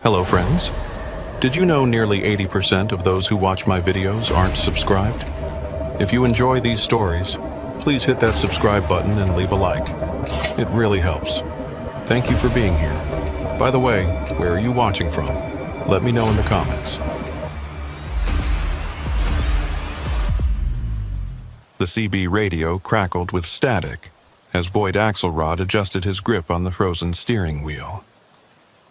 Hello friends. Did you know nearly 80% of those who watch my videos aren't subscribed? If you enjoy these stories, please hit that subscribe button and leave a like. It really helps. Thank you for being here. By the way, where are you watching from? Let me know in the comments. The CB radio crackled with static as Boyd Axelrod adjusted his grip on the frozen steering wheel.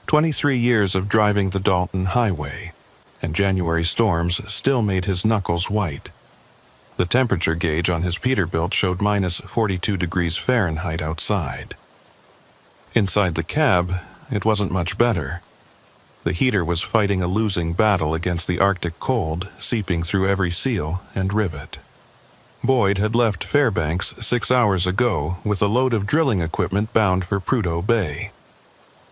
23 years of driving the Dalton Highway, and January storms still made his knuckles white. The temperature gauge on his Peterbilt showed minus 42 degrees Fahrenheit outside. Inside the cab, it wasn't much better. The heater was fighting a losing battle against the Arctic cold, seeping through every seal and rivet. Boyd had left Fairbanks 6 hours ago with a load of drilling equipment bound for Prudhoe Bay.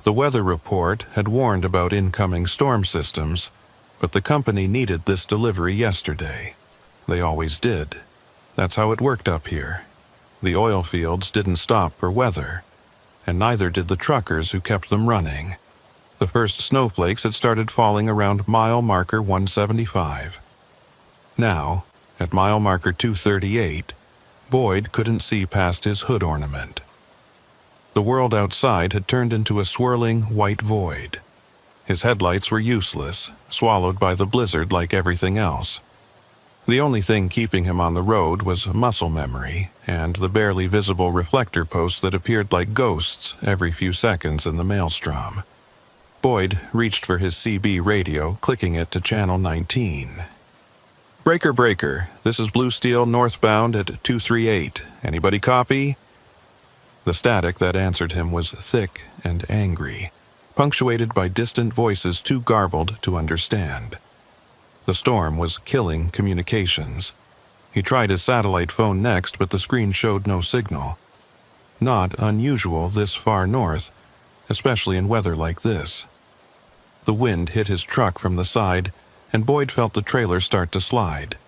The weather report had warned about incoming storm systems, but the company needed this delivery yesterday. They always did. That's how it worked up here. The oil fields didn't stop for weather, and neither did the truckers who kept them running. The first snowflakes had started falling around mile marker 175. Now, at mile marker 238, Boyd couldn't see past his hood ornament. The world outside had turned into a swirling white void. His headlights were useless, swallowed by the blizzard like everything else. The only thing keeping him on the road was muscle memory and the barely visible reflector posts that appeared like ghosts every few seconds in the maelstrom. Boyd reached for his CB radio, clicking it to channel 19. "Breaker, breaker. This is Blue Steel northbound at 238. Anybody copy?" The static that answered him was thick and angry, punctuated by distant voices too garbled to understand. The storm was killing communications. He tried his satellite phone next, but the screen showed no signal. Not unusual this far north, especially in weather like this. The wind hit his truck from the side, and Boyd felt the trailer start to slide.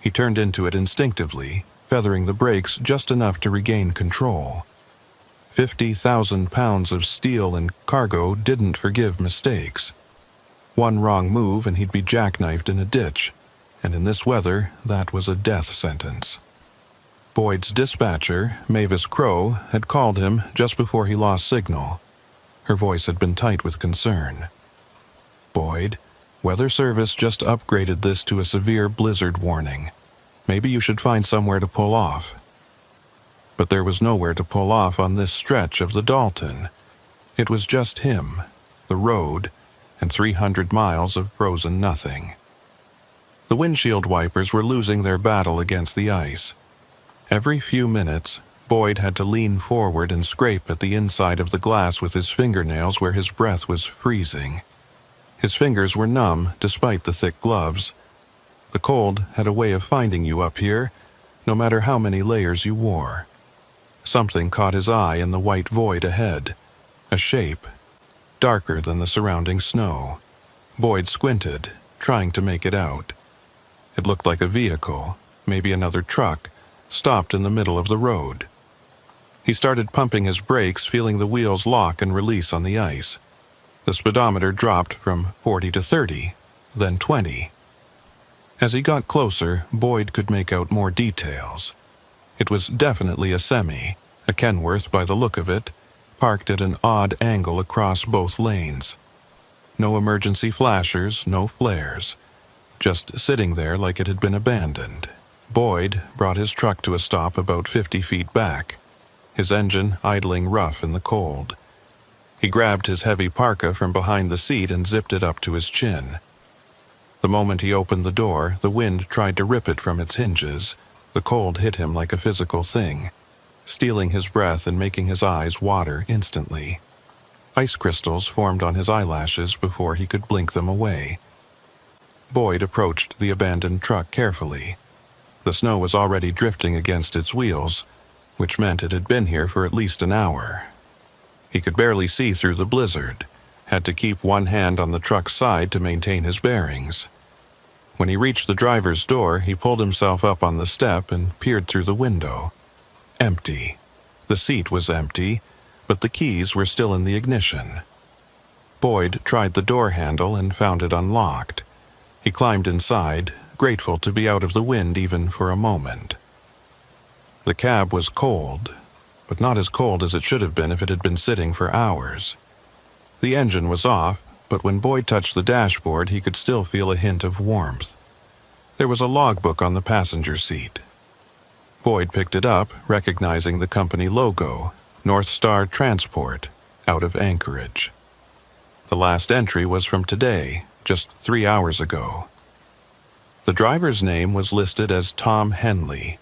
He turned into it instinctively, feathering the brakes just enough to regain control. 50,000 pounds of steel and cargo didn't forgive mistakes. One wrong move and he'd be jackknifed in a ditch, and in this weather, that was a death sentence. Boyd's dispatcher, Mavis Crow, had called him just before he lost signal. Her voice had been tight with concern. "Boyd, Weather Service just upgraded this to a severe blizzard warning. Maybe you should find somewhere to pull off." But there was nowhere to pull off on this stretch of the Dalton. It was just him, the road, and 300 miles of frozen nothing. The windshield wipers were losing their battle against the ice. Every few minutes, Boyd had to lean forward and scrape at the inside of the glass with his fingernails where his breath was freezing. His fingers were numb despite the thick gloves. The cold had a way of finding you up here, no matter how many layers you wore. Something caught his eye in the white void ahead, a shape, darker than the surrounding snow. Boyd squinted, trying to make it out. It looked like a vehicle, maybe another truck, stopped in the middle of the road. He started pumping his brakes, feeling the wheels lock and release on the ice. The speedometer dropped from 40 to 30, then 20. As he got closer, Boyd could make out more details. It was definitely a semi, a Kenworth by the look of it, parked at an odd angle across both lanes. No emergency flashers, no flares. Just sitting there like it had been abandoned. Boyd brought his truck to a stop about 50 feet back, his engine idling rough in the cold. He grabbed his heavy parka from behind the seat and zipped it up to his chin. The moment he opened the door, the wind tried to rip it from its hinges. The cold hit him like a physical thing, stealing his breath and making his eyes water instantly. Ice crystals formed on his eyelashes before he could blink them away. Boyd approached the abandoned truck carefully. The snow was already drifting against its wheels, which meant it had been here for at least an hour. He could barely see through the blizzard, had to keep one hand on the truck's side to maintain his bearings. When he reached the driver's door, he pulled himself up on the step and peered through the window. Empty. The seat was empty, but the keys were still in the ignition. Boyd tried the door handle and found it unlocked. He climbed inside, grateful to be out of the wind even for a moment. The cab was cold, but not as cold as it should have been if it had been sitting for hours. The engine was off, but when Boyd touched the dashboard, he could still feel a hint of warmth. There was a logbook on the passenger seat. Boyd picked it up, recognizing the company logo, North Star Transport, out of Anchorage. The last entry was from today, just 3 hours ago. The driver's name was listed as Tom Henley.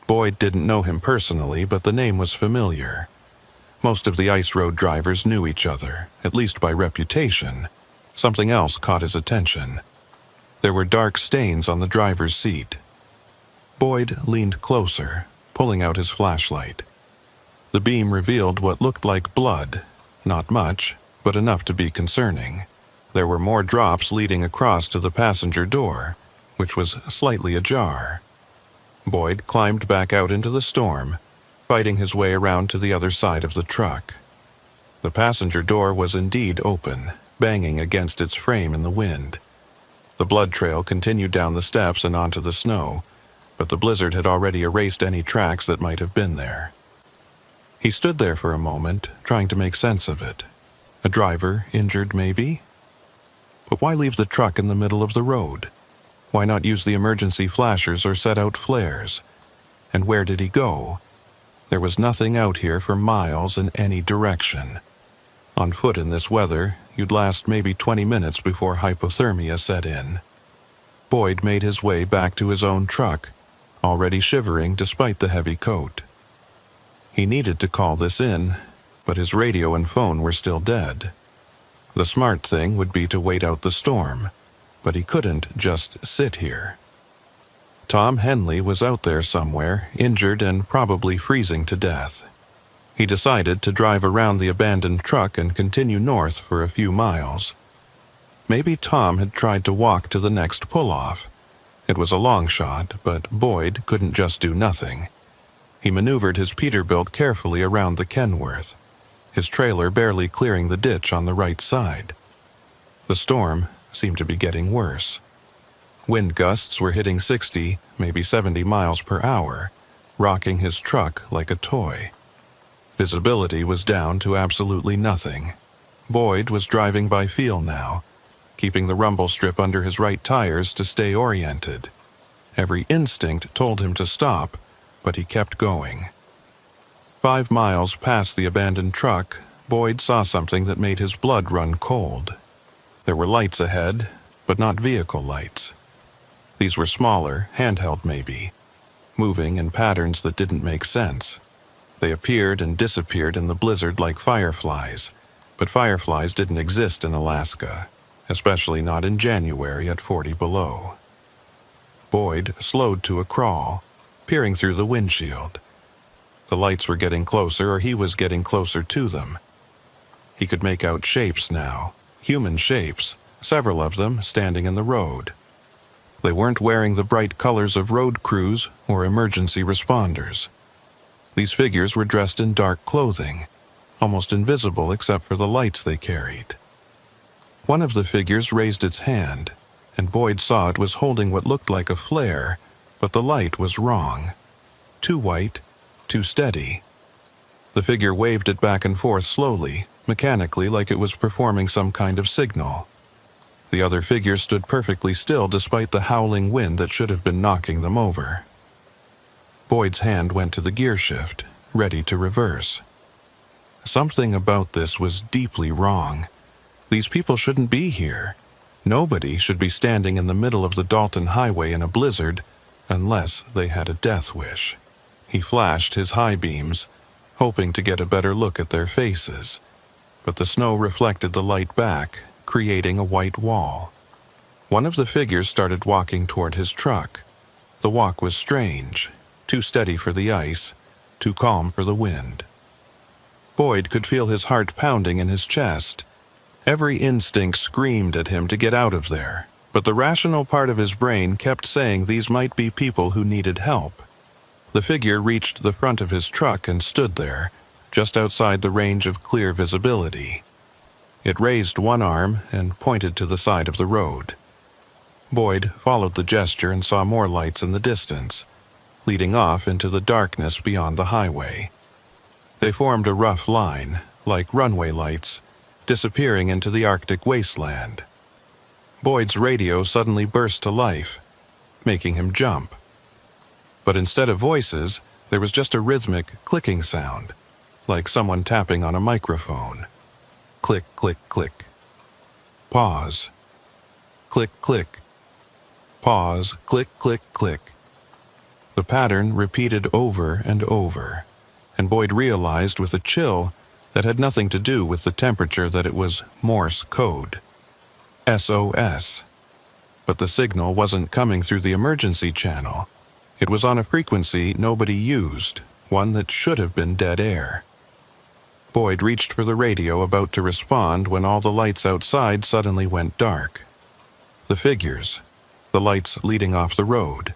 Boyd didn't know him personally, but the name was familiar. Most of the ice road drivers knew each other, at least by reputation. Something else caught his attention. There were dark stains on the driver's seat. Boyd leaned closer, pulling out his flashlight. The beam revealed what looked like blood, not much, but enough to be concerning. There were more drops leading across to the passenger door, which was slightly ajar. Boyd climbed back out into the storm, fighting his way around to the other side of the truck. The passenger door was indeed open, banging against its frame in the wind. The blood trail continued down the steps and onto the snow, but the blizzard had already erased any tracks that might have been there. He stood there for a moment, trying to make sense of it. A driver, injured maybe? But why leave the truck in the middle of the road? Why not use the emergency flashers or set out flares? And where did he go? There was nothing out here for miles in any direction. On foot in this weather, you'd last maybe 20 minutes before hypothermia set in. Boyd made his way back to his own truck, already shivering despite the heavy coat. He needed to call this in, but his radio and phone were still dead. The smart thing would be to wait out the storm, but he couldn't just sit here. Tom Henley was out there somewhere, injured and probably freezing to death. He decided to drive around the abandoned truck and continue north for a few miles. Maybe Tom had tried to walk to the next pull-off. It was a long shot, but Boyd couldn't just do nothing. He maneuvered his Peterbilt carefully around the Kenworth, his trailer barely clearing the ditch on the right side. The storm seemed to be getting worse. Wind gusts were hitting 60, maybe 70 miles per hour, rocking his truck like a toy. Visibility was down to absolutely nothing. Boyd was driving by feel now, keeping the rumble strip under his right tires to stay oriented. Every instinct told him to stop, but he kept going. 5 miles past the abandoned truck, Boyd saw something that made his blood run cold. There were lights ahead, but not vehicle lights. These were smaller, handheld maybe, moving in patterns that didn't make sense. They appeared and disappeared in the blizzard like fireflies, but fireflies didn't exist in Alaska, especially not in January at 40 below. Boyd slowed to a crawl, peering through the windshield. The lights were getting closer, or he was getting closer to them. He could make out shapes now, human shapes, several of them standing in the road. They weren't wearing the bright colors of road crews or emergency responders. These figures were dressed in dark clothing, almost invisible except for the lights they carried. One of the figures raised its hand, and Boyd saw it was holding what looked like a flare, but the light was wrong. Too white, too steady. The figure waved it back and forth slowly, mechanically, like it was performing some kind of signal. The other figure stood perfectly still despite the howling wind that should have been knocking them over. Boyd's hand went to the gear shift, ready to reverse. Something about this was deeply wrong. These people shouldn't be here. Nobody should be standing in the middle of the Dalton Highway in a blizzard unless they had a death wish. He flashed his high beams, hoping to get a better look at their faces, but the snow reflected the light back, creating a white wall. One of the figures started walking toward his truck. The walk was strange, too steady for the ice, too calm for the wind. Boyd could feel his heart pounding in his chest. Every instinct screamed at him to get out of there, but the rational part of his brain kept saying these might be people who needed help. The figure reached the front of his truck and stood there, just outside the range of clear visibility. It raised one arm and pointed to the side of the road. Boyd followed the gesture and saw more lights in the distance, leading off into the darkness beyond the highway. They formed a rough line, like runway lights, disappearing into the Arctic wasteland. Boyd's radio suddenly burst to life, making him jump. But instead of voices, there was just a rhythmic clicking sound, like someone tapping on a microphone. Click, click, click. Pause. Click, click. Pause, click, click, click. The pattern repeated over and over, and Boyd realized with a chill that had nothing to do with the temperature that it was Morse code. SOS. But the signal wasn't coming through the emergency channel. It was on a frequency nobody used, one that should have been dead air. Boyd reached for the radio, about to respond, when all the lights outside suddenly went dark. The figures, the lights leading off the road,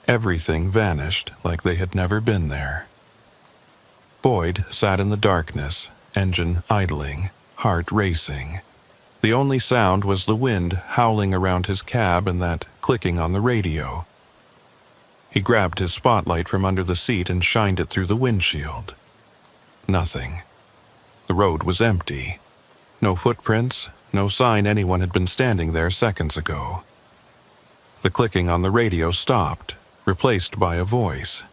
everything vanished like they had never been there. Boyd sat in the darkness, engine idling, heart racing. The only sound was the wind howling around his cab and that clicking on the radio. He grabbed his spotlight from under the seat and shined it through the windshield. Nothing. The road was empty. No footprints, no sign anyone had been standing there seconds ago. The clicking on the radio stopped, replaced by a voice.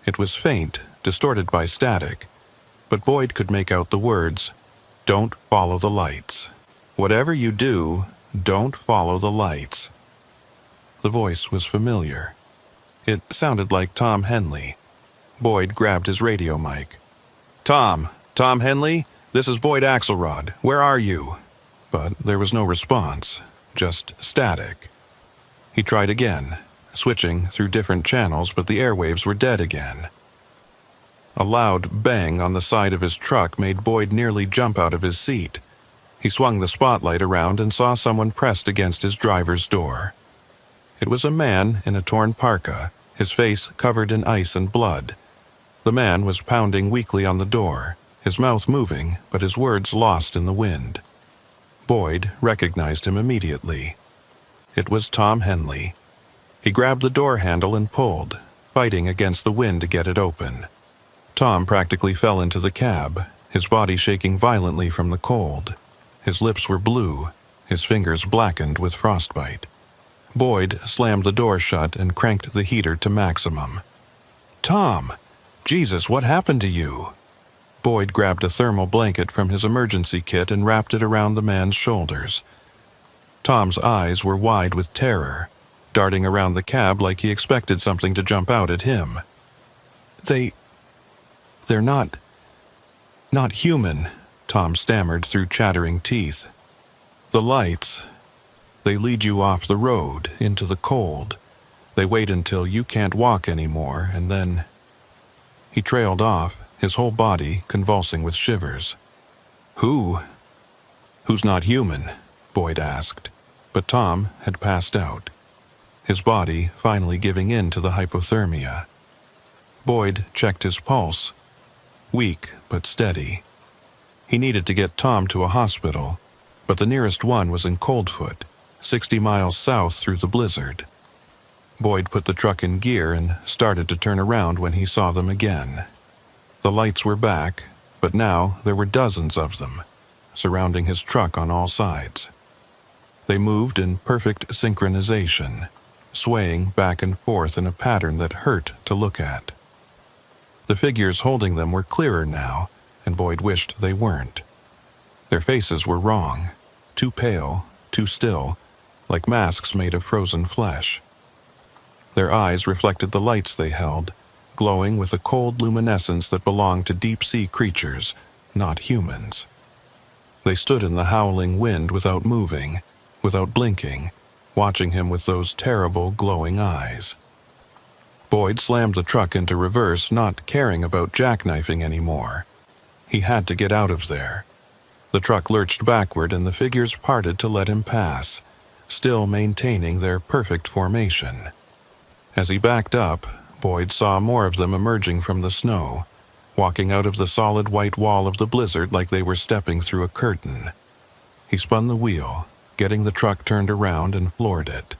It was faint, distorted by static, but Boyd could make out the words, "Don't follow the lights. Whatever you do, don't follow the lights." The voice was familiar. It sounded like Tom Henley. Boyd grabbed his radio mic. Tom Henley, this is Boyd Axelrod. Where are you?" But there was no response, just static. He tried again, switching through different channels, but the airwaves were dead again. A loud bang on the side of his truck made Boyd nearly jump out of his seat. He swung the spotlight around and saw someone pressed against his driver's door. It was a man in a torn parka, his face covered in ice and blood. The man was pounding weakly on the door, his mouth moving, but his words lost in the wind. Boyd recognized him immediately. It was Tom Henley. He grabbed the door handle and pulled, fighting against the wind to get it open. Tom practically fell into the cab, his body shaking violently from the cold. His lips were blue, his fingers blackened with frostbite. Boyd slammed the door shut and cranked the heater to maximum. "Tom! Jesus, what happened to you?" Boyd grabbed a thermal blanket from his emergency kit and wrapped it around the man's shoulders. Tom's eyes were wide with terror, darting around the cab like he expected something to jump out at him. They're not human," Tom stammered through chattering teeth. "The lights, they lead you off the road, into the cold. They wait until you can't walk anymore, and then—" He trailed off, his whole body convulsing with shivers. Who's not human?" Boyd asked, but Tom had passed out, his body finally giving in to the hypothermia. Boyd checked his pulse, weak but steady. He needed to get Tom to a hospital, but the nearest one was in Coldfoot, 60 miles south through the blizzard. Boyd put the truck in gear and started to turn around when he saw them again. The lights were back, but now there were dozens of them, surrounding his truck on all sides. They moved in perfect synchronization, swaying back and forth in a pattern that hurt to look at. The figures holding them were clearer now, and Boyd wished they weren't. Their faces were wrong, too pale, too still, like masks made of frozen flesh. Their eyes reflected the lights they held, glowing with a cold luminescence that belonged to deep-sea creatures, not humans. They stood in the howling wind without moving, without blinking, watching him with those terrible glowing eyes. Boyd slammed the truck into reverse, not caring about jackknifing anymore. He had to get out of there. The truck lurched backward and the figures parted to let him pass, still maintaining their perfect formation. As he backed up, Boyd saw more of them emerging from the snow, walking out of the solid white wall of the blizzard like they were stepping through a curtain. He spun the wheel, getting the truck turned around, and floored it.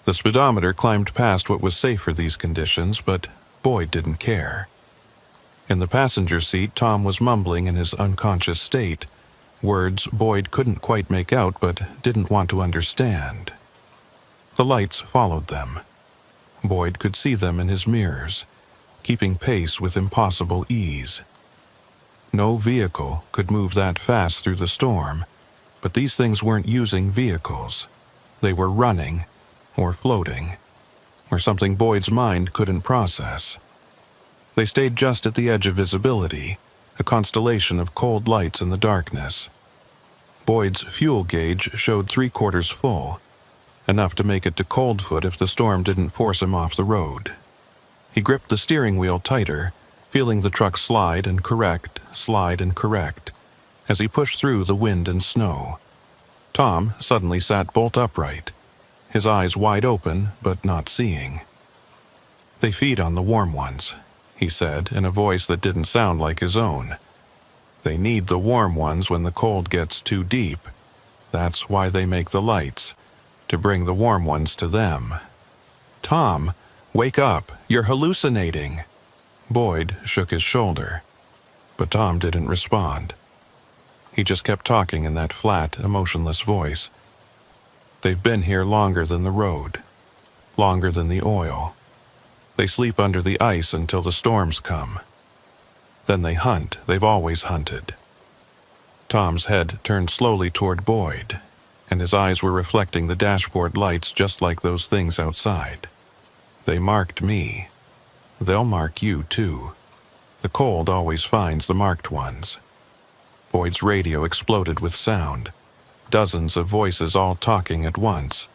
The speedometer climbed past what was safe for these conditions, but Boyd didn't care. In the passenger seat, Tom was mumbling in his unconscious state, words Boyd couldn't quite make out but didn't want to understand. The lights followed them. Boyd could see them in his mirrors, keeping pace with impossible ease. No vehicle could move that fast through the storm, but these things weren't using vehicles. They were running, or floating, or something Boyd's mind couldn't process. They stayed just at the edge of visibility, a constellation of cold lights in the darkness. Boyd's fuel gauge showed 3/4 full, enough to make it to Coldfoot if the storm didn't force him off the road. He gripped the steering wheel tighter, feeling the truck slide and correct, as he pushed through the wind and snow. Tom suddenly sat bolt upright, his eyes wide open but not seeing. "They feed on the warm ones," he said in a voice that didn't sound like his own. "They need the warm ones when the cold gets too deep. That's why they make the lights, to bring the warm ones to them." "Tom, wake up, you're hallucinating." Boyd shook his shoulder, but Tom didn't respond. He just kept talking in that flat, emotionless voice. "They've been here longer than the road, longer than the oil. They sleep under the ice until the storms come. Then they hunt. They've always hunted." Tom's head turned slowly toward Boyd, and his eyes were reflecting the dashboard lights just like those things outside. "They marked me. They'll mark you, too. The cold always finds the marked ones." Boyd's radio exploded with sound, dozens of voices all talking at once,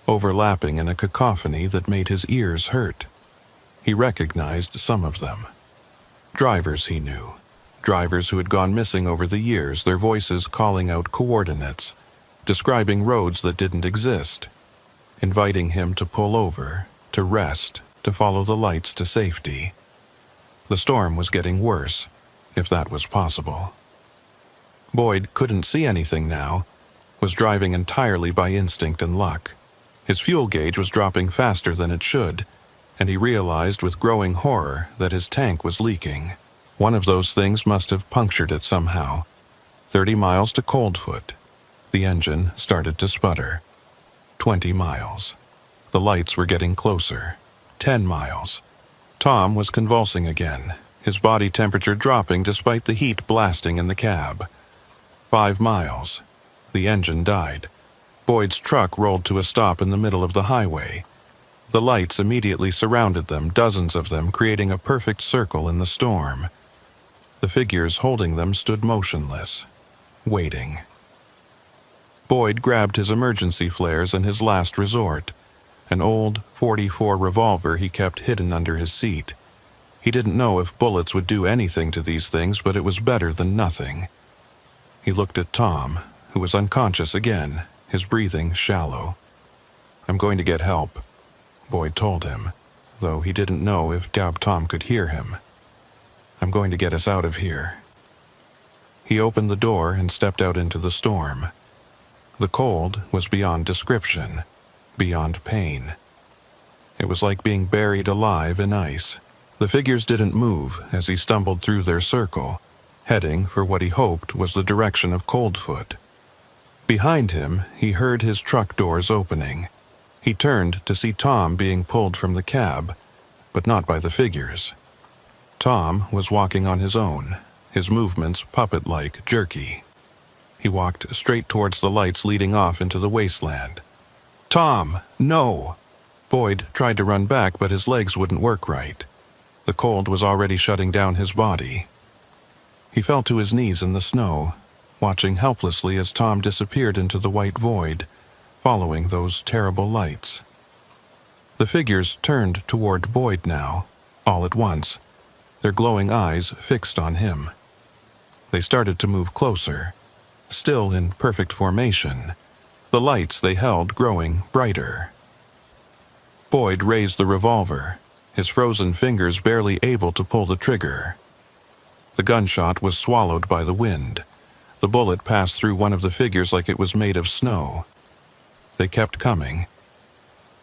overlapping in a cacophony that made his ears hurt. He recognized some of them. Drivers he knew, drivers who had gone missing over the years, their voices calling out coordinates, describing roads that didn't exist, inviting him to pull over, to rest, to follow the lights to safety. The storm was getting worse, if that was possible. Boyd couldn't see anything now, was driving entirely by instinct and luck. His fuel gauge was dropping faster than it should, and he realized with growing horror that his tank was leaking. One of those things must have punctured it somehow. 30 miles to Coldfoot. The engine started to sputter. 20 miles. The lights were getting closer. 10 miles. Tom was convulsing again, his body temperature dropping despite the heat blasting in the cab. 5 miles. The engine died. Boyd's truck rolled to a stop in the middle of the highway. The lights immediately surrounded them, dozens of them, creating a perfect circle in the storm. The figures holding them stood motionless, waiting. Boyd grabbed his emergency flares and his last resort, an old .44 revolver he kept hidden under his seat. He didn't know if bullets would do anything to these things, but it was better than nothing. He looked at Tom, who was unconscious again, his breathing shallow. "I'm going to get help," Boyd told him, though he didn't know if Tom could hear him. "I'm going to get us out of here." He opened the door and stepped out into the storm. The cold was beyond description, beyond pain. It was like being buried alive in ice. The figures didn't move as he stumbled through their circle, heading for what he hoped was the direction of Coldfoot. Behind him, he heard his truck doors opening. He turned to see Tom being pulled from the cab, but not by the figures. Tom was walking on his own, his movements puppet-like, jerky. He walked straight towards the lights leading off into the wasteland. "Tom, no!" Boyd tried to run back, but his legs wouldn't work right. The cold was already shutting down his body. He fell to his knees in the snow, watching helplessly as Tom disappeared into the white void, following those terrible lights. The figures turned toward Boyd now, all at once, their glowing eyes fixed on him. They started to move closer, still in perfect formation, the lights they held growing brighter. Boyd raised the revolver, his frozen fingers barely able to pull the trigger. The gunshot was swallowed by the wind. The bullet passed through one of the figures like it was made of snow. They kept coming.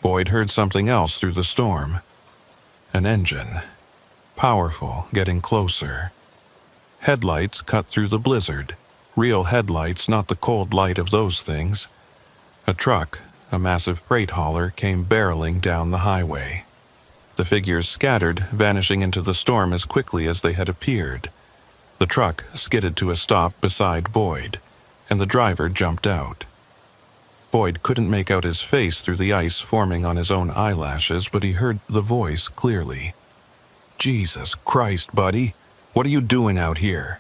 Boyd heard something else through the storm. An engine. Powerful, getting closer. Headlights cut through the blizzard. Real headlights, not the cold light of those things. A truck, a massive freight hauler, came barreling down the highway. The figures scattered, vanishing into the storm as quickly as they had appeared. The truck skidded to a stop beside Boyd, and the driver jumped out. Boyd couldn't make out his face through the ice forming on his own eyelashes, but he heard the voice clearly. "Jesus Christ, buddy! What are you doing out here?"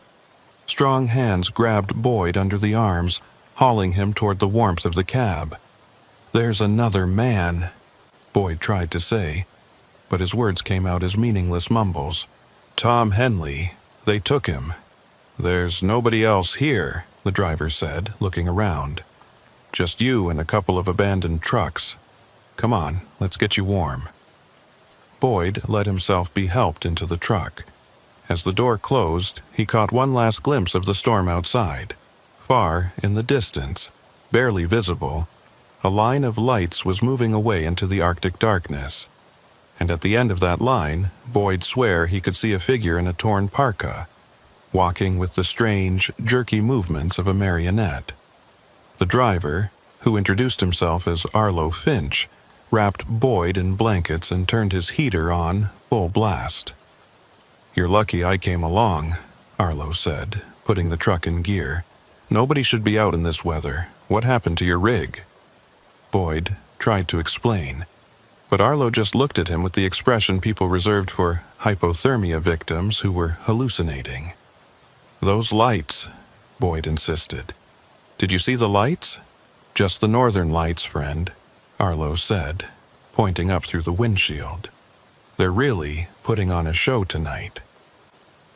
Strong hands grabbed Boyd under the arms, hauling him toward the warmth of the cab. "There's another man," Boyd tried to say, but his words came out as meaningless mumbles. "Tom Henley. They took him." "There's nobody else here," the driver said, looking around. "Just you and a couple of abandoned trucks. Come on, let's get you warm." Boyd let himself be helped into the truck. As the door closed, he caught one last glimpse of the storm outside. Far, in the distance, barely visible, a line of lights was moving away into the Arctic darkness. And at the end of that line, Boyd swore he could see a figure in a torn parka, walking with the strange, jerky movements of a marionette. The driver, who introduced himself as Arlo Finch, wrapped Boyd in blankets and turned his heater on full blast. "You're lucky I came along," Arlo said, putting the truck in gear. "Nobody should be out in this weather. What happened to your rig?" Boyd tried to explain, but Arlo just looked at him with the expression people reserved for hypothermia victims who were hallucinating. "Those lights," Boyd insisted. "Did you see the lights?" "Just the northern lights, friend," Arlo said, pointing up through the windshield. "They're really putting on a show tonight."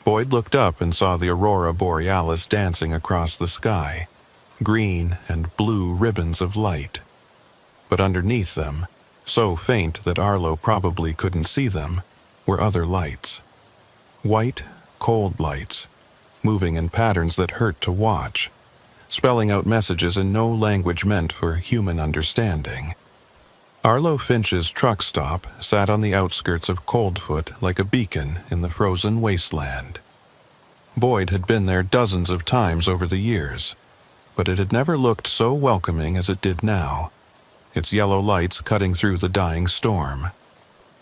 Boyd looked up and saw the aurora borealis dancing across the sky, green and blue ribbons of light. But underneath them, so faint that Arlo probably couldn't see them, were other lights. White, cold lights, moving in patterns that hurt to watch, spelling out messages in no language meant for human understanding. Arlo Finch's truck stop sat on the outskirts of Coldfoot like a beacon in the frozen wasteland. Boyd had been there dozens of times over the years, but it had never looked so welcoming as it did now, its yellow lights cutting through the dying storm.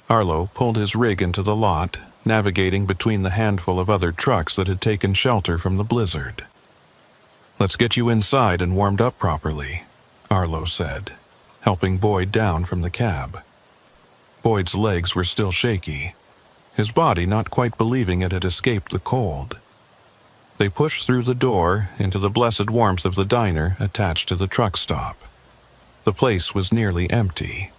Arlo pulled his rig into the lot, navigating between the handful of other trucks that had taken shelter from the blizzard. "Let's get you inside and warmed up properly," Arlo said, helping Boyd down from the cab. Boyd's legs were still shaky, his body not quite believing it had escaped the cold. They pushed through the door into the blessed warmth of the diner attached to the truck stop. The place was nearly empty.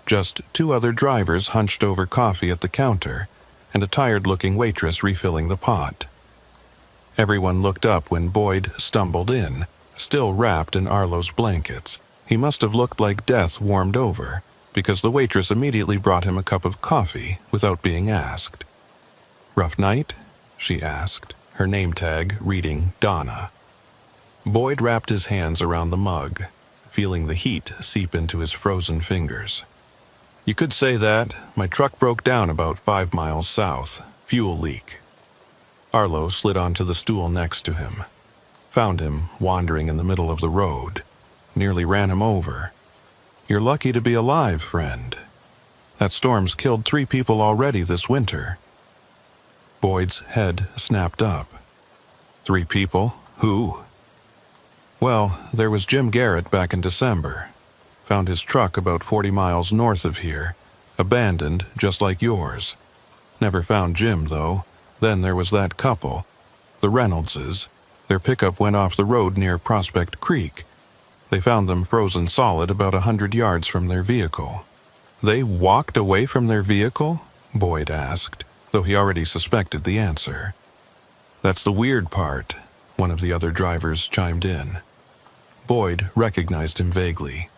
Just two other drivers hunched over coffee at the counter, and a tired-looking waitress refilling the pot. Everyone looked up when Boyd stumbled in, still wrapped in Arlo's blankets. He must have looked like death warmed over, because the waitress immediately brought him a cup of coffee without being asked. "Rough night?" she asked, her name tag reading Donna. Boyd wrapped his hands around the mug, feeling the heat seep into his frozen fingers. "You could say that. My truck broke down about 5 miles south. Fuel leak." Arlo slid onto the stool next to him. Found him wandering in the middle of the road. Nearly ran him over. "You're lucky to be alive, friend. That storm's killed 3 people already this winter." Boyd's head snapped up. 3 people? Who? "Well, there was Jim Garrett back in December. Found his truck about 40 miles north of here, abandoned just like yours. Never found Jim, though. Then there was that couple, the Reynoldses. Their pickup went off the road near Prospect Creek. They found them frozen solid about 100 yards from their vehicle." "They walked away from their vehicle?" Boyd asked, though he already suspected the answer. "That's the weird part," one of the other drivers chimed in. Boyd recognized him vaguely.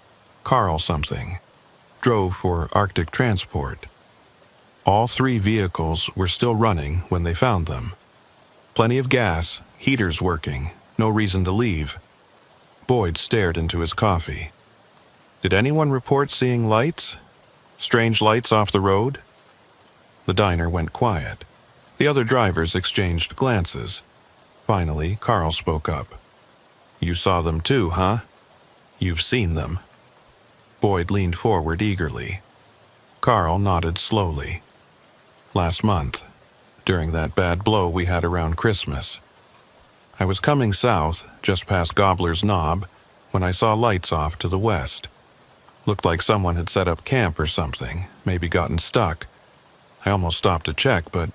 Carl something. Drove for Arctic Transport. All 3 vehicles were still running when they found them. Plenty of gas, heaters working, no reason to leave. Boyd stared into his coffee. Did anyone report seeing lights? Strange lights off the road? The diner went quiet. The other drivers exchanged glances. Finally, Carl spoke up. You saw them too, huh? You've seen them. Boyd leaned forward eagerly. Carl nodded slowly. Last month, during that bad blow we had around Christmas. I was coming south, just past Gobbler's Knob, when I saw lights off to the west. Looked like someone had set up camp or something, maybe gotten stuck. I almost stopped to check, but...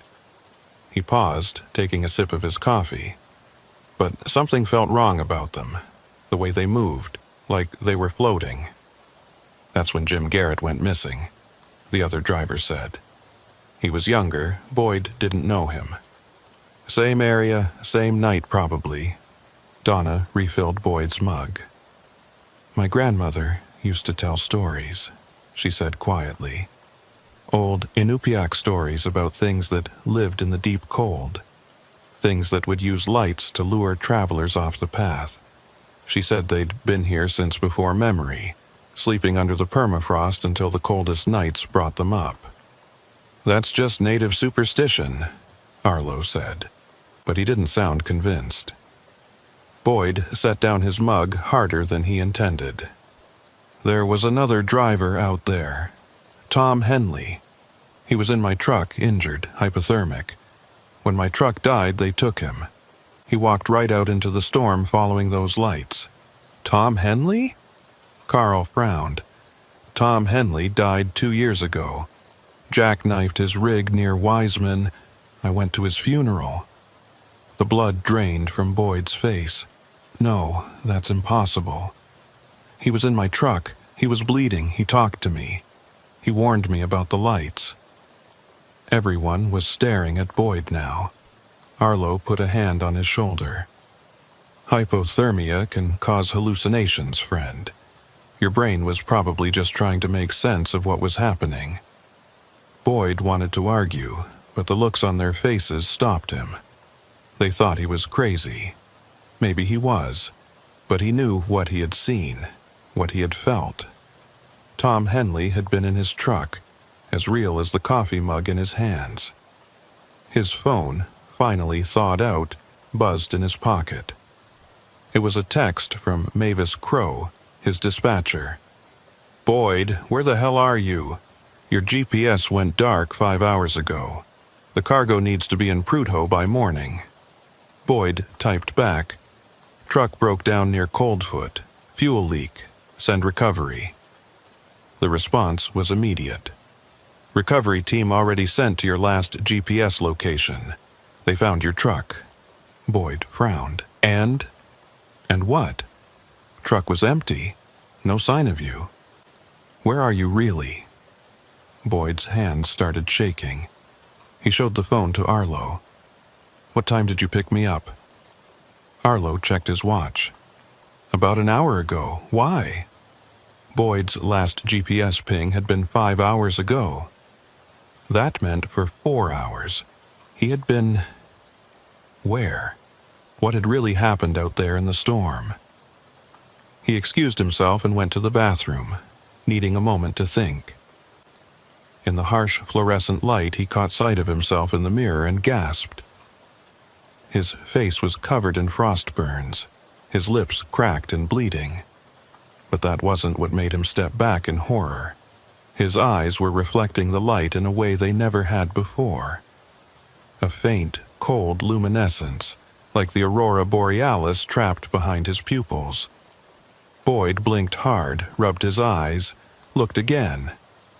He paused, taking a sip of his coffee. But something felt wrong about them, the way they moved, like they were floating. That's when Jim Garrett went missing, the other driver said. He was younger, Boyd didn't know him. Same area, same night probably. Donna refilled Boyd's mug. My grandmother used to tell stories, she said quietly. Old Inupiaq stories about things that lived in the deep cold. Things that would use lights to lure travelers off the path. She said they'd been here since before memory, sleeping under the permafrost until the coldest nights brought them up. That's just native superstition, Arlo said, but he didn't sound convinced. Boyd set down his mug harder than he intended. There was another driver out there, Tom Henley. He was in my truck, injured, hypothermic. When my truck died, they took him. He walked right out into the storm following those lights. Tom Henley? Carl frowned. Tom Henley died 2 years ago. Jackknifed his rig near Wiseman. I went to his funeral. The blood drained from Boyd's face. No, that's impossible. He was in my truck. He was bleeding. He talked to me. He warned me about the lights. Everyone was staring at Boyd now. Arlo put a hand on his shoulder. Hypothermia can cause hallucinations, friend. Your brain was probably just trying to make sense of what was happening. Boyd wanted to argue, but the looks on their faces stopped him. They thought he was crazy. Maybe he was, but he knew what he had seen, what he had felt. Tom Henley had been in his truck, as real as the coffee mug in his hands. His phone, finally thawed out, buzzed in his pocket. It was a text from Mavis Crow, his dispatcher. Boyd, where the hell are you? Your GPS went dark 5 hours ago. The cargo needs to be in Prudhoe by morning. Boyd typed back. Truck broke down near Coldfoot. Fuel leak. Send recovery. The response was immediate. Recovery team already sent to your last GPS location. They found your truck. Boyd frowned. And what? Truck was empty. No sign of you. Where are you really? Boyd's hands started shaking. He showed the phone to Arlo. What time did you pick me up? Arlo checked his watch. About an hour ago. Why? Boyd's last GPS ping had been 5 hours ago. That meant for 4 hours. He had been... Where? What had really happened out there in the storm? He excused himself and went to the bathroom, needing a moment to think. In the harsh fluorescent light, he caught sight of himself in the mirror and gasped. His face was covered in frost burns, his lips cracked and bleeding. But that wasn't what made him step back in horror. His eyes were reflecting the light in a way they never had before. A faint, cold luminescence, like the aurora borealis trapped behind his pupils. Boyd blinked hard, rubbed his eyes, looked again.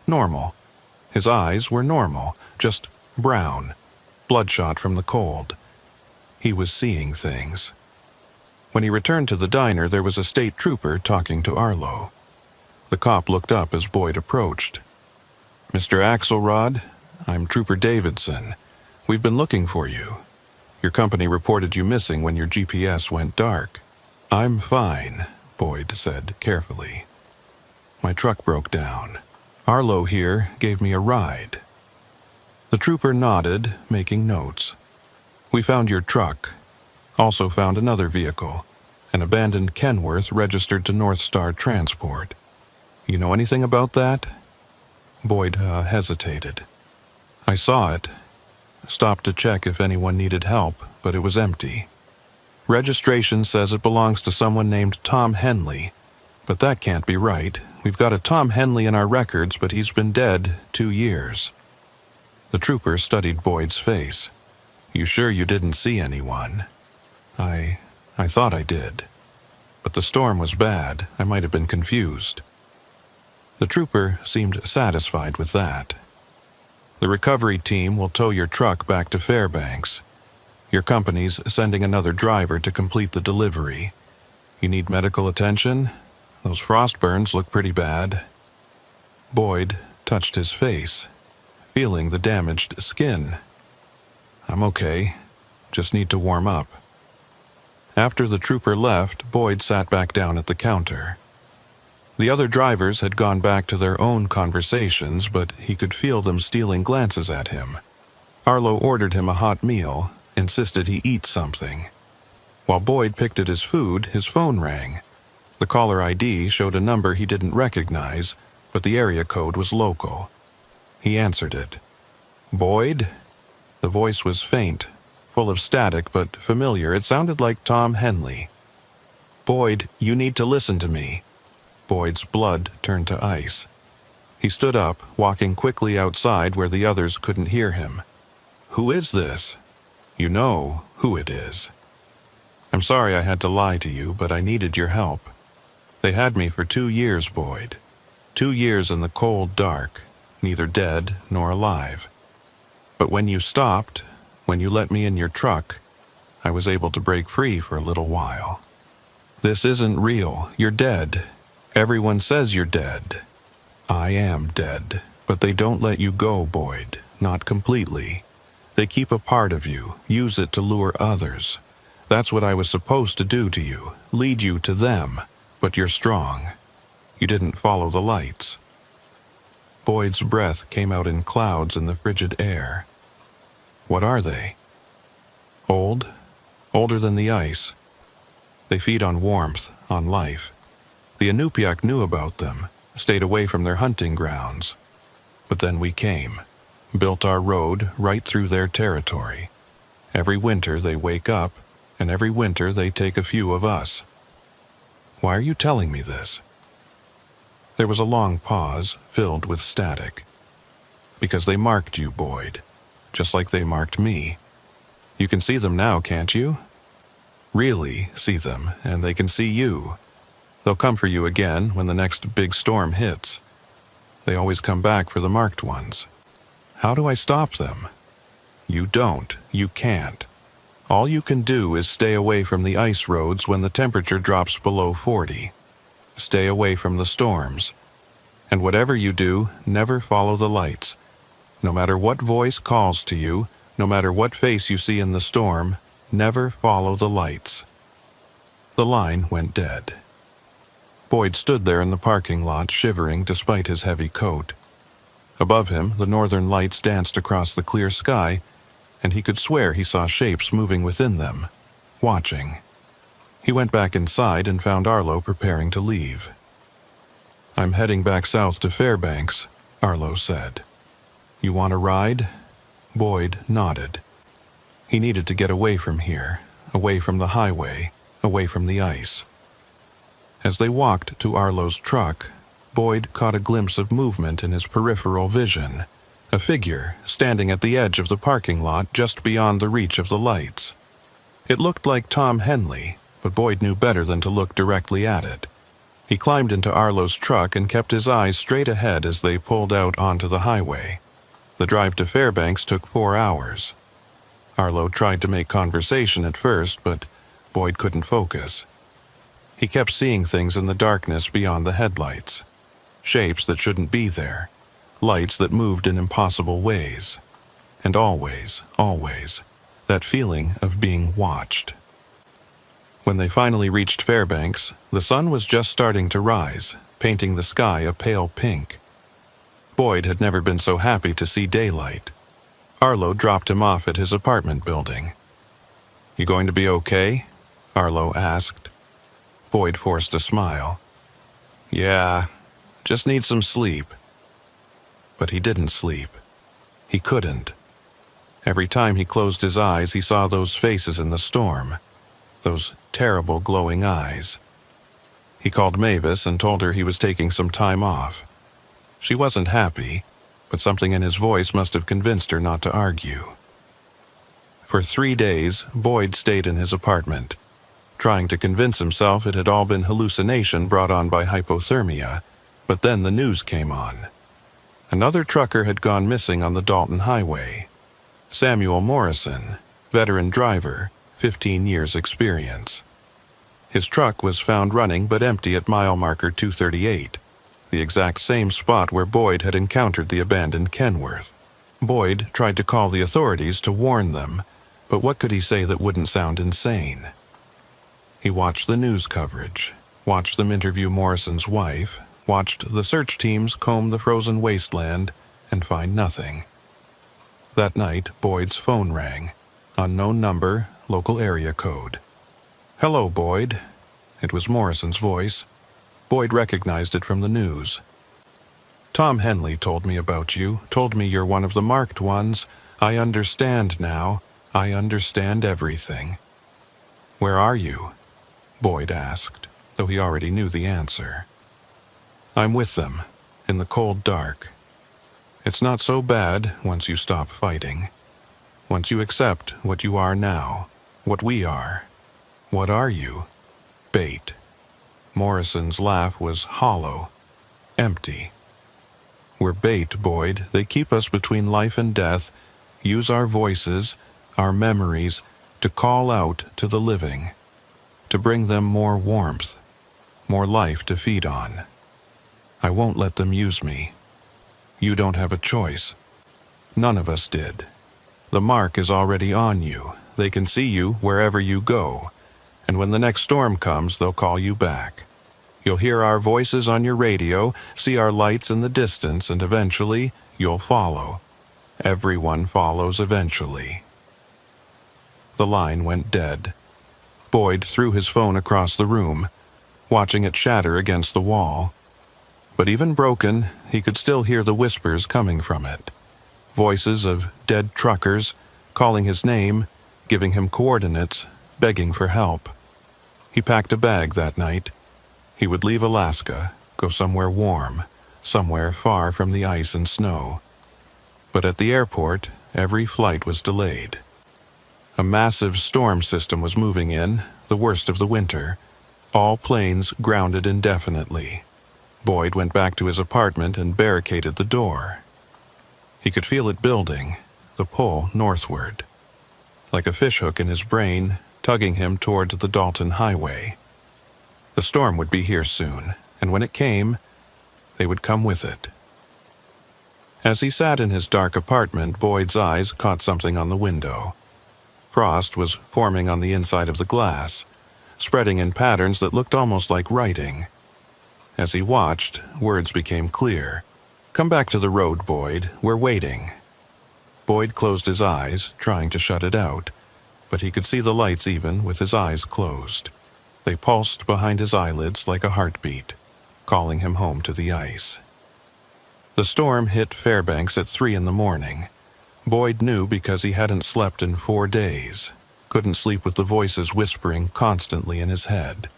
Normal. His eyes were normal, just brown, bloodshot from the cold. He was seeing things. When he returned to the diner, there was a state trooper talking to Arlo. The cop looked up as Boyd approached. Mr. Axelrod, I'm Trooper Davidson. We've been looking for you. Your company reported you missing when your GPS went dark. I'm fine, Boyd said carefully. My truck broke down. Arlo here gave me a ride. The trooper nodded, making notes. We found your truck. Also found another vehicle, an abandoned Kenworth registered to North Star Transport. You know anything about that?" Boyd hesitated. "I saw it. Stopped to check if anyone needed help, but it was empty. Registration says it belongs to someone named Tom Henley, but that can't be right. We've got a Tom Henley in our records, but he's been dead 2 years." The trooper studied Boyd's face. "You sure you didn't see anyone?" I thought I did. But the storm was bad. I might have been confused." The trooper seemed satisfied with that. "The recovery team will tow your truck back to Fairbanks. Your company's sending another driver to complete the delivery. You need medical attention? Those frost burns look pretty bad." Boyd touched his face, feeling the damaged skin. "I'm okay. Just need to warm up." After the trooper left, Boyd sat back down at the counter. The other drivers had gone back to their own conversations, but he could feel them stealing glances at him. Arlo ordered him a hot meal, insisted he eat something. While Boyd picked at his food, his phone rang. The caller ID showed a number he didn't recognize, but the area code was local. He answered it. "Boyd?" The voice was faint, full of static but familiar. It sounded like Tom Henley. "Boyd, you need to listen to me." Boyd's blood turned to ice. He stood up, walking quickly outside where the others couldn't hear him. "Who is this?" "You know who it is." "I'm sorry I had to lie to you, but I needed your help. They had me for 2 years, Boyd. 2 years in the cold dark, neither dead nor alive. But when you stopped, when you let me in your truck, I was able to break free for a little while. This isn't real. You're dead. Everyone says you're dead. I am dead, but they don't let you go, Boyd. Not completely. They keep a part of you, use it to lure others. That's what I was supposed to do to you, lead you to them, but you're strong. You didn't follow the lights." Boyd's breath came out in clouds in the frigid air. "What are they?" "Old. Older than the ice. They feed on warmth, on life. The Inupiaq knew about them, stayed away from their hunting grounds. But then we came, built our road right through their territory. Every winter they wake up, and every winter they take a few of us." "Why are you telling me this?" There was a long pause, filled with static. "Because they marked you, Boyd, just like they marked me. You can see them now, can't you? Really see them, and they can see you. They'll come for you again when the next big storm hits. They always come back for the marked ones. How do I stop them? You don't. You can't. All you can do is stay away from the ice roads when the temperature drops below 40. Stay away from the storms. And whatever you do, never follow the lights. No matter what voice calls to you, no matter what face you see in the storm, never follow the lights." The line went dead. Boyd stood there in the parking lot, shivering despite his heavy coat. Above him, the northern lights danced across the clear sky, and he could swear he saw shapes moving within them, watching. He went back inside and found Arlo preparing to leave. "I'm heading back south to Fairbanks," Arlo said. "You want a ride?" Boyd nodded. He needed to get away from here, away from the highway, away from the ice. As they walked to Arlo's truck, Boyd caught a glimpse of movement in his peripheral vision, a figure standing at the edge of the parking lot just beyond the reach of the lights. It looked like Tom Henley, but Boyd knew better than to look directly at it. He climbed into Arlo's truck and kept his eyes straight ahead as they pulled out onto the highway. The drive to Fairbanks took 4 hours. Arlo tried to make conversation at first, but Boyd couldn't focus. He kept seeing things in the darkness beyond the headlights. Shapes that shouldn't be there. Lights that moved in impossible ways. And always, that feeling of being watched. When they finally reached Fairbanks, the sun was just starting to rise, painting the sky a pale pink. Boyd had never been so happy to see daylight. Arlo dropped him off at his apartment building. You going to be okay? Arlo asked. Boyd forced a smile. Yeah, just need some sleep. But he didn't sleep. He couldn't. Every time he closed his eyes, he saw those faces in the storm. Those terrible glowing eyes. He called Mavis and told her he was taking some time off. She wasn't happy, but something in his voice must have convinced her not to argue. For 3 days, Boyd stayed in his apartment, trying to convince himself it had all been hallucination brought on by hypothermia, but then the news came on. Another trucker had gone missing on the Dalton Highway. Samuel Morrison, veteran driver, 15 years experience. His truck was found running but empty at mile marker 238, the exact same spot where Boyd had encountered the abandoned Kenworth. Boyd tried to call the authorities to warn them, but what could he say that wouldn't sound insane? He watched the news coverage, watched them interview Morrison's wife, watched the search teams comb the frozen wasteland, and find nothing. That night, Boyd's phone rang. Unknown number, local area code. "Hello, Boyd." It was Morrison's voice. Boyd recognized it from the news. "Tom Henley told me about you, told me you're one of the marked ones. I understand now. I understand everything." "Where are you?" Boyd asked, though he already knew the answer. "I'm with them, in the cold dark. It's not so bad once you stop fighting. Once you accept what you are now, what we are. What are you? Bait." Morrison's laugh was hollow, empty. "We're bait, Boyd. They keep us between life and death, use our voices, our memories, to call out to the living, to bring them more warmth, more life to feed on. I won't let them use me. You don't have a choice. None of us did. The mark is already on you. They can see you wherever you go, and when the next storm comes, they'll call you back. You'll hear our voices on your radio, see our lights in the distance, and eventually, you'll follow. Everyone follows eventually." The line went dead. Boyd threw his phone across the room, watching it shatter against the wall. But even broken, he could still hear the whispers coming from it. Voices of dead truckers, calling his name, giving him coordinates, begging for help. He packed a bag that night. He would leave Alaska, go somewhere warm, somewhere far from the ice and snow. But at the airport, every flight was delayed. A massive storm system was moving in, the worst of the winter. All planes grounded indefinitely. Boyd went back to his apartment and barricaded the door. He could feel it building, the pull northward. Like a fishhook in his brain, tugging him toward the Dalton Highway. The storm would be here soon, and when it came, they would come with it. As he sat in his dark apartment, Boyd's eyes caught something on the window. Frost was forming on the inside of the glass, spreading in patterns that looked almost like writing. As he watched, words became clear. "Come back to the road, Boyd. We're waiting." Boyd closed his eyes, trying to shut it out, but he could see the lights even with his eyes closed. They pulsed behind his eyelids like a heartbeat, calling him home to the ice. The storm hit Fairbanks at 3 in the morning. Boyd knew because he hadn't slept in 4 days, couldn't sleep with the voices whispering constantly in his head.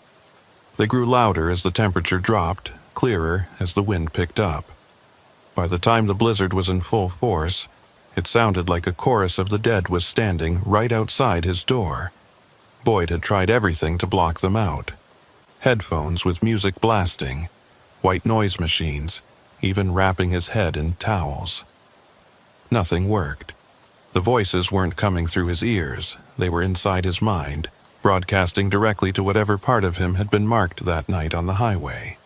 They grew louder as the temperature dropped, clearer as the wind picked up. By the time the blizzard was in full force, it sounded like a chorus of the dead was standing right outside his door. Boyd had tried everything to block them out. Headphones with music blasting, white noise machines, even wrapping his head in towels. Nothing worked. The voices weren't coming through his ears, they were inside his mind, broadcasting directly to whatever part of him had been marked that night on the highway.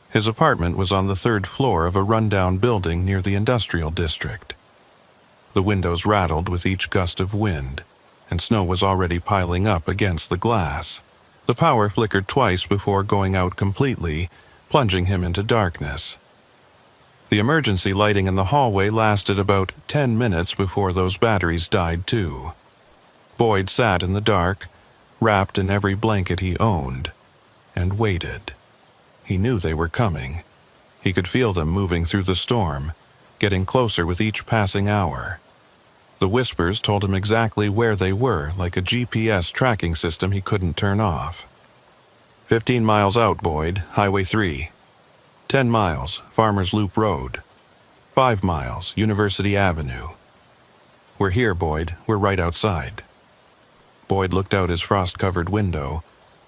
His apartment was on the 3rd floor of a rundown building near the industrial district. The windows rattled with each gust of wind, and snow was already piling up against the glass. The power flickered twice before going out completely, plunging him into darkness. The emergency lighting in the hallway lasted about 10 minutes before those batteries died too. Boyd sat in the dark, wrapped in every blanket he owned, and waited. He knew they were coming. He could feel them moving through the storm, getting closer with each passing hour. The whispers told him exactly where they were, like a GPS tracking system he couldn't turn off. 15 miles out, Boyd, Highway 3. 10 miles, Farmers Loop Road. 5 miles, University Avenue. We're here, Boyd. We're right outside. Boyd looked out his frost-covered window.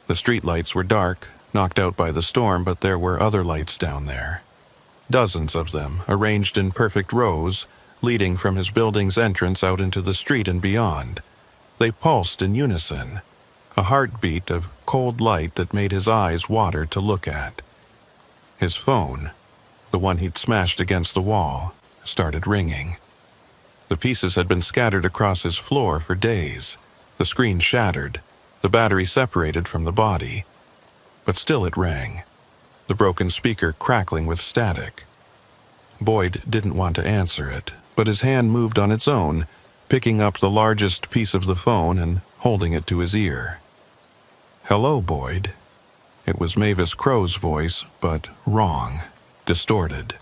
The streetlights were dark, knocked out by the storm, but there were other lights down there. Dozens of them, arranged in perfect rows, leading from his building's entrance out into the street and beyond. They pulsed in unison, a heartbeat of cold light that made his eyes water to look at. His phone, the one he'd smashed against the wall, started ringing. The pieces had been scattered across his floor for days. The screen shattered, the battery separated from the body. But still it rang, the broken speaker crackling with static. Boyd didn't want to answer it, but his hand moved on its own, picking up the largest piece of the phone and holding it to his ear. "Hello, Boyd." It was Mavis Crow's voice, but wrong, distorted.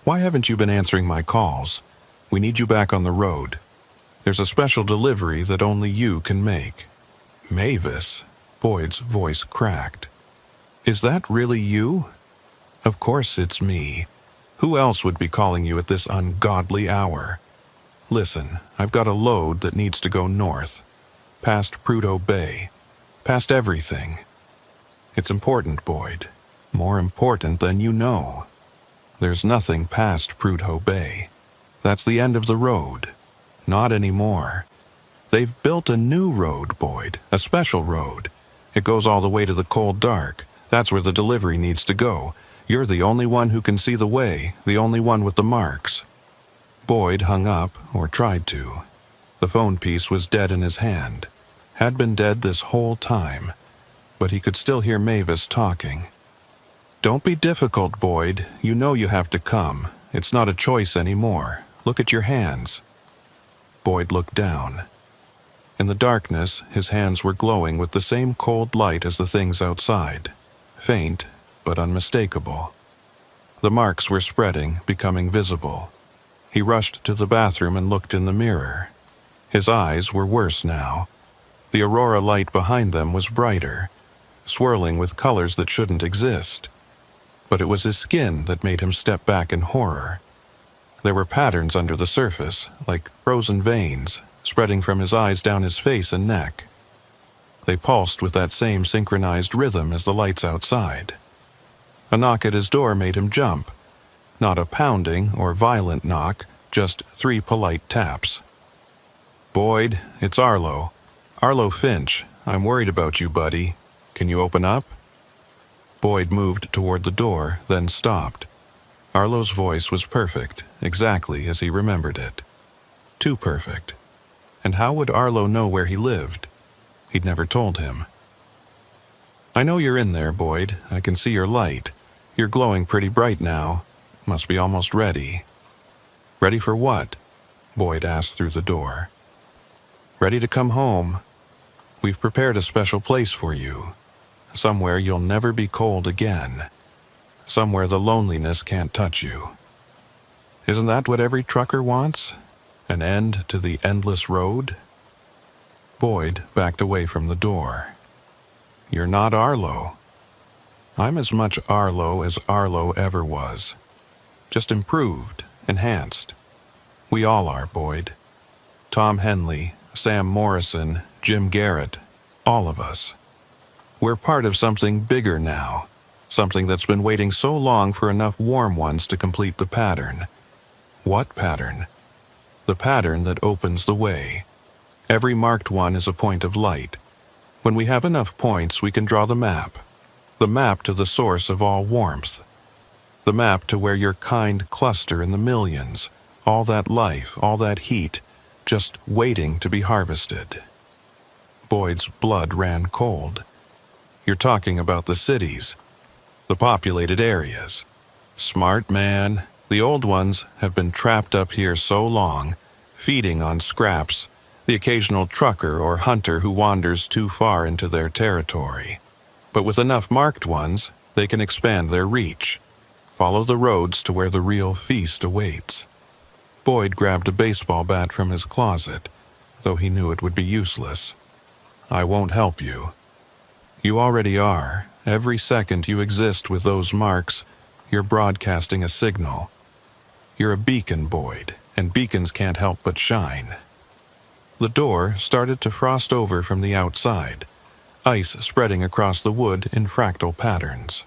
"Why haven't you been answering my calls? We need you back on the road. There's a special delivery that only you can make." "Mavis?" Boyd's voice cracked. "Is that really you?" "Of course it's me. Who else would be calling you at this ungodly hour? Listen, I've got a load that needs to go north, past Prudhoe Bay, past everything. It's important, Boyd. More important than you know. There's nothing past Prudhoe Bay. That's the end of the road. Not anymore. They've built a new road, Boyd, a special road. It goes all the way to the cold dark. That's where the delivery needs to go. You're the only one who can see the way, the only one with the marks." Boyd hung up, or tried to. The phone piece was dead in his hand. Had been dead this whole time. But he could still hear Mavis talking. "Don't be difficult, Boyd. You know you have to come. It's not a choice anymore. Look at your hands." Boyd looked down. In the darkness, his hands were glowing with the same cold light as the things outside. Faint, but unmistakable. The marks were spreading, becoming visible. He rushed to the bathroom and looked in the mirror. His eyes were worse now. The aurora light behind them was brighter, swirling with colors that shouldn't exist. But it was his skin that made him step back in horror. There were patterns under the surface, like frozen veins, spreading from his eyes down his face and neck. They pulsed with that same synchronized rhythm as the lights outside. A knock at his door made him jump. Not a pounding or violent knock, just 3 polite taps. "Boyd, it's Arlo. Arlo Finch. I'm worried about you, buddy. Can you open up?" Boyd moved toward the door, then stopped. Arlo's voice was perfect, exactly as he remembered it. Too perfect. And how would Arlo know where he lived? He'd never told him. "I know you're in there, Boyd. I can see your light. You're glowing pretty bright now. Must be almost ready." "Ready for what?" Boyd asked through the door. "Ready to come home. We've prepared a special place for you. Somewhere you'll never be cold again. Somewhere the loneliness can't touch you. Isn't that what every trucker wants? An end to the endless road?" Boyd backed away from the door. "You're not Arlo." "I'm as much Arlo as Arlo ever was. Just improved, enhanced. We all are, Boyd. Tom Henley, Sam Morrison, Jim Garrett, all of us. We're part of something bigger now, something that's been waiting so long for enough warm ones to complete the pattern." "What pattern?" "The pattern that opens the way. Every marked one is a point of light. When we have enough points, we can draw the map to the source of all warmth. The map to where your kind cluster in the millions, all that life, all that heat, just waiting to be harvested." Boyd's blood ran cold. "You're talking about the cities, the populated areas. Smart man. The old ones have been trapped up here so long, feeding on scraps, the occasional trucker or hunter who wanders too far into their territory. But with enough marked ones, they can expand their reach. Follow the roads to where the real feast awaits. Boyd grabbed a baseball bat from his closet, though he knew it would be useless. I won't help you. You already are. Every second you exist with those marks, you're broadcasting a signal. You're a beacon, Boyd, and beacons can't help but shine. The door started to frost over from the outside, ice spreading across the wood in fractal patterns.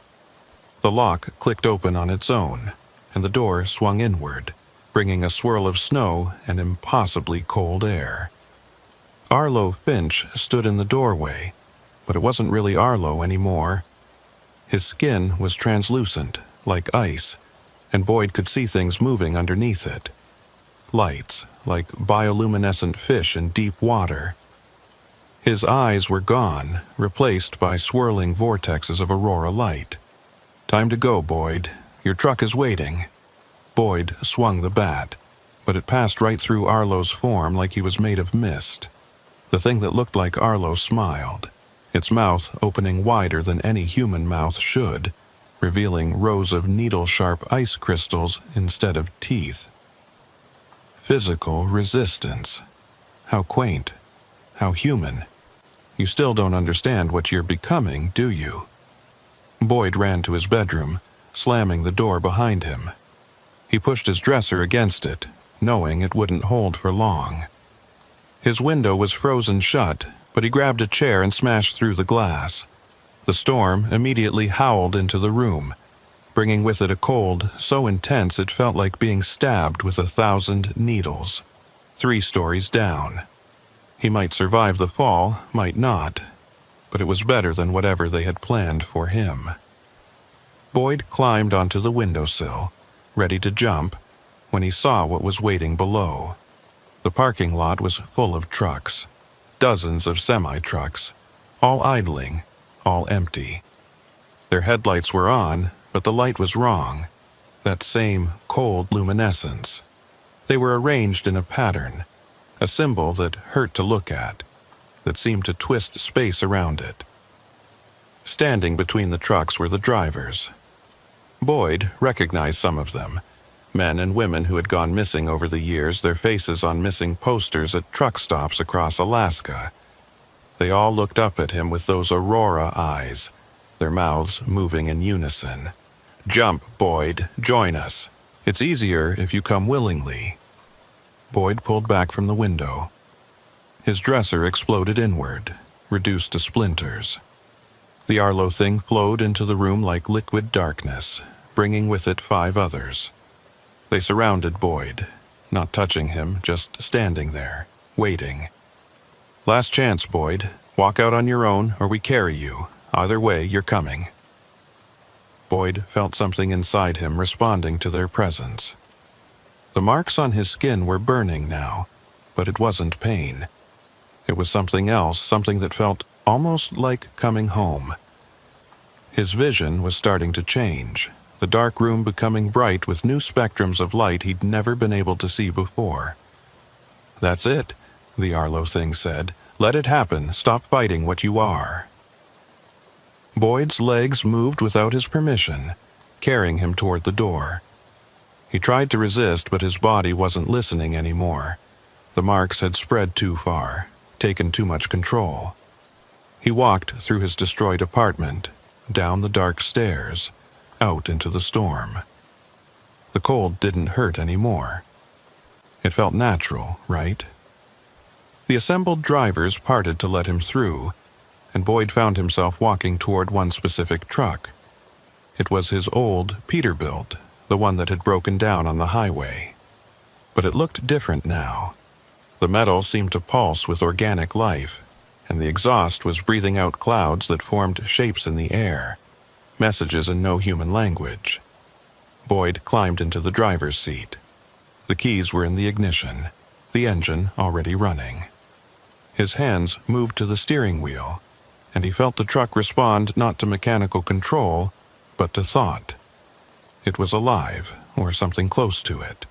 The lock clicked open on its own, and the door swung inward, bringing a swirl of snow and impossibly cold air. Arlo Finch stood in the doorway, but it wasn't really Arlo anymore. His skin was translucent, like ice, and Boyd could see things moving underneath it. Lights, like bioluminescent fish in deep water. His eyes were gone, replaced by swirling vortexes of aurora light. Time to go, Boyd. Your truck is waiting. Boyd swung the bat, but it passed right through Arlo's form like he was made of mist. The thing that looked like Arlo smiled, its mouth opening wider than any human mouth should, revealing rows of needle-sharp ice crystals instead of teeth. Physical resistance. How quaint. How human. You still don't understand what you're becoming, do you? Boyd ran to his bedroom, slamming the door behind him. He pushed his dresser against it, knowing it wouldn't hold for long. His window was frozen shut, but he grabbed a chair and smashed through the glass. The storm immediately howled into the room, bringing with it a cold so intense it felt like being stabbed with 1,000 needles. 3 stories down. He might survive the fall, might not, but it was better than whatever they had planned for him. Boyd climbed onto the windowsill, ready to jump, when he saw what was waiting below. The parking lot was full of trucks, dozens of semi-trucks, all idling, all empty. Their headlights were on, but the light was wrong, that same cold luminescence. They were arranged in a pattern, a symbol that hurt to look at, that seemed to twist space around it. Standing between the trucks were the drivers. Boyd recognized some of them, men and women who had gone missing over the years, their faces on missing posters at truck stops across Alaska. They all looked up at him with those aurora eyes, their mouths moving in unison. Jump, Boyd, join us. It's easier if you come willingly. Boyd pulled back from the window. His dresser exploded inward, reduced to splinters. The Arlo thing flowed into the room like liquid darkness, bringing with it 5 others. They surrounded Boyd, not touching him, just standing there, waiting. Last chance, Boyd. Walk out on your own, or we carry you. Either way, you're coming. Boyd felt something inside him responding to their presence. The marks on his skin were burning now, but it wasn't pain. It was something else, something that felt almost like coming home. His vision was starting to change, the dark room becoming bright with new spectrums of light he'd never been able to see before. That's it, the Arlo thing said. Let it happen. Stop fighting what you are. Boyd's legs moved without his permission, carrying him toward the door. He tried to resist, but his body wasn't listening anymore. The marks had spread too far, taken too much control. He walked through his destroyed apartment, down the dark stairs, out into the storm. The cold didn't hurt anymore. It felt natural, right? The assembled drivers parted to let him through, and Boyd found himself walking toward one specific truck. It was his old Peterbilt, the one that had broken down on the highway. But it looked different now. The metal seemed to pulse with organic life, and the exhaust was breathing out clouds that formed shapes in the air, messages in no human language. Boyd climbed into the driver's seat. The keys were in the ignition, the engine already running. His hands moved to the steering wheel, and he felt the truck respond not to mechanical control, but to thought. It was alive, or something close to it.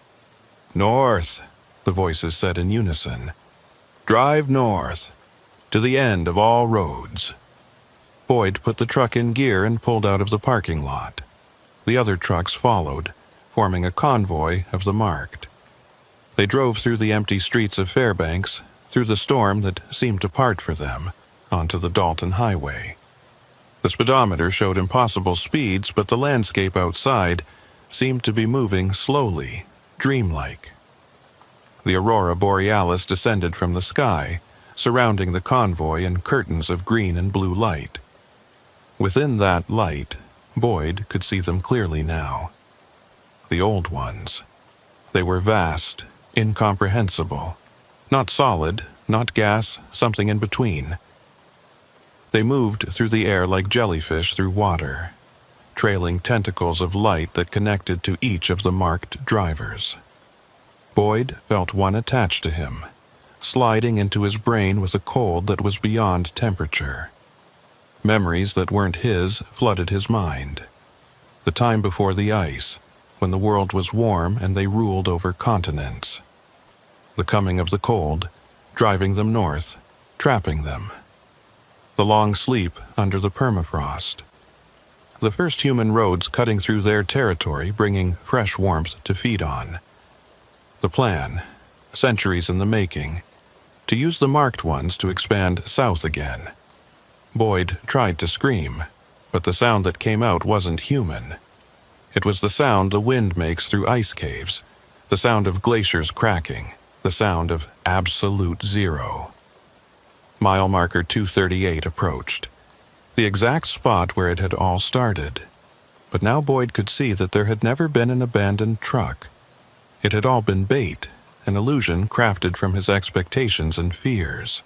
North, the voices said in unison. Drive north, to the end of all roads. Boyd put the truck in gear and pulled out of the parking lot. The other trucks followed, forming a convoy of the marked. They drove through the empty streets of Fairbanks, through the storm that seemed to part for them, onto the Dalton Highway. The speedometer showed impossible speeds, but the landscape outside seemed to be moving slowly, dreamlike. The aurora borealis descended from the sky, surrounding the convoy in curtains of green and blue light. Within that light, Boyd could see them clearly now. The old ones. They were vast, incomprehensible. Not solid, not gas, something in between. They moved through the air like jellyfish through water, trailing tentacles of light that connected to each of the marked drivers. Boyd felt one attached to him, sliding into his brain with a cold that was beyond temperature. Memories that weren't his flooded his mind. The time before the ice, when the world was warm and they ruled over continents. The coming of the cold, driving them north, trapping them. The long sleep under the permafrost. The first human roads cutting through their territory, bringing fresh warmth to feed on. The plan, centuries in the making, to use the marked ones to expand south again. Boyd tried to scream, but the sound that came out wasn't human. It was the sound the wind makes through ice caves, the sound of glaciers cracking, the sound of absolute zero. Mile marker 238 approached, the exact spot where it had all started. But now Boyd could see that there had never been an abandoned truck. It had all been bait, an illusion crafted from his expectations and fears.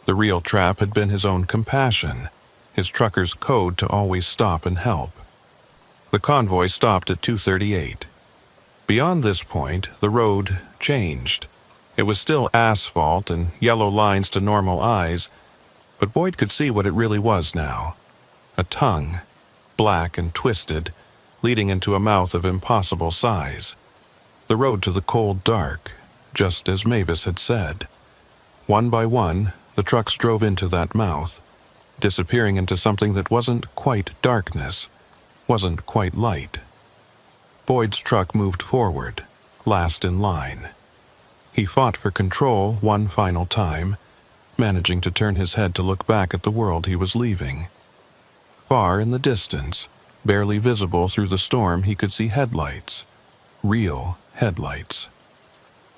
The real trap had been his own compassion, his trucker's code to always stop and help. The convoy stopped at 238. Beyond this point, the road changed. It was still asphalt and yellow lines to normal eyes, but Boyd could see what it really was now. A tongue, black and twisted, leading into a mouth of impossible size. The road to the cold dark, just as Mavis had said. One by one, the trucks drove into that mouth, disappearing into something that wasn't quite darkness, wasn't quite light. Boyd's truck moved forward, last in line. He fought for control one final time, managing to turn his head to look back at the world he was leaving. Far in the distance, barely visible through the storm, he could see headlights. Real headlights.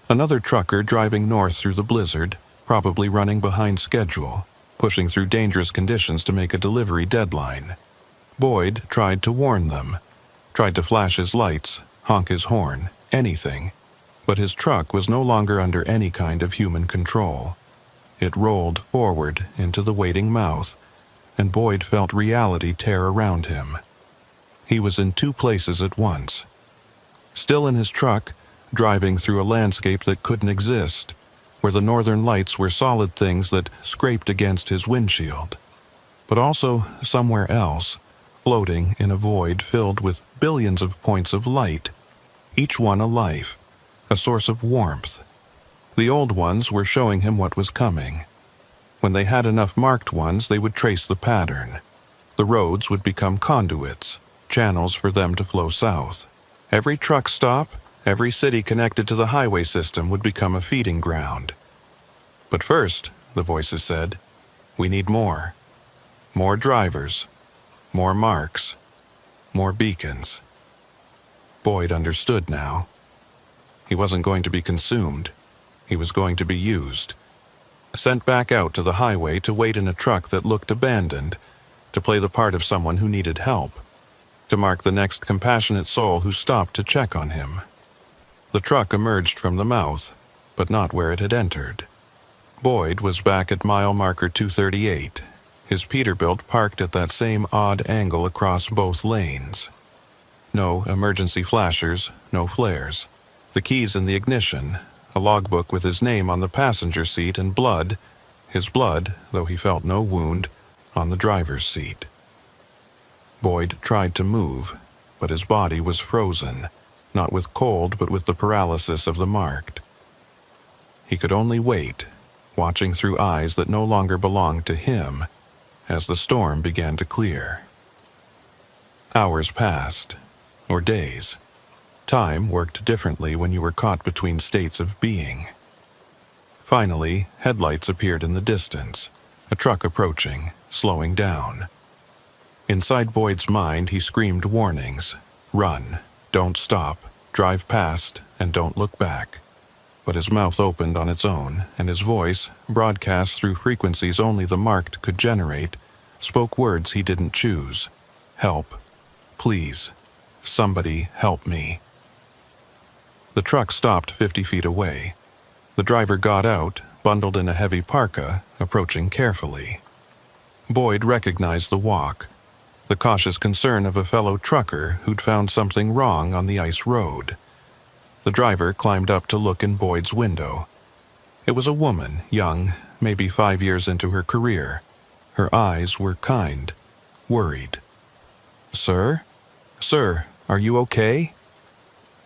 Another trucker driving north through the blizzard, probably running behind schedule, pushing through dangerous conditions to make a delivery deadline. Boyd tried to warn them, tried to flash his lights, honk his horn, anything, but his truck was no longer under any kind of human control. It rolled forward into the waiting mouth, and Boyd felt reality tear around him. He was in two places at once. Still in his truck, driving through a landscape that couldn't exist, where the northern lights were solid things that scraped against his windshield. But also somewhere else, floating in a void filled with billions of points of light, each one a life, a source of warmth. The old ones were showing him what was coming. When they had enough marked ones, they would trace the pattern. The roads would become conduits, channels for them to flow south. Every truck stop, every city connected to the highway system would become a feeding ground. But first, the voices said, we need more. More drivers, more marks, more beacons. Boyd understood now. He wasn't going to be consumed. He was going to be used. Sent back out to the highway to wait in a truck that looked abandoned, to play the part of someone who needed help, to mark the next compassionate soul who stopped to check on him. The truck emerged from the mouth, but not where it had entered. Boyd was back at mile marker 238, his Peterbilt parked at that same odd angle across both lanes. No emergency flashers, no flares. The keys in the ignition, a logbook with his name on the passenger seat and blood, his blood, though he felt no wound, on the driver's seat. Boyd tried to move, but his body was frozen, not with cold but with the paralysis of the marked. He could only wait, watching through eyes that no longer belonged to him as the storm began to clear. Hours passed, or days. Time worked differently when you were caught between states of being. Finally, headlights appeared in the distance, a truck approaching, slowing down. Inside Boyd's mind, he screamed warnings: run, don't stop, drive past, and don't look back. But his mouth opened on its own, and his voice, broadcast through frequencies only the marked could generate, spoke words he didn't choose. Help. Please. Somebody help me. The truck stopped 50 feet away. The driver got out, bundled in a heavy parka, approaching carefully. Boyd recognized the walk, the cautious concern of a fellow trucker who'd found something wrong on the ice road. The driver climbed up to look in Boyd's window. It was a woman, young, maybe 5 years into her career. Her eyes were kind, worried. Sir? Sir, are you okay?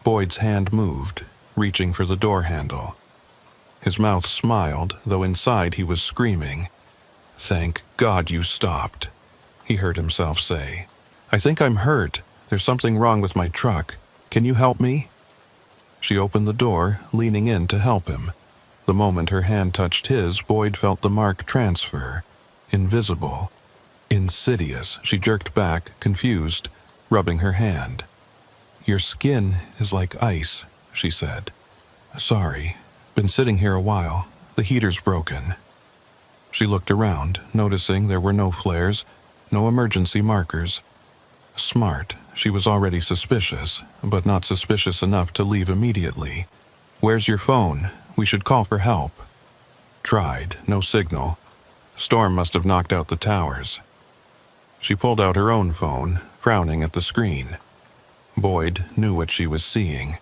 Boyd's hand moved, reaching for the door handle. His mouth smiled, though inside he was screaming. Thank God you stopped, he heard himself say. I think I'm hurt. There's something wrong with my truck. Can you help me? She opened the door, leaning in to help him. The moment her hand touched his, Boyd felt the mark transfer. Invisible. Insidious. She jerked back, confused, rubbing her hand. Your skin is like ice, she said. Sorry. Been sitting here a while. The heater's broken. She looked around, noticing there were no flares, no emergency markers. Smart. She was already suspicious, but not suspicious enough to leave immediately. Where's your phone? We should call for help. Tried. No signal. Storm must have knocked out the towers. She pulled out her own phone, frowning at the screen. Boyd knew what she was seeing.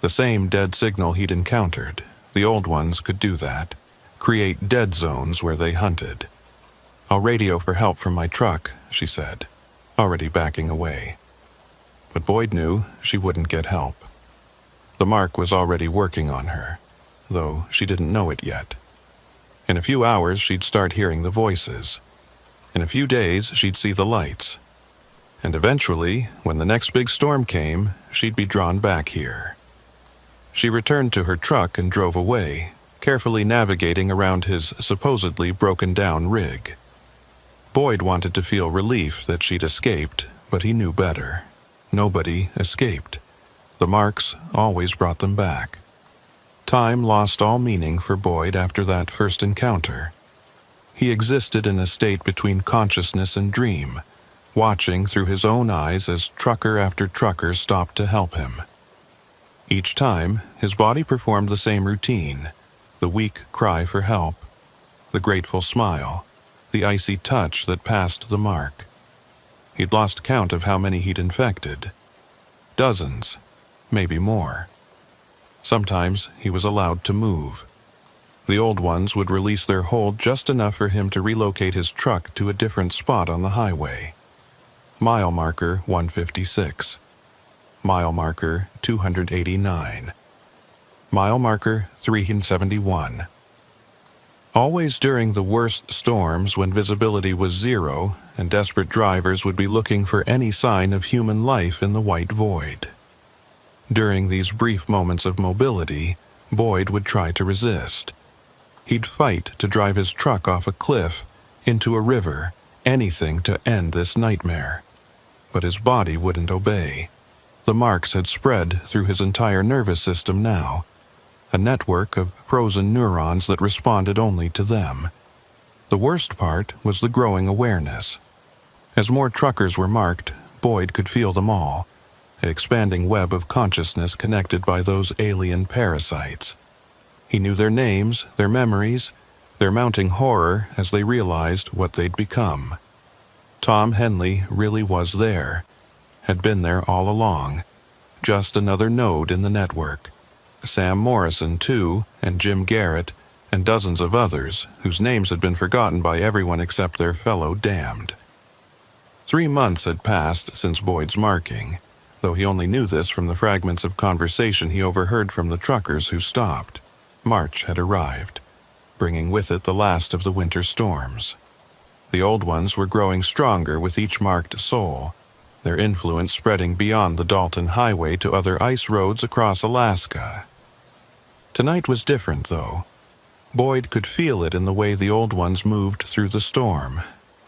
The same dead signal he'd encountered. The old ones could do that. Create dead zones where they hunted. I'll radio for help from my truck, she said, already backing away. But Boyd knew she wouldn't get help. The mark was already working on her, though she didn't know it yet. In a few hours, she'd start hearing the voices. In a few days, she'd see the lights. And eventually, when the next big storm came, she'd be drawn back here. She returned to her truck and drove away, carefully navigating around his supposedly broken-down rig. Boyd wanted to feel relief that she'd escaped, but he knew better. Nobody escaped. The marks always brought them back. Time lost all meaning for Boyd after that first encounter. He existed in a state between consciousness and dream, watching through his own eyes as trucker after trucker stopped to help him. Each time, his body performed the same routine, the weak cry for help, the grateful smile, the icy touch that passed the mark. He'd lost count of how many he'd infected. Dozens, maybe more. Sometimes he was allowed to move. The old ones would release their hold just enough for him to relocate his truck to a different spot on the highway. Mile marker 156. Mile marker 289. Mile marker 371. Always during the worst storms when visibility was zero and desperate drivers would be looking for any sign of human life in the white void. During these brief moments of mobility, Boyd would try to resist. He'd fight to drive his truck off a cliff, into a river, anything to end this nightmare. But his body wouldn't obey. The marks had spread through his entire nervous system now, a network of frozen neurons that responded only to them. The worst part was the growing awareness. As more truckers were marked, Boyd could feel them all, an expanding web of consciousness connected by those alien parasites. He knew their names, their memories, their mounting horror as they realized what they'd become. Tom Henley really was there, had been there all along, just another node in the network. Sam Morrison, too, and Jim Garrett, and dozens of others whose names had been forgotten by everyone except their fellow damned. 3 months had passed since Boyd's marking, though he only knew this from the fragments of conversation he overheard from the truckers who stopped. March had arrived. bringing with it the last of the winter storms. The old ones were growing stronger with each marked soul, their influence spreading beyond the Dalton Highway to other ice roads across Alaska. Tonight was different, though. Boyd could feel it in the way the old ones moved through the storm,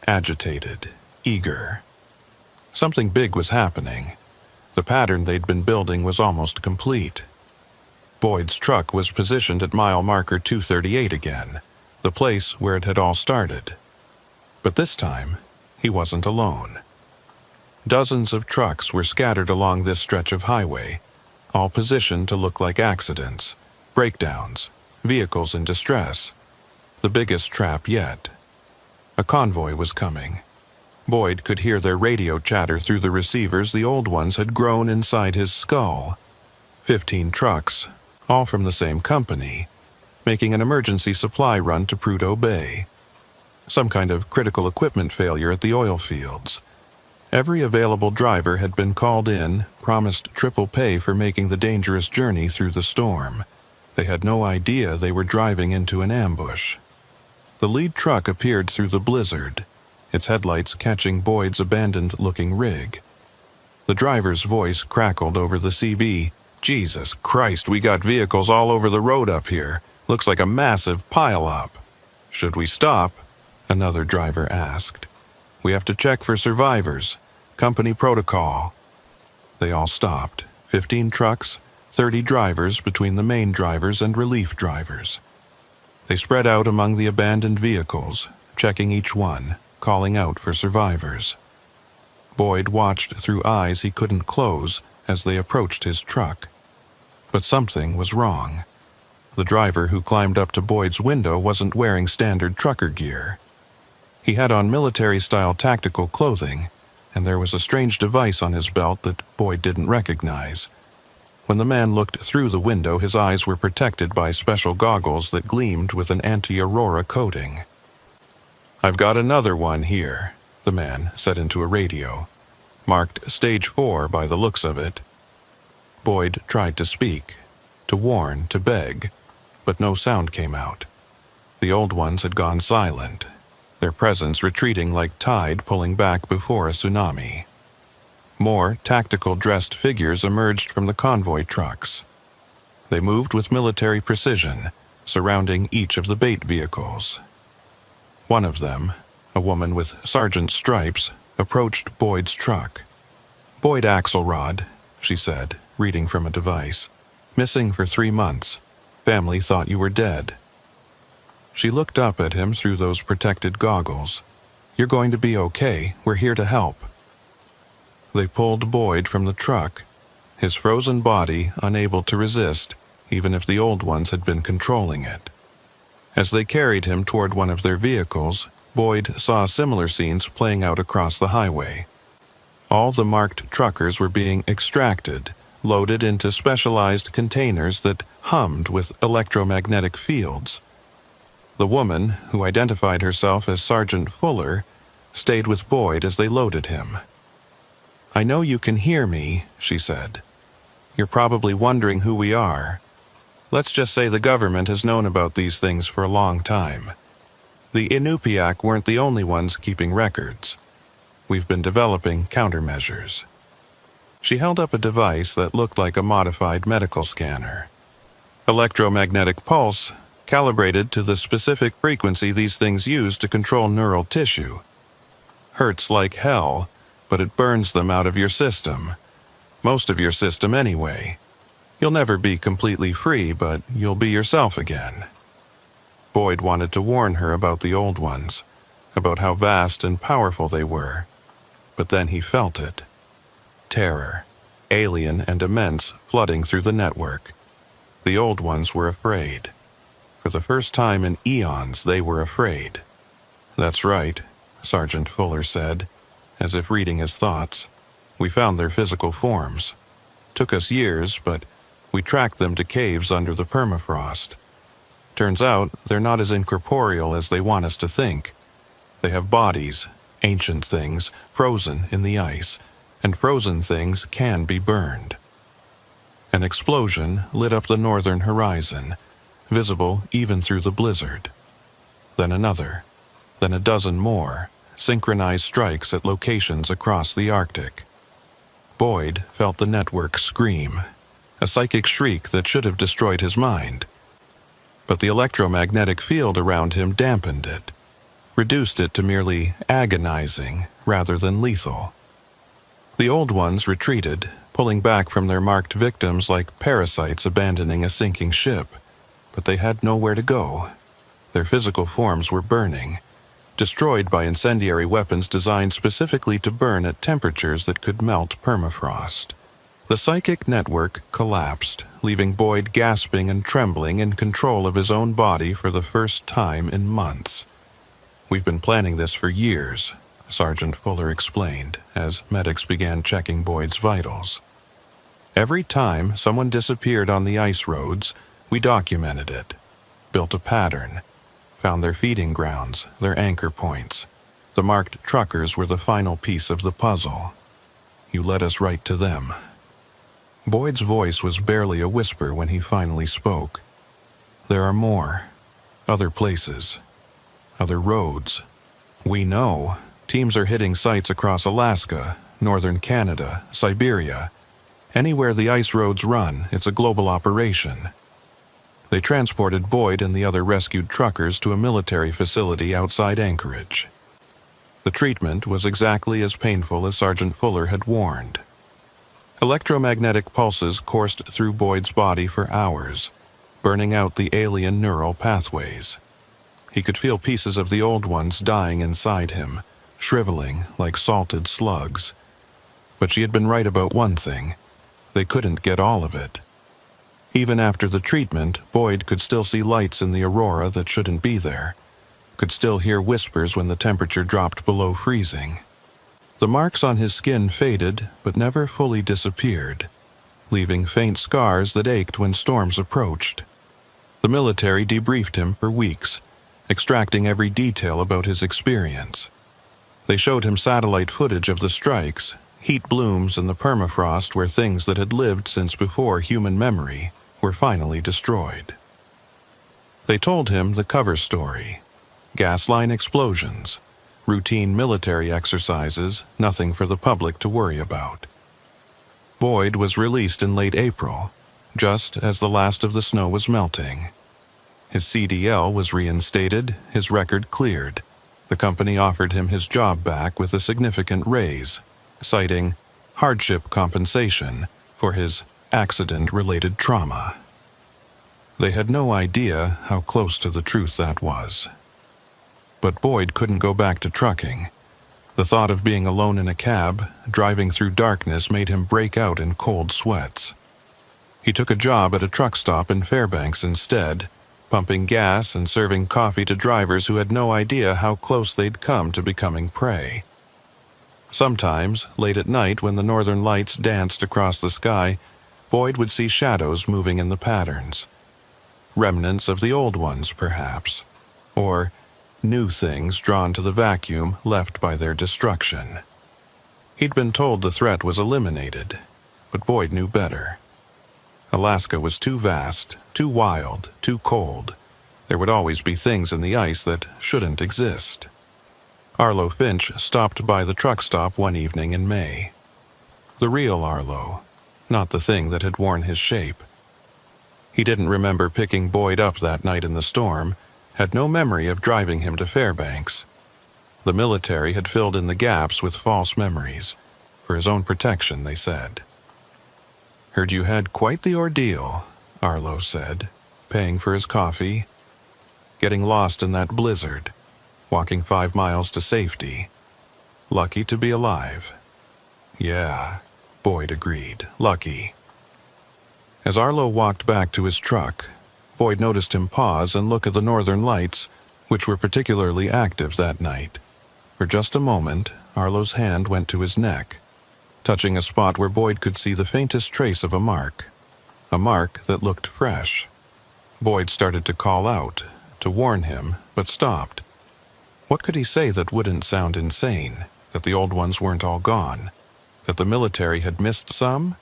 agitated, eager. Something big was happening. The pattern they'd been building was almost complete. Boyd's truck was positioned at mile marker 238 again, the place where it had all started. But this time, he wasn't alone. Dozens of trucks were scattered along this stretch of highway, all positioned to look like accidents, breakdowns, vehicles in distress. The biggest trap yet. A convoy was coming. Boyd could hear their radio chatter through the receivers the old ones had grown inside his skull. 15 trucks, all from the same company, making an emergency supply run to Prudhoe Bay. Some kind of critical equipment failure at the oil fields. Every available driver had been called in, promised triple pay for making the dangerous journey through the storm. They had no idea they were driving into an ambush. The lead truck appeared through the blizzard, its headlights catching Boyd's abandoned-looking rig. The driver's voice crackled over the CB. "Jesus Christ, we got vehicles all over the road up here. Looks like a massive pile-up." "Should we stop?" another driver asked. "We have to check for survivors. Company protocol." They all stopped. 15 trucks, 30 drivers between the main drivers and relief drivers. They spread out among the abandoned vehicles, checking each one, calling out for survivors. Boyd watched through eyes he couldn't close as they approached his truck. But something was wrong. The driver who climbed up to Boyd's window wasn't wearing standard trucker gear. He had on military-style tactical clothing, and there was a strange device on his belt that Boyd didn't recognize. When the man looked through the window, his eyes were protected by special goggles that gleamed with an anti-aurora coating. "I've got another one here," the man said into a radio. "Marked Stage 4 by the looks of it." Boyd tried to speak, to warn, to beg, but no sound came out. The old ones had gone silent, their presence retreating like tide pulling back before a tsunami. More tactical dressed figures emerged from the convoy trucks. They moved with military precision, surrounding each of the bait vehicles. One of them, a woman with sergeant's stripes, approached Boyd's truck. "Boyd Axelrod," she said, reading from a device. "Missing for 3 months. Family thought you were dead." She looked up at him through those protected goggles. "You're going to be okay. We're here to help." They pulled Boyd from the truck, his frozen body unable to resist, even if the old ones had been controlling it. As they carried him toward one of their vehicles, Boyd saw similar scenes playing out across the highway. All the marked truckers were being extracted, loaded into specialized containers that hummed with electromagnetic fields. The woman, who identified herself as Sergeant Fuller, stayed with Boyd as they loaded him. "I know you can hear me," she said. "You're probably wondering who we are. Let's just say the government has known about these things for a long time. The Inupiaq weren't the only ones keeping records. We've been developing countermeasures." She held up a device that looked like a modified medical scanner. "Electromagnetic pulse, calibrated to the specific frequency these things use to control neural tissue. Hurts like hell, but it burns them out of your system. Most of your system anyway. You'll never be completely free, but you'll be yourself again." Boyd wanted to warn her about the old ones, about how vast and powerful they were. But then he felt it. Terror, alien and immense, flooding through the network. The old ones were afraid. For the first time in eons, they were afraid. "That's right," Sergeant Fuller said, as if reading his thoughts. "We found their physical forms. Took us years, but we tracked them to caves under the permafrost. Turns out they're not as incorporeal as they want us to think. They have bodies, ancient things, frozen in the ice, and frozen things can be burned." An explosion lit up the northern horizon, visible even through the blizzard. then another, then a dozen more, synchronized strikes at locations across the Arctic. Boyd felt the network scream, a psychic shriek that should have destroyed his mind. But the electromagnetic field around him dampened it, reduced it to merely agonizing rather than lethal. The old ones retreated, pulling back from their marked victims like parasites abandoning a sinking ship, but they had nowhere to go. Their physical forms were burning, destroyed by incendiary weapons designed specifically to burn at temperatures that could melt permafrost. The psychic network collapsed, leaving Boyd gasping and trembling in control of his own body for the first time in months. "We've been planning this for years," Sergeant Fuller explained as medics began checking Boyd's vitals. "Every time someone disappeared on the ice roads, we documented it, built a pattern, found their feeding grounds, their anchor points. The marked truckers were the final piece of the puzzle. You led us right to them." Boyd's voice was barely a whisper when he finally spoke. "There are more. Other places. Other roads. We know. Teams are hitting sites across Alaska, northern Canada, Siberia. Anywhere the ice roads run, it's a global operation." They transported Boyd and the other rescued truckers to a military facility outside Anchorage. The treatment was exactly as painful as Sergeant Fuller had warned. Electromagnetic pulses coursed through Boyd's body for hours, burning out the alien neural pathways. He could feel pieces of the old ones dying inside him, shriveling like salted slugs. But she had been right about one thing: they couldn't get all of it. Even after the treatment, Boyd could still see lights in the aurora that shouldn't be there, could still hear whispers when the temperature dropped below freezing. The marks on his skin faded but never fully disappeared, leaving faint scars that ached when storms approached. The military debriefed him for weeks, extracting every detail about his experience. They showed him satellite footage of the strikes, heat blooms in the permafrost where things that had lived since before human memory were finally destroyed. They told him the cover story: gas line explosions, routine military exercises, nothing for the public to worry about. Boyd was released in late April, just as the last of the snow was melting. His CDL was reinstated, his record cleared. The company offered him his job back with a significant raise, citing hardship compensation for his accident-related trauma. They had no idea how close to the truth that was. But Boyd couldn't go back to trucking. The thought of being alone in a cab, driving through darkness, made him break out in cold sweats. He took a job at a truck stop in Fairbanks instead, pumping gas and serving coffee to drivers who had no idea how close they'd come to becoming prey. Sometimes, late at night when the northern lights danced across the sky, Boyd would see shadows moving in the patterns. Remnants of the old ones, perhaps. Or new things drawn to the vacuum left by their destruction. He'd been told the threat was eliminated, but Boyd knew better. Alaska was too vast, too wild, too cold. There would always be things in the ice that shouldn't exist. Arlo Finch stopped by the truck stop one evening in May. The real Arlo, not the thing that had worn his shape. He didn't remember picking Boyd up that night in the storm, had no memory of driving him to Fairbanks. The military had filled in the gaps with false memories, for his own protection, they said. "Heard you had quite the ordeal," Arlo said, paying for his coffee. "Getting lost in that blizzard, walking 5 miles to safety. Lucky to be alive." "Yeah," Boyd agreed, "lucky." As Arlo walked back to his truck, Boyd noticed him pause and look at the northern lights, which were particularly active that night. For just a moment, Arlo's hand went to his neck, touching a spot where Boyd could see the faintest trace of a mark that looked fresh. Boyd started to call out, to warn him, but stopped. What could he say that wouldn't sound insane? That the old ones weren't all gone? That the military had missed some?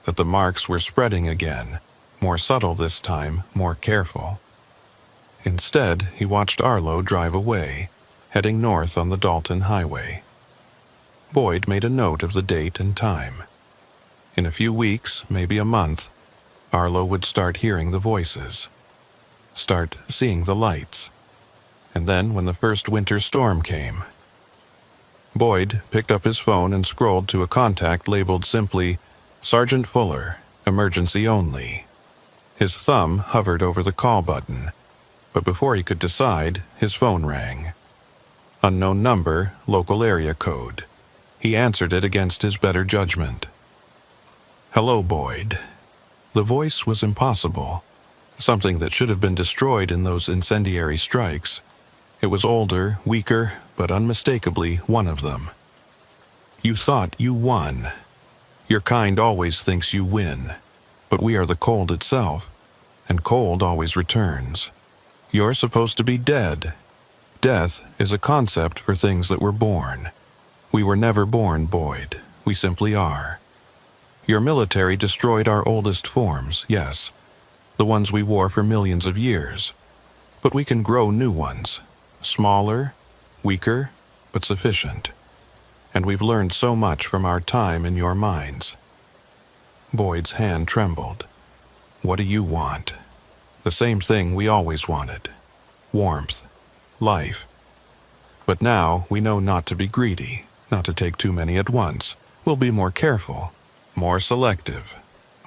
That the marks were spreading again, more subtle this time, more careful? Instead, he watched Arlo drive away, heading north on the Dalton Highway. Boyd made a note of the date and time. In a few weeks, maybe a month, Arlo would start hearing the voices, start seeing the lights. And then when the first winter storm came, Boyd picked up his phone and scrolled to a contact labeled simply, Sergeant Fuller, emergency only. His thumb hovered over the call button, but before he could decide, his phone rang. Unknown number, local area code. He answered it against his better judgment. Hello, Boyd. The voice was impossible, something that should have been destroyed in those incendiary strikes. It was older, weaker, but unmistakably one of them. You thought you won. Your kind always thinks you win, but we are the cold itself, and cold always returns. You're supposed to be dead. Death is a concept for things that were born. We were never born, Boyd. We simply are. Your military destroyed our oldest forms, yes, the ones we wore for millions of years. But we can grow new ones, smaller, weaker, but sufficient. And we've learned so much from our time in your minds. Boyd's hand trembled. What do you want? The same thing we always wanted. Warmth. Life. But now we know not to be greedy, not to take too many at once. We'll be more careful, more selective.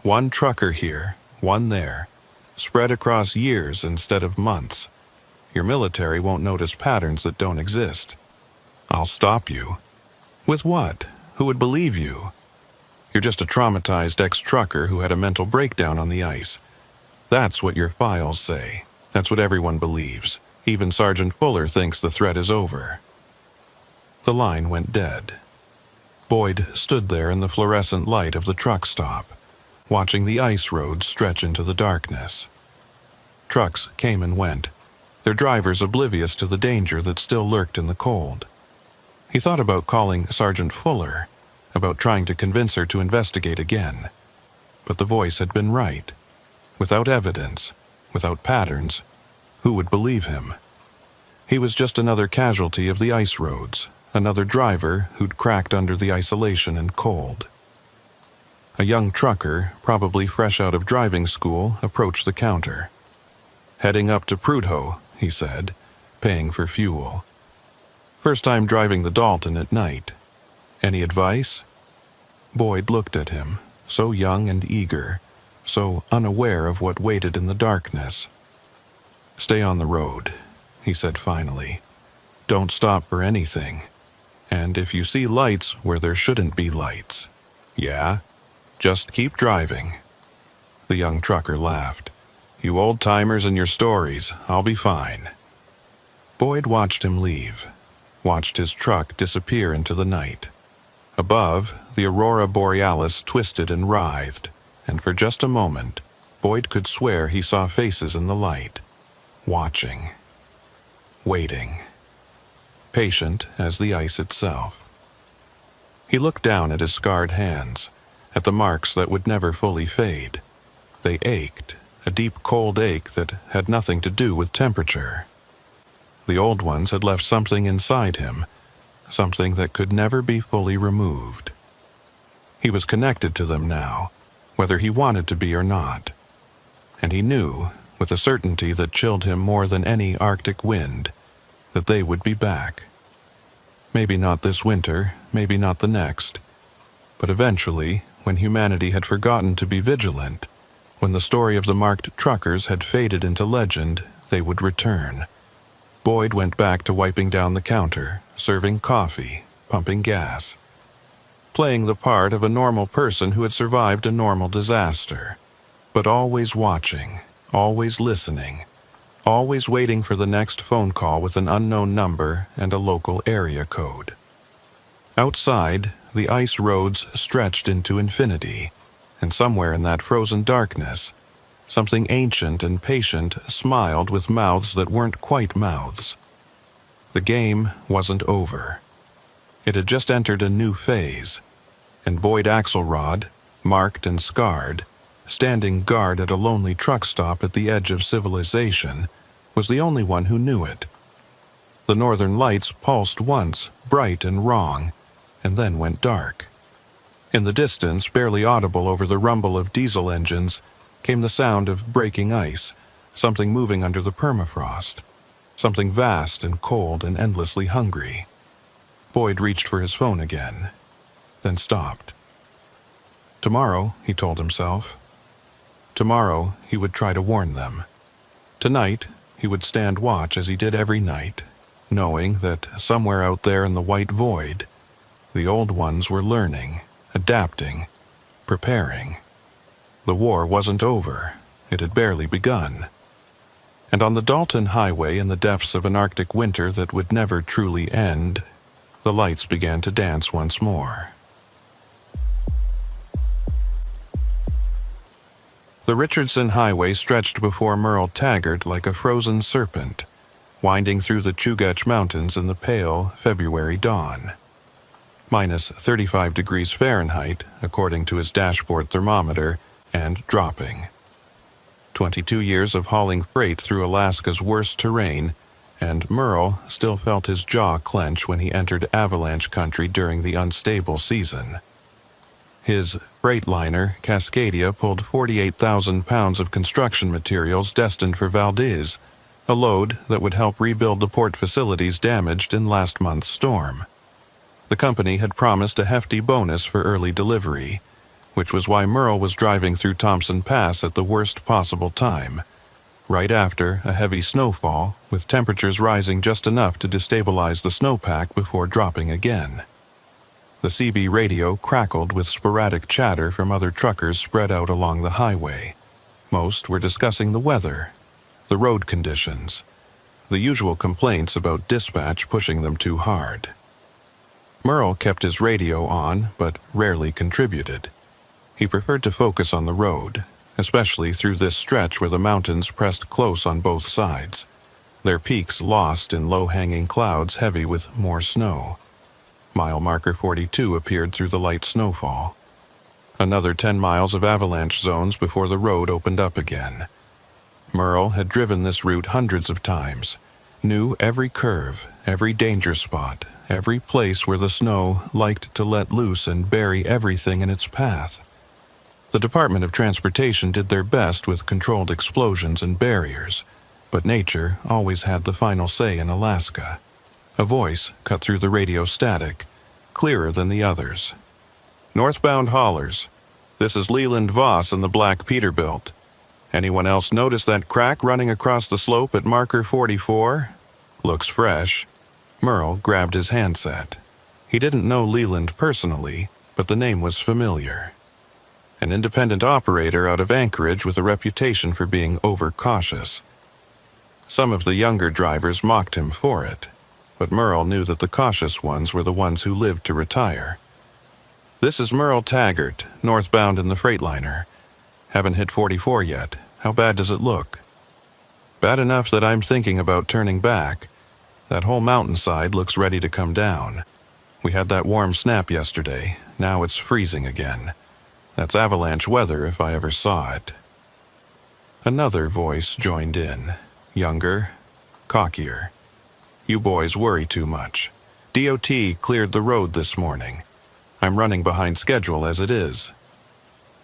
One trucker here, one there, spread across years instead of months. Your military won't notice patterns that don't exist. I'll stop you. With what? Who would believe you? You're just a traumatized ex-trucker who had a mental breakdown on the ice. That's what your files say. That's what everyone believes. Even Sergeant Fuller thinks the threat is over. The line went dead. Boyd stood there in the fluorescent light of the truck stop, watching the ice roads stretch into the darkness. Trucks came and went, their drivers oblivious to the danger that still lurked in the cold. He thought about calling Sergeant Fuller, about trying to convince her to investigate again. But the voice had been right. Without evidence, without patterns, who would believe him? He was just another casualty of the ice roads, another driver who'd cracked under the isolation and cold. A young trucker, probably fresh out of driving school, approached the counter. Heading up to Prudhoe, he said, paying for fuel. First time driving the Dalton at night. Any advice? Boyd looked at him, so young and eager, so unaware of what waited in the darkness. Stay on the road, he said finally. Don't stop for anything. And if you see lights where there shouldn't be lights, just keep driving. The young trucker laughed. You old-timers and your stories, I'll be fine. Boyd watched him leave, watched his truck disappear into the night. Above, the aurora borealis twisted and writhed, and for just a moment, Boyd could swear he saw faces in the light, watching, waiting, patient as the ice itself. He looked down at his scarred hands, at the marks that would never fully fade. They ached, a deep cold ache that had nothing to do with temperature. The old ones had left something inside him, something that could never be fully removed. He was connected to them now, whether he wanted to be or not. And he knew, with a certainty that chilled him more than any Arctic wind, that they would be back. Maybe not this winter, maybe not the next, but eventually, when humanity had forgotten to be vigilant, when the story of the marked truckers had faded into legend, they would return. Boyd went back to wiping down the counter, serving coffee, pumping gas, playing the part of a normal person who had survived a normal disaster, but always watching, always listening, always waiting for the next phone call with an unknown number and a local area code. Outside, the ice roads stretched into infinity, and somewhere in that frozen darkness, something ancient and patient smiled with mouths that weren't quite mouths. The game wasn't over. It had just entered a new phase, and Boyd Axelrod, marked and scarred, standing guard at a lonely truck stop at the edge of civilization, was the only one who knew it. The northern lights pulsed once, bright and wrong, and then went dark. In the distance, barely audible over the rumble of diesel engines, came the sound of breaking ice, something moving under the permafrost, something vast and cold and endlessly hungry. Boyd reached for his phone again, then stopped. Tomorrow, he told himself. Tomorrow, he would try to warn them. Tonight, he would stand watch as he did every night, knowing that somewhere out there in the white void, the old ones were learning, adapting, preparing. The war wasn't over. It had barely begun. And on the Dalton Highway, in the depths of an Arctic winter that would never truly end, the lights began to dance once more. The Richardson Highway stretched before Merle Taggart like a frozen serpent, winding through the Chugach Mountains in the pale February dawn. Minus 35 degrees Fahrenheit, according to his dashboard thermometer, and dropping. 22 years of hauling freight through Alaska's worst terrain, and Merle still felt his jaw clench when he entered avalanche country during the unstable season. His freightliner, Cascadia, pulled 48,000 pounds of construction materials destined for Valdez, a load that would help rebuild the port facilities damaged in last month's storm. The company had promised a hefty bonus for early delivery, which was why Merle was driving through Thompson Pass at the worst possible time, right after a heavy snowfall, with temperatures rising just enough to destabilize the snowpack before dropping again. The CB radio crackled with sporadic chatter from other truckers spread out along the highway. Most were discussing the weather, the road conditions, the usual complaints about dispatch pushing them too hard. Merle kept his radio on, but rarely contributed. He preferred to focus on the road, especially through this stretch where the mountains pressed close on both sides, their peaks lost in low-hanging clouds heavy with more snow. Mile marker 42 appeared through the light snowfall. Another 10 miles of avalanche zones before the road opened up again. Merle had driven this route hundreds of times, knew every curve, every danger spot, every place where the snow liked to let loose and bury everything in its path. The Department of Transportation did their best with controlled explosions and barriers, but nature always had the final say in Alaska. A voice cut through the radio static, clearer than the others. "Northbound haulers. This is Leland Voss in the Black Peterbilt. Anyone else notice that crack running across the slope at marker 44? Looks fresh." Merle grabbed his handset. He didn't know Leland personally, but the name was familiar. An independent operator out of Anchorage with a reputation for being overcautious. Some of the younger drivers mocked him for it, but Merle knew that the cautious ones were the ones who lived to retire. "This is Merle Taggart, northbound in the Freightliner. Haven't hit 44 yet. How bad does it look?" "Bad enough that I'm thinking about turning back. That whole mountainside looks ready to come down. We had that warm snap yesterday. Now it's freezing again. That's avalanche weather if I ever saw it." Another voice joined in, younger, cockier. "You boys worry too much. DOT cleared the road this morning. I'm running behind schedule as it is."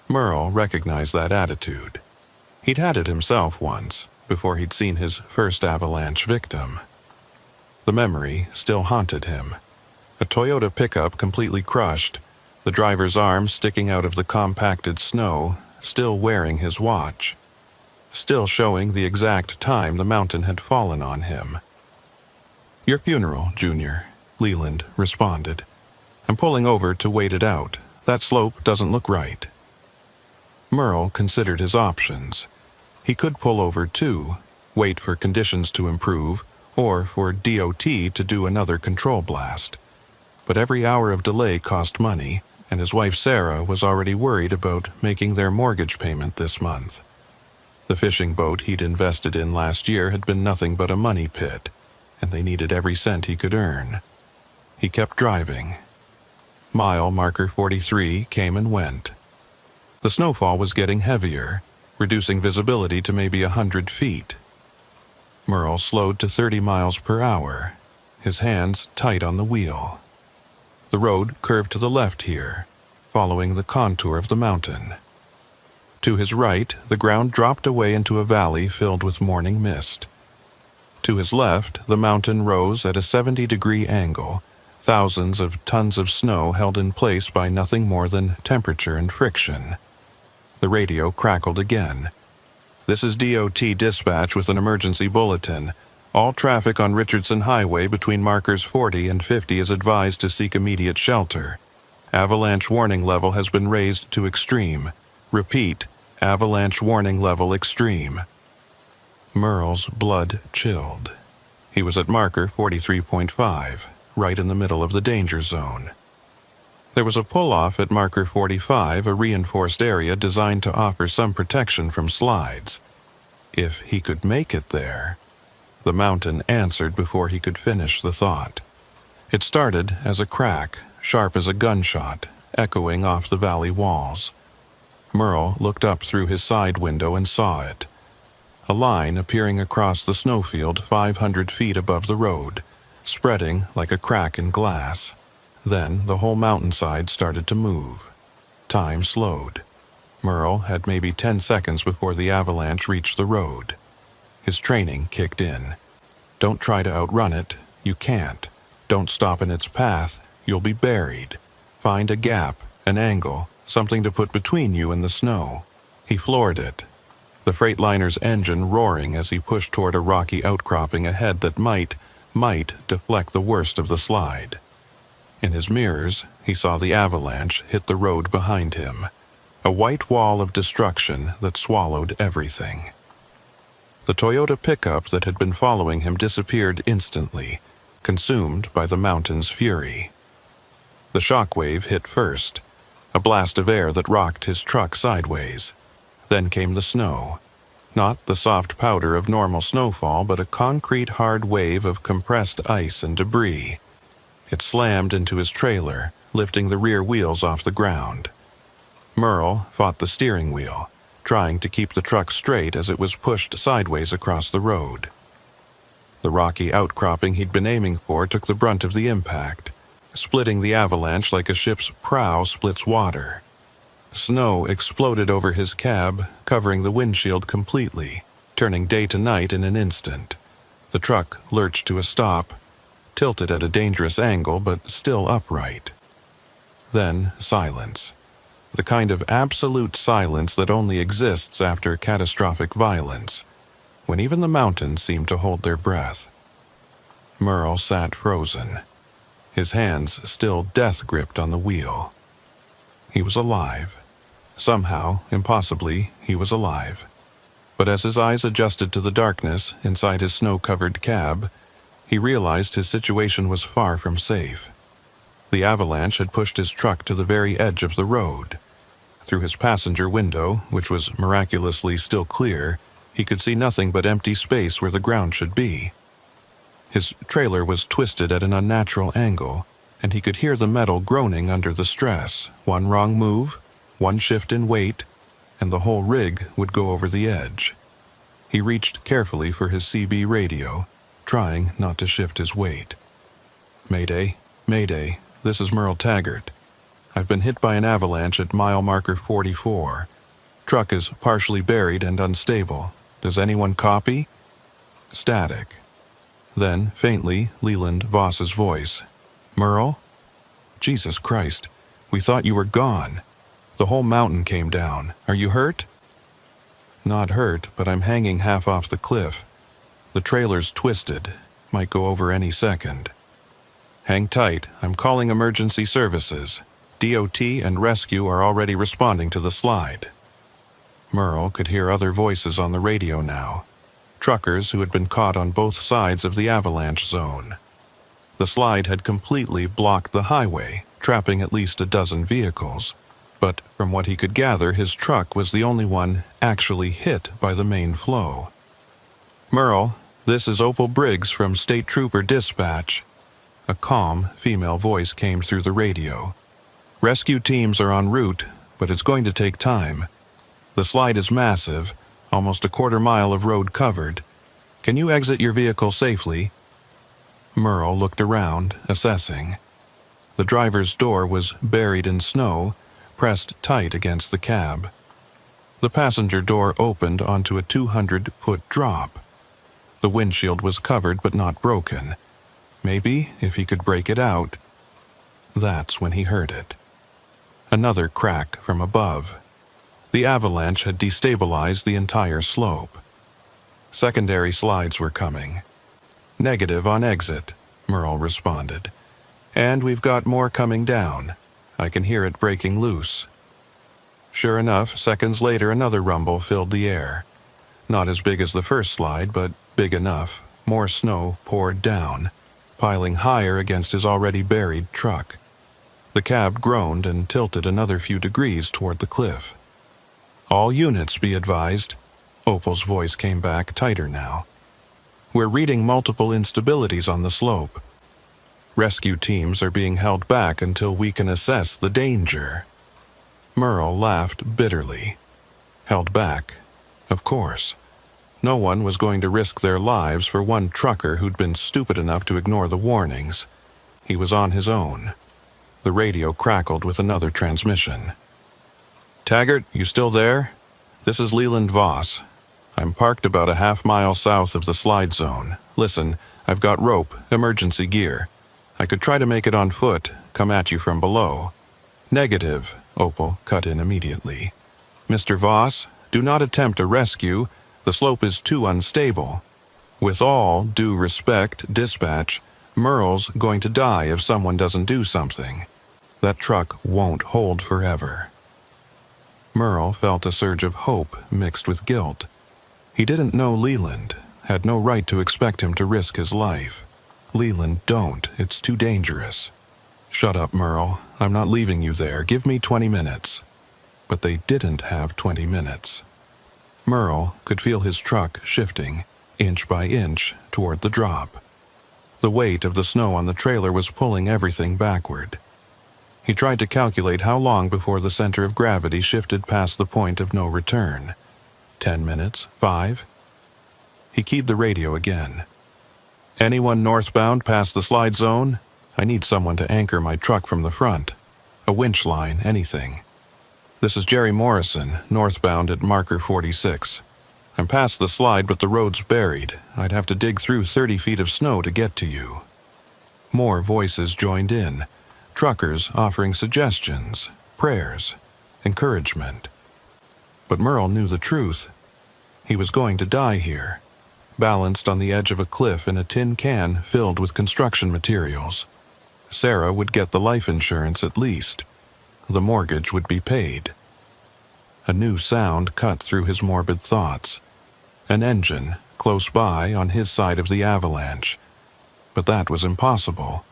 Merle recognized that attitude. He'd had it himself once, before he'd seen his first avalanche victim. The memory still haunted him. A Toyota pickup completely crushed, the driver's arm sticking out of the compacted snow, still wearing his watch, still showing the exact time the mountain had fallen on him. "Your funeral, Junior," Leland responded. "I'm pulling over to wait it out. That slope doesn't look right." Merle considered his options. He could pull over too, wait for conditions to improve, or for DOT to do another control blast. But every hour of delay cost money, and his wife Sarah was already worried about making their mortgage payment this month. The fishing boat he'd invested in last year had been nothing but a money pit, and they needed every cent he could earn. He kept driving. Mile marker 43 came and went. The snowfall was getting heavier, reducing visibility to maybe 100 feet. Merle slowed to 30 miles per hour, his hands tight on the wheel. The road curved to the left here, following the contour of the mountain. To his right, the ground dropped away into a valley filled with morning mist. To his left, the mountain rose at a 70-degree angle, thousands of tons of snow held in place by nothing more than temperature and friction. The radio crackled again. "This is DOT dispatch with an emergency bulletin. All traffic on Richardson Highway between markers 40 and 50 is advised to seek immediate shelter. Avalanche warning level has been raised to extreme. Repeat, avalanche warning level extreme." Merle's blood chilled. He was at marker 43.5, right in the middle of the danger zone. There was a pull-off at marker 45, a reinforced area designed to offer some protection from slides. If he could make it there. The mountain answered before he could finish the thought. It started as a crack, sharp as a gunshot, echoing off the valley walls. Merle looked up through his side window and saw it. A line appearing across the snowfield 500 feet above the road, spreading like a crack in glass. Then the whole mountainside started to move. Time slowed. Merle had maybe 10 seconds before the avalanche reached the road. His training kicked in. Don't try to outrun it. You can't. Don't stop in its path. You'll be buried. Find a gap, an angle, something to put between you and the snow. He floored it. The Freightliner's engine roaring as he pushed toward a rocky outcropping ahead that might deflect the worst of the slide. In his mirrors, he saw the avalanche hit the road behind him, a white wall of destruction that swallowed everything. The Toyota pickup that had been following him disappeared instantly, consumed by the mountain's fury. The shockwave hit first, a blast of air that rocked his truck sideways. Then came the snow. Not the soft powder of normal snowfall, but a concrete hard wave of compressed ice and debris. It slammed into his trailer, lifting the rear wheels off the ground. Merle fought the steering wheel, trying to keep the truck straight as it was pushed sideways across the road. The rocky outcropping he'd been aiming for took the brunt of the impact, splitting the avalanche like a ship's prow splits water. Snow exploded over his cab, covering the windshield completely, turning day to night in an instant. The truck lurched to a stop, tilted at a dangerous angle but still upright. Then silence. The kind of absolute silence that only exists after catastrophic violence, when even the mountains seem to hold their breath. Merle sat frozen, his hands still death-gripped on the wheel. He was alive. Somehow, impossibly, he was alive. But as his eyes adjusted to the darkness inside his snow-covered cab, he realized his situation was far from safe. The avalanche had pushed his truck to the very edge of the road. Through his passenger window, which was miraculously still clear, he could see nothing but empty space where the ground should be. His trailer was twisted at an unnatural angle, and he could hear the metal groaning under the stress. One wrong move, one shift in weight, and the whole rig would go over the edge. He reached carefully for his CB radio, trying not to shift his weight. "Mayday, Mayday, this is Merle Taggart. I've been hit by an avalanche at mile marker 44. Truck is partially buried and unstable. Does anyone copy?" Static. Then, faintly, Leland Voss's voice. "Merle? Jesus Christ, we thought you were gone. The whole mountain came down. Are you hurt?" "Not hurt, but I'm hanging half off the cliff. The trailer's twisted. Might go over any second." "Hang tight. I'm calling emergency services. DOT and rescue are already responding to the slide." Merle could hear other voices on the radio now. Truckers who had been caught on both sides of the avalanche zone. The slide had completely blocked the highway, trapping at least a dozen vehicles. But from what he could gather, his truck was the only one actually hit by the main flow. "Merle, this is Opal Briggs from State Trooper Dispatch." A calm, female voice came through the radio. "Rescue teams are en route, but it's going to take time. The slide is massive, almost a quarter mile of road covered. Can you exit your vehicle safely?" Merle looked around, assessing. The driver's door was buried in snow, pressed tight against the cab. The passenger door opened onto a 200-foot drop. The windshield was covered but not broken. Maybe if he could break it out. That's when he heard it. Another crack from above. The avalanche had destabilized the entire slope. Secondary slides were coming. "Negative on exit," Merle responded. "And we've got more coming down. I can hear it breaking loose." Sure enough, seconds later another rumble filled the air. Not as big as the first slide, but big enough. More snow poured down, piling higher against his already buried truck. The cab groaned and tilted another few degrees toward the cliff. "All units be advised." Opal's voice came back tighter now. "We're reading multiple instabilities on the slope. Rescue teams are being held back until we can assess the danger." Merle laughed bitterly. Held back? Of course. No one was going to risk their lives for one trucker who'd been stupid enough to ignore the warnings. He was on his own. The radio crackled with another transmission. "Taggart, you still there? This is Leland Voss. I'm parked about a half-mile south of the slide zone. Listen, I've got rope, emergency gear. I could try to make it on foot, come at you from below." "Negative," Opal cut in immediately. "Mr. Voss, do not attempt a rescue. The slope is too unstable. With all due respect, dispatch, Merle's going to die if someone doesn't do something. That truck won't hold forever." Merle felt a surge of hope mixed with guilt. He didn't know Leland, had no right to expect him to risk his life. "Leland, don't. It's too dangerous." "Shut up, Merle. I'm not leaving you there. Give me 20 minutes. But they didn't have 20 minutes. Merle could feel his truck shifting, inch by inch, toward the drop. The weight of the snow on the trailer was pulling everything backward. He tried to calculate how long before the center of gravity shifted past the point of no return. 10 minutes? 5? He keyed the radio again. "Anyone northbound past the slide zone? I need someone to anchor my truck from the front. A winch line, anything. This is Jerry Morrison, northbound at marker 46. I'm past the slide, but the road's buried. I'd have to dig through 30 feet of snow to get to you." More voices joined in, truckers offering suggestions, prayers, encouragement. But Merle knew the truth. He was going to die here, balanced on the edge of a cliff in a tin can filled with construction materials. Sarah would get the life insurance at least. The mortgage would be paid. A new sound cut through his morbid thoughts. An engine, close by on his side of the avalanche. But that was impossible.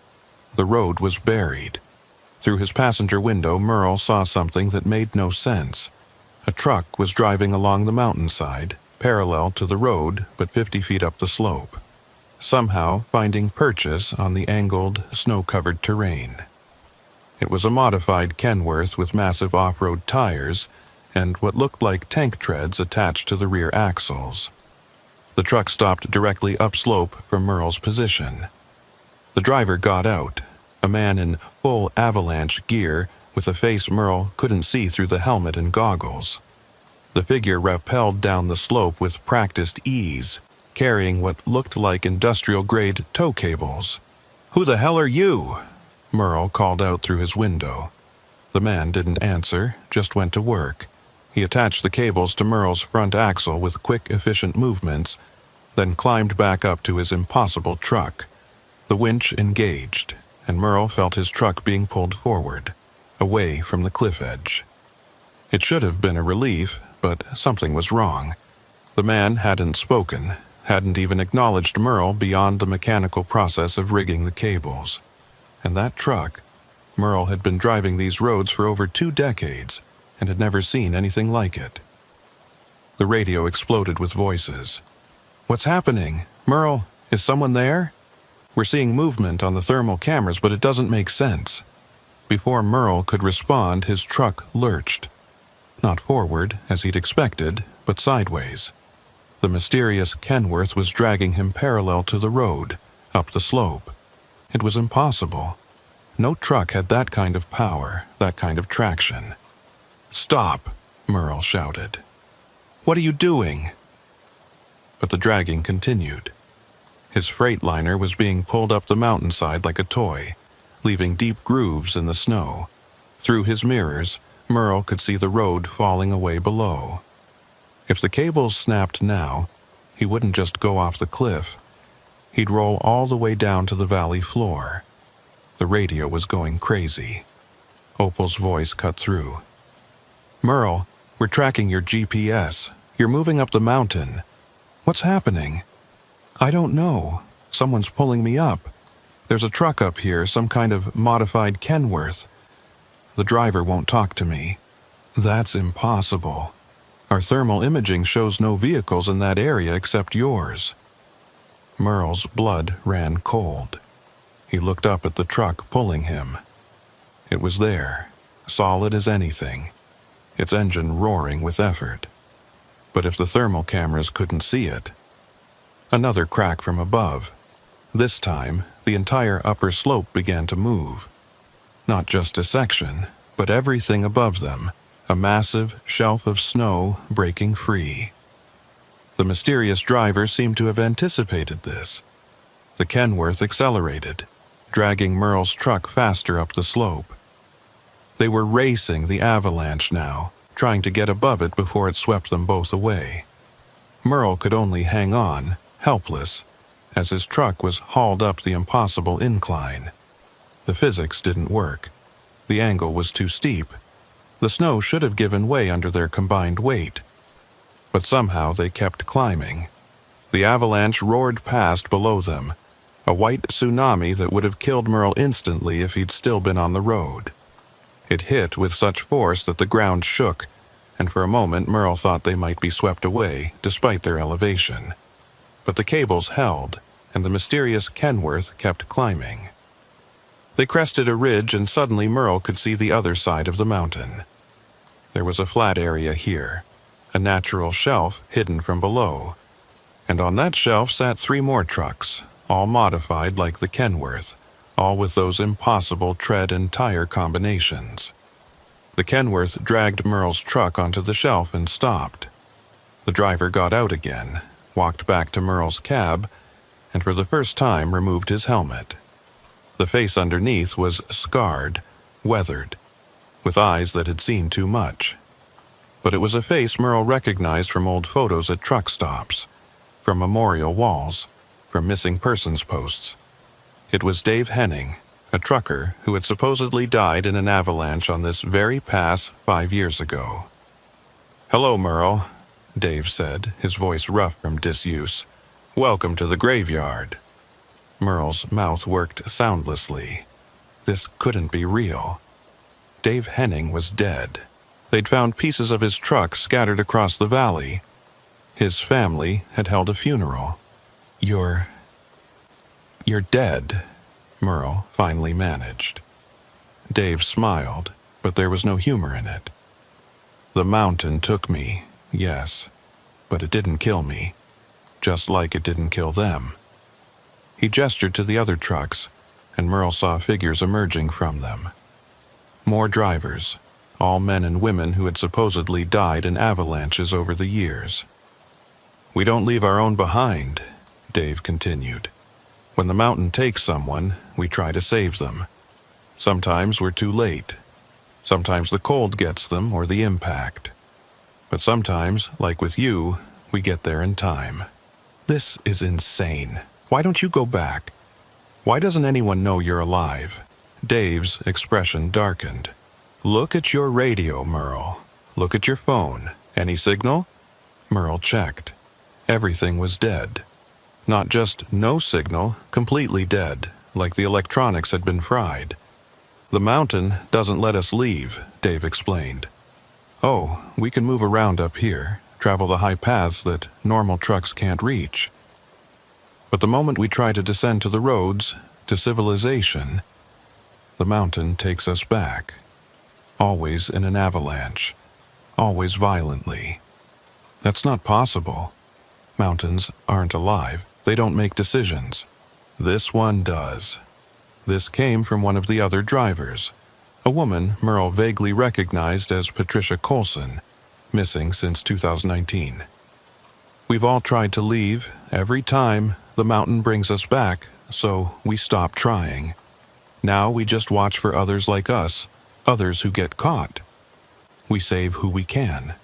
The road was buried. Through his passenger window, Merle saw something that made no sense. A truck was driving along the mountainside, parallel to the road but 50 feet up the slope, somehow finding purchase on the angled, snow-covered terrain. It was a modified Kenworth with massive off-road tires and what looked like tank treads attached to the rear axles. The truck stopped directly upslope from Merle's position. The driver got out, a man in full avalanche gear with a face Merle couldn't see through the helmet and goggles. The figure rappelled down the slope with practiced ease, carrying what looked like industrial-grade tow cables. "Who the hell are you?" Merle called out through his window. The man didn't answer, just went to work. He attached the cables to Merle's front axle with quick, efficient movements, then climbed back up to his impossible truck. The winch engaged, and Merle felt his truck being pulled forward, away from the cliff edge. It should have been a relief, but something was wrong. The man hadn't spoken, hadn't even acknowledged Merle beyond the mechanical process of rigging the cables. And that truck, Merle had been driving these roads for over 2 decades and had never seen anything like it. The radio exploded with voices. "What's happening? Merle, is someone there? We're seeing movement on the thermal cameras, but it doesn't make sense." Before Merle could respond, his truck lurched. Not forward, as he'd expected, but sideways. The mysterious Kenworth was dragging him parallel to the road, up the slope. It was impossible. No truck had that kind of power, that kind of traction. "Stop!" Merle shouted. "What are you doing?" But the dragging continued. His freightliner was being pulled up the mountainside like a toy, leaving deep grooves in the snow. Through his mirrors, Merle could see the road falling away below. If the cables snapped now, he wouldn't just go off the cliff. He'd roll all the way down to the valley floor. The radio was going crazy. Opal's voice cut through. "Merle, we're tracking your GPS. You're moving up the mountain. What's happening?" "I don't know. Someone's pulling me up. There's a truck up here, some kind of modified Kenworth. The driver won't talk to me." "That's impossible. Our thermal imaging shows no vehicles in that area except yours." Merle's blood ran cold. He looked up at the truck pulling him. It was there, solid as anything, its engine roaring with effort. But if the thermal cameras couldn't see it... Another crack from above. This time, the entire upper slope began to move. Not just a section, but everything above them, a massive shelf of snow breaking free. The mysterious driver seemed to have anticipated this. The Kenworth accelerated, dragging Merle's truck faster up the slope. They were racing the avalanche now, trying to get above it before it swept them both away. Merle could only hang on, helpless, as his truck was hauled up the impossible incline. The physics didn't work. The angle was too steep. The snow should have given way under their combined weight. But somehow they kept climbing. The avalanche roared past below them, a white tsunami that would have killed Merle instantly if he'd still been on the road. It hit with such force that the ground shook, and for a moment Merle thought they might be swept away, despite their elevation. But the cables held, and the mysterious Kenworth kept climbing. They crested a ridge, and suddenly Merle could see the other side of the mountain. There was a flat area here, a natural shelf hidden from below, and on that shelf sat 3 more trucks, all modified like the Kenworth, all with those impossible tread and tire combinations. The Kenworth dragged Merle's truck onto the shelf and stopped. The driver got out again, walked back to Merle's cab, and for the first time removed his helmet. The face underneath was scarred, weathered, with eyes that had seen too much. But it was a face Merle recognized from old photos at truck stops, from memorial walls, from missing persons posts. It was Dave Henning, a trucker who had supposedly died in an avalanche on this very pass 5 years ago. "Hello, Merle," Dave said, his voice rough from disuse. "Welcome to the graveyard." Merle's mouth worked soundlessly. This couldn't be real. Dave Henning was dead. They'd found pieces of his truck scattered across the valley. His family had held a funeral. You're dead," Merle finally managed. Dave smiled, but there was no humor in it. "The mountain took me, yes, but it didn't kill me, just like it didn't kill them." He gestured to the other trucks, and Merle saw figures emerging from them. More drivers, all men and women who had supposedly died in avalanches over the years. "We don't leave our own behind," Dave continued. "When the mountain takes someone, we try to save them. Sometimes we're too late. Sometimes the cold gets them or the impact. But sometimes, like with you, we get there in time." "This is insane. Why don't you go back? Why doesn't anyone know you're alive?" Dave's expression darkened. "Look at your radio, Merle. Look at your phone. Any signal?" Merle checked. Everything was dead. Not just no signal, completely dead, like the electronics had been fried. "The mountain doesn't let us leave," Dave explained. "Oh, we can move around up here, travel the high paths that normal trucks can't reach. But the moment we try to descend to the roads, to civilization, the mountain takes us back. Always in an avalanche, always violently. That's not possible. Mountains aren't alive. They don't make decisions. This one does. This came from one of the other drivers, a woman Merle vaguely recognized as Patricia Colson, missing since 2019. We've all tried to leave. Every time, the mountain brings us back, so we stop trying. Now we just watch for others like us, others who get caught. We save who we can.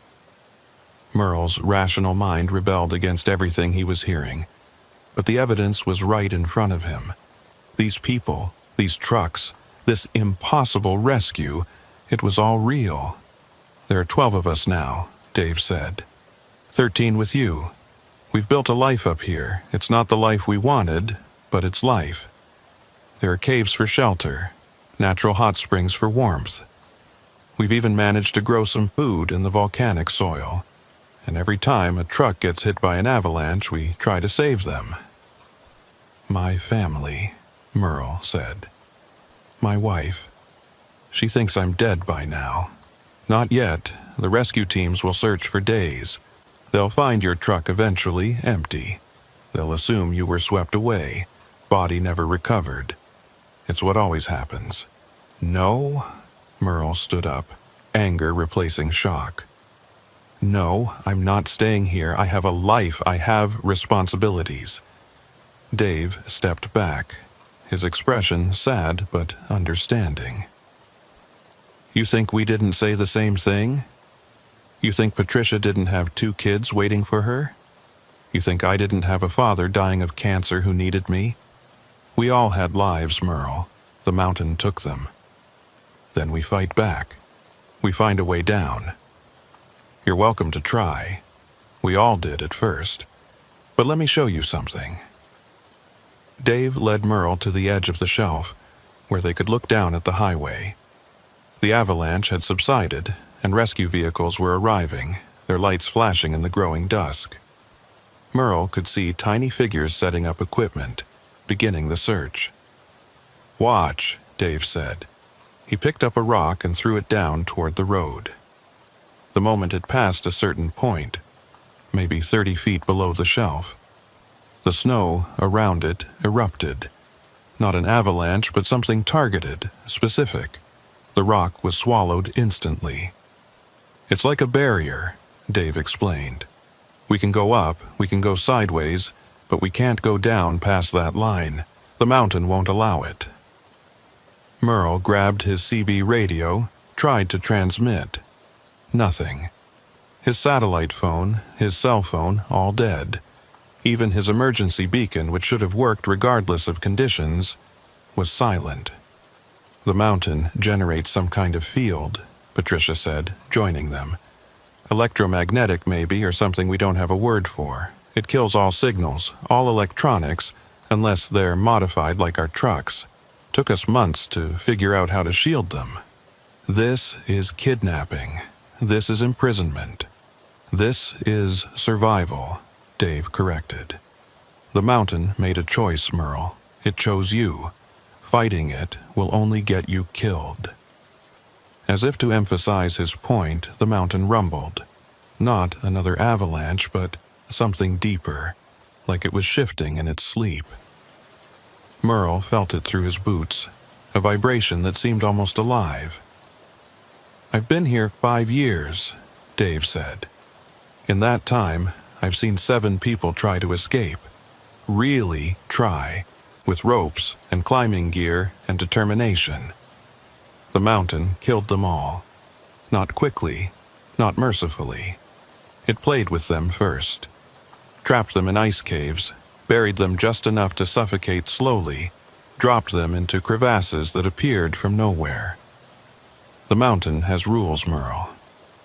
Merle's rational mind rebelled against everything he was hearing, but the evidence was right in front of him. These people, these trucks, this impossible rescue, it was all real. There are 12 of us now, Dave said. 13 with you. We've built a life up here. It's not the life we wanted, but it's life. There are caves for shelter, natural hot springs for warmth. We've even managed to grow some food in the volcanic soil. And every time a truck gets hit by an avalanche, we try to save them. My family, Merle said. My wife. She thinks I'm dead by now. Not yet. The rescue teams will search for days. They'll find your truck eventually empty. They'll assume you were swept away, body never recovered. It's what always happens. No, Merle stood up, anger replacing shock. No, I'm not staying here. I have a life. I have responsibilities. Dave stepped back, his expression sad but understanding. You think we didn't say the same thing? You think Patricia didn't have 2 kids waiting for her? You think I didn't have a father dying of cancer who needed me? We all had lives, Merle. The mountain took them. Then we fight back. We find a way down. You're welcome to try. We all did at first. But let me show you something. Dave led Merle to the edge of the shelf, where they could look down at the highway. The avalanche had subsided, and rescue vehicles were arriving, their lights flashing in the growing dusk. Merle could see tiny figures setting up equipment, beginning the search. Watch, Dave said. He picked up a rock and threw it down toward the road. The moment it passed a certain point, maybe 30 feet below the shelf, the snow around it erupted. Not an avalanche, but something targeted, specific. The rock was swallowed instantly. It's like a barrier, Dave explained. We can go up, we can go sideways, but we can't go down past that line. The mountain won't allow it. Merle grabbed his CB radio, tried to transmit. Nothing. His satellite phone, his cell phone, all dead. Even his emergency beacon, which should have worked regardless of conditions, was silent. The mountain generates some kind of field, Patricia said, joining them. Electromagnetic, maybe, or something we don't have a word for. It kills all signals, all electronics, unless they're modified like our trucks. Took us months to figure out how to shield them. This is kidnapping. This is imprisonment. This is survival, Dave corrected. The mountain made a choice, Merle. It chose you. Fighting it will only get you killed. As if to emphasize his point, the mountain rumbled. Not another avalanche, but something deeper, like it was shifting in its sleep. Merle felt it through his boots, a vibration that seemed almost alive. I've been here 5 years, Dave said. In that time, I've seen 7 people try to escape. Really try, with ropes and climbing gear and determination. The mountain killed them all. Not quickly, not mercifully. It played with them first. Trapped them in ice caves, buried them just enough to suffocate slowly, dropped them into crevasses that appeared from nowhere. The mountain has rules, Merle.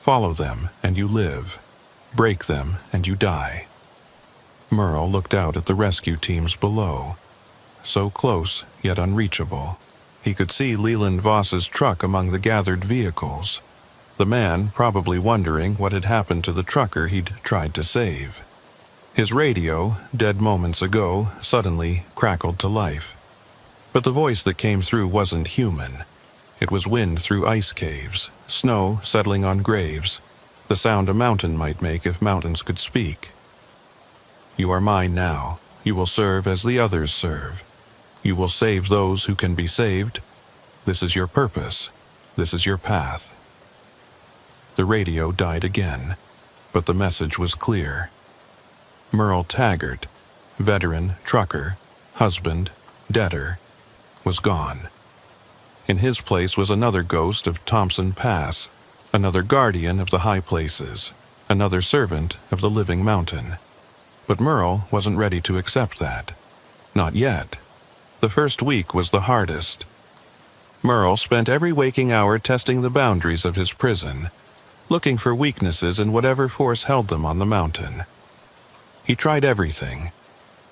Follow them and you live. Break them and you die. Merle looked out at the rescue teams below. So close, yet unreachable. He could see Leland Voss's truck among the gathered vehicles. The man probably wondering what had happened to the trucker he'd tried to save. His radio, dead moments ago, suddenly crackled to life. But the voice that came through wasn't human. It was wind through ice caves, snow settling on graves, the sound a mountain might make if mountains could speak. You are mine now. You will serve as the others serve. You will save those who can be saved. This is your purpose. This is your path." The radio died again, but the message was clear. Merle Taggart, veteran, trucker, husband, debtor, was gone. In his place was another ghost of Thompson Pass, another guardian of the high places, another servant of the living mountain. But Merle wasn't ready to accept that. Not yet. The first week was the hardest. Merle spent every waking hour testing the boundaries of his prison, looking for weaknesses in whatever force held them on the mountain. He tried everything,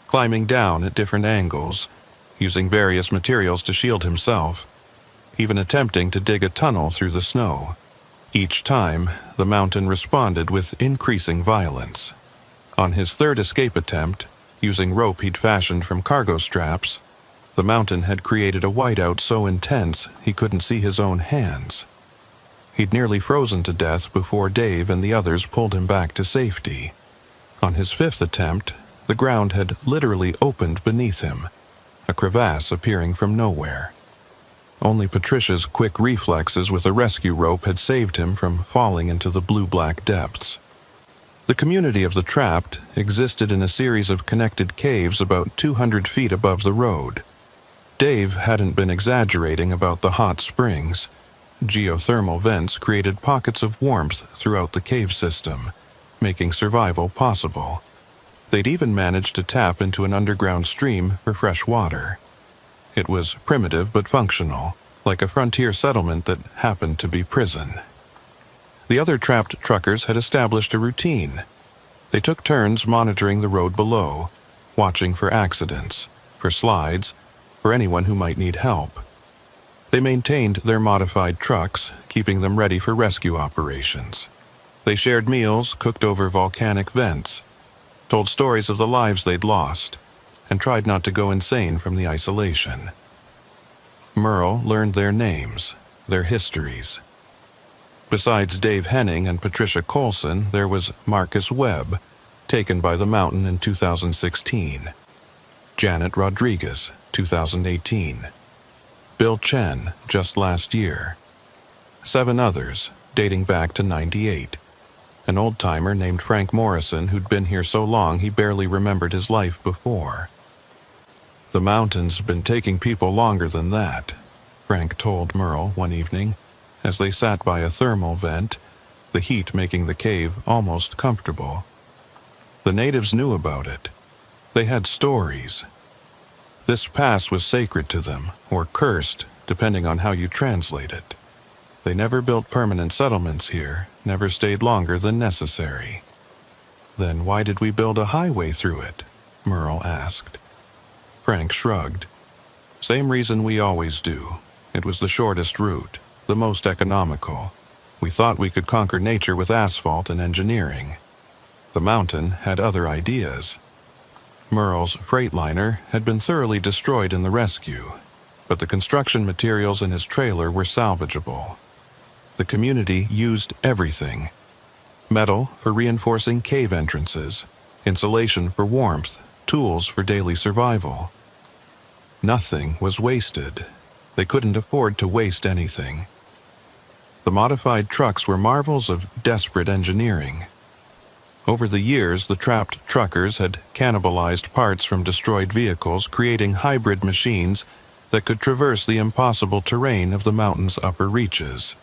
climbing down at different angles, using various materials to shield himself, even attempting to dig a tunnel through the snow. Each time, the mountain responded with increasing violence. On his third escape attempt, using rope he'd fashioned from cargo straps, the mountain had created a whiteout so intense he couldn't see his own hands. He'd nearly frozen to death before Dave and the others pulled him back to safety. On his fifth attempt, the ground had literally opened beneath him, a crevasse appearing from nowhere. Only Patricia's quick reflexes with a rescue rope had saved him from falling into the blue-black depths. The community of the trapped existed in a series of connected caves about 200 feet above the road. Dave hadn't been exaggerating about the hot springs. Geothermal vents created pockets of warmth throughout the cave system, making survival possible. They'd even managed to tap into an underground stream for fresh water. It was primitive but functional, like a frontier settlement that happened to be prison. The other trapped truckers had established a routine. They took turns monitoring the road below, watching for accidents, for slides, for anyone who might need help. They maintained their modified trucks, keeping them ready for rescue operations. They shared meals cooked over volcanic vents, told stories of the lives they'd lost, and tried not to go insane from the isolation. Merle learned their names, their histories. Besides Dave Henning and Patricia Colson, there was Marcus Webb, taken by the mountain in 2016. Janet Rodriguez, 2018. Bill Chen, just last year. 7 others, dating back to '98. An old-timer named Frank Morrison who'd been here so long he barely remembered his life before. "The mountain's been taking people longer than that," Frank told Merle one evening, as they sat by a thermal vent, the heat making the cave almost comfortable. The natives knew about it. They had stories. This pass was sacred to them, or cursed, depending on how you translate it. They never built permanent settlements here, never stayed longer than necessary. "Then why did we build a highway through it?" Merle asked. Frank shrugged. "Same reason we always do. It was the shortest route, the most economical. We thought we could conquer nature with asphalt and engineering. The mountain had other ideas." Merle's Freightliner had been thoroughly destroyed in the rescue, but the construction materials in his trailer were salvageable. The community used everything: metal for reinforcing cave entrances, insulation for warmth, tools for daily survival. Nothing was wasted. They couldn't afford to waste anything. The modified trucks were marvels of desperate engineering. Over the years, the trapped truckers had cannibalized parts from destroyed vehicles, creating hybrid machines that could traverse the impossible terrain of the mountain's upper reaches.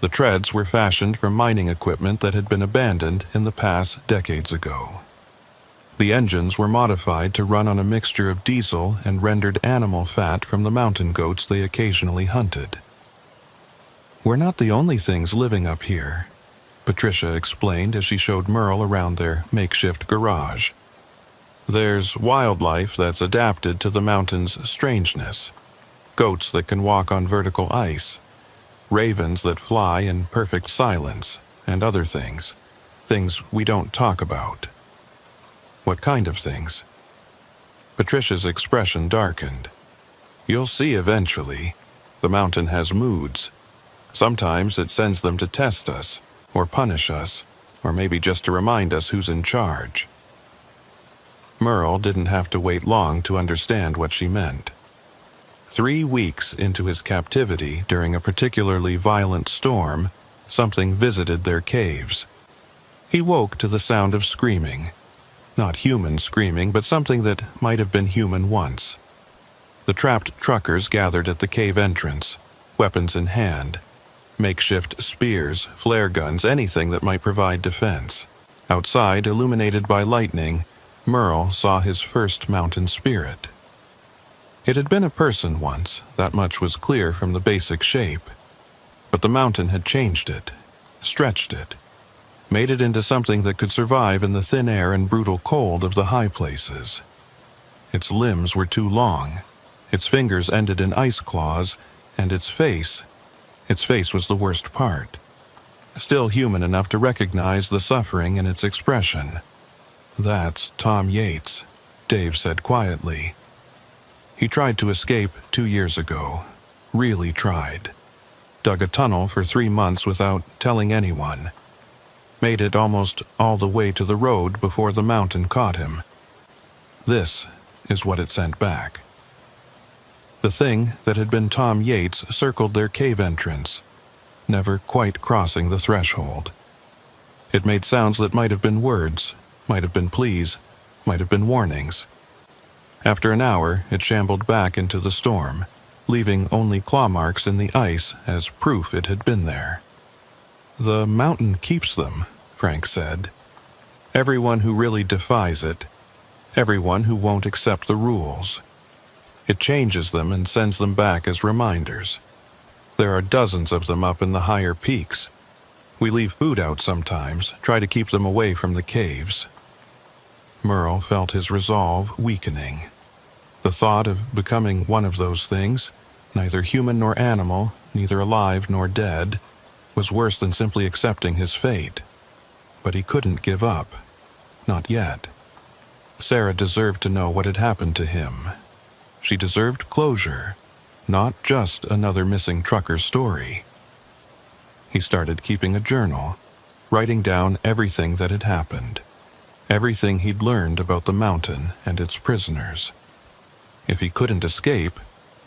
The treads were fashioned from mining equipment that had been abandoned in the pass decades ago. The engines were modified to run on a mixture of diesel and rendered animal fat from the mountain goats they occasionally hunted. "We're not the only things living up here," Patricia explained as she showed Merle around their makeshift garage. "There's wildlife that's adapted to the mountain's strangeness. Goats that can walk on vertical ice, ravens that fly in perfect silence, and other things. Things we don't talk about." "What kind of things?" Patricia's expression darkened. "You'll see eventually. The mountain has moods. Sometimes it sends them to test us, or punish us, or maybe just to remind us who's in charge." Merle didn't have to wait long to understand what she meant. 3 weeks into his captivity during a particularly violent storm, something visited their caves. He woke to the sound of screaming. Not human screaming, but something that might have been human once. The trapped truckers gathered at the cave entrance, weapons in hand. Makeshift spears, flare guns, anything that might provide defense. Outside, illuminated by lightning, Merle saw his first mountain spirit. It had been a person once, that much was clear from the basic shape. But the mountain had changed it, stretched it, made it into something that could survive in the thin air and brutal cold of the high places. Its limbs were too long, its fingers ended in ice claws, and its face was the worst part. Still human enough to recognize the suffering in its expression. "That's Tom Yates," Dave said quietly. He tried to escape 2 years ago. Really tried. Dug a tunnel for 3 months without telling anyone. Made it almost all the way to the road before the mountain caught him. This is what it sent back. The thing that had been Tom Yates circled their cave entrance, never quite crossing the threshold. It made sounds that might have been words, might have been pleas, might have been warnings. After an hour, it shambled back into the storm, leaving only claw marks in the ice as proof it had been there. "The mountain keeps them," Frank said. "Everyone who really defies it, everyone who won't accept the rules. It changes them and sends them back as reminders. There are dozens of them up in the higher peaks. We leave food out sometimes, try to keep them away from the caves." Merle felt his resolve weakening. The thought of becoming one of those things, neither human nor animal, neither alive nor dead, was worse than simply accepting his fate. But he couldn't give up. Not yet. Sarah deserved to know what had happened to him. She deserved closure, not just another missing trucker story. He started keeping a journal, writing down everything that had happened, everything he'd learned about the mountain and its prisoners. If he couldn't escape,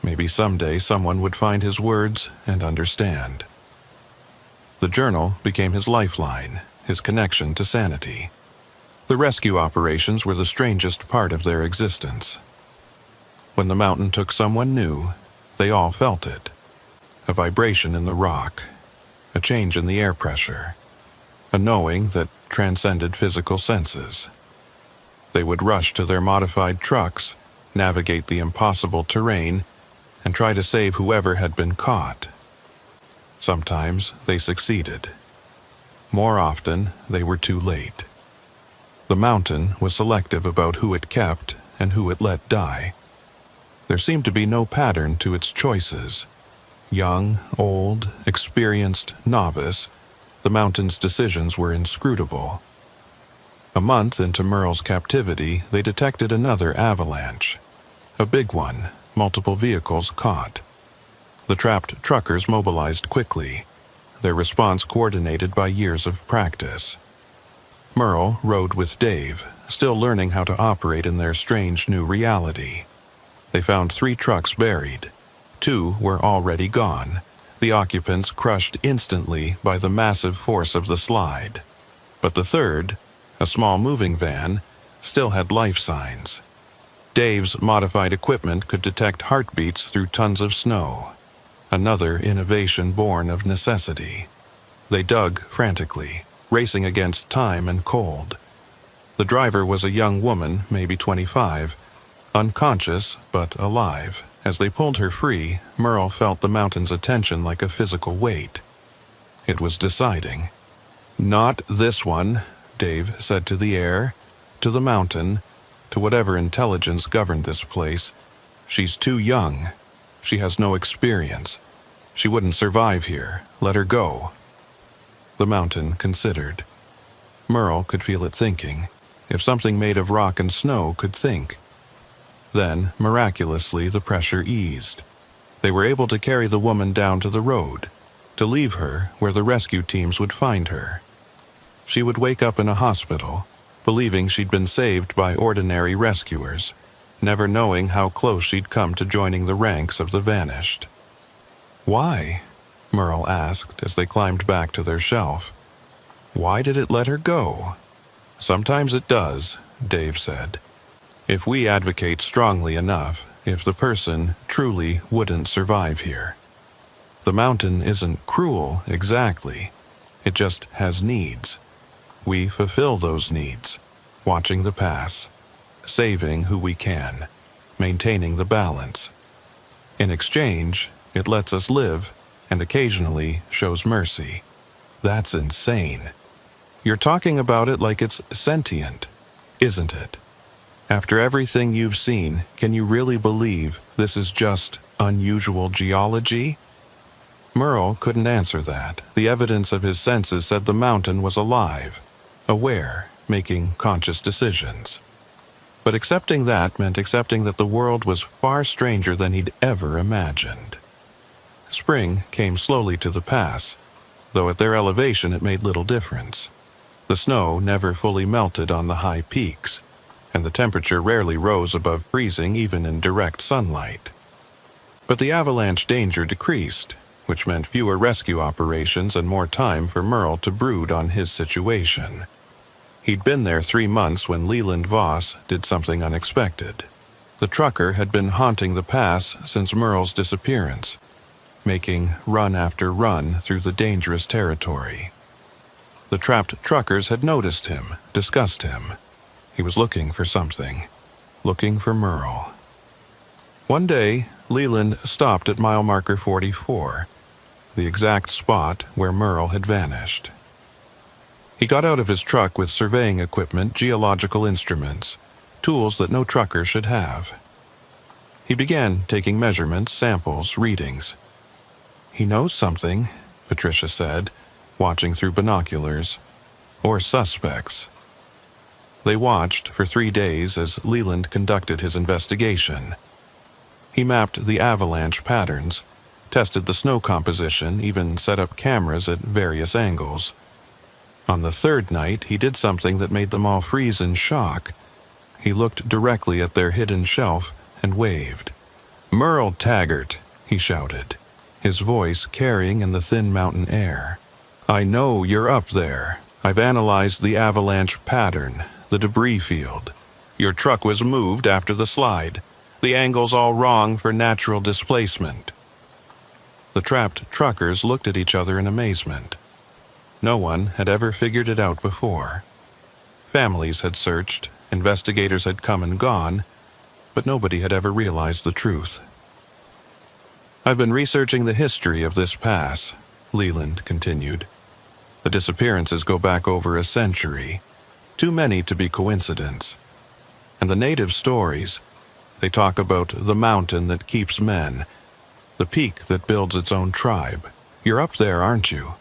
maybe someday someone would find his words and understand. The journal became his lifeline, his connection to sanity. The rescue operations were the strangest part of their existence. When the mountain took someone new, they all felt it. A vibration in the rock, a change in the air pressure, a knowing that transcended physical senses. They would rush to their modified trucks, navigate the impossible terrain, and try to save whoever had been caught. Sometimes they succeeded. More often, they were too late. The mountain was selective about who it kept and who it let die. There seemed to be no pattern to its choices. Young, old, experienced, novice, the mountain's decisions were inscrutable. A month into Merle's captivity, they detected another avalanche. A big one, multiple vehicles caught. The trapped truckers mobilized quickly, their response coordinated by years of practice. Merle rode with Dave, still learning how to operate in their strange new reality. They found 3 trucks buried. 2 were already gone, the occupants crushed instantly by the massive force of the slide. But the third, a small moving van, still had life signs. Dave's modified equipment could detect heartbeats through tons of snow. Another innovation born of necessity. They dug frantically, racing against time and cold. The driver was a young woman, maybe 25, unconscious but alive. As they pulled her free, Merle felt the mountain's attention like a physical weight. It was deciding. "Not this one," Dave said to the air, to the mountain, to whatever intelligence governed this place. "She's too young. She has no experience. She wouldn't survive here. Let her go." The mountain considered. Merle could feel it thinking, if something made of rock and snow could think. Then, miraculously, the pressure eased. They were able to carry the woman down to the road, to leave her where the rescue teams would find her. She would wake up in a hospital, believing she'd been saved by ordinary rescuers, never knowing how close she'd come to joining the ranks of the vanished. "Why?" Merle asked as they climbed back to their shelf. "Why did it let her go?" "Sometimes it does," Dave said. "If we advocate strongly enough, if the person truly wouldn't survive here. The mountain isn't cruel exactly. It just has needs. We fulfill those needs, watching the pass, saving who we can, maintaining the balance. In exchange, it lets us live and occasionally shows mercy. That's insane. You're talking about it like it's sentient, isn't it? After everything you've seen, can you really believe this is just unusual geology?" Merle couldn't answer that. The evidence of his senses said the mountain was alive, aware, making conscious decisions. But accepting that meant accepting that the world was far stranger than he'd ever imagined. Spring came slowly to the pass, though at their elevation it made little difference. The snow never fully melted on the high peaks, and the temperature rarely rose above freezing even in direct sunlight. But the avalanche danger decreased, which meant fewer rescue operations and more time for Merle to brood on his situation. He'd been there 3 months when Leland Voss did something unexpected. The trucker had been haunting the pass since Merle's disappearance, making run after run through the dangerous territory. The trapped truckers had noticed him, discussed him. He was looking for something, looking for Merle. One day, Leland stopped at mile marker 44, the exact spot where Merle had vanished. He got out of his truck with surveying equipment, geological instruments, tools that no trucker should have. He began taking measurements, samples, readings. "He knows something," Patricia said, watching through binoculars. "Or suspects." They watched for 3 days as Leland conducted his investigation. He mapped the avalanche patterns, tested the snow composition, even set up cameras at various angles. On the 3rd night, he did something that made them all freeze in shock. He looked directly at their hidden shelf and waved. "Merle Taggart," he shouted, his voice carrying in the thin mountain air. "I know you're up there. I've analyzed the avalanche pattern, the debris field. Your truck was moved after the slide. The angle's all wrong for natural displacement." The trapped truckers looked at each other in amazement. No one had ever figured it out before. Families had searched, investigators had come and gone, but nobody had ever realized the truth. "I've been researching the history of this pass," Leland continued. "The disappearances go back over a century, too many to be coincidence. And the native stories, they talk about the mountain that keeps men, the peak that builds its own tribe. You're up there, aren't you?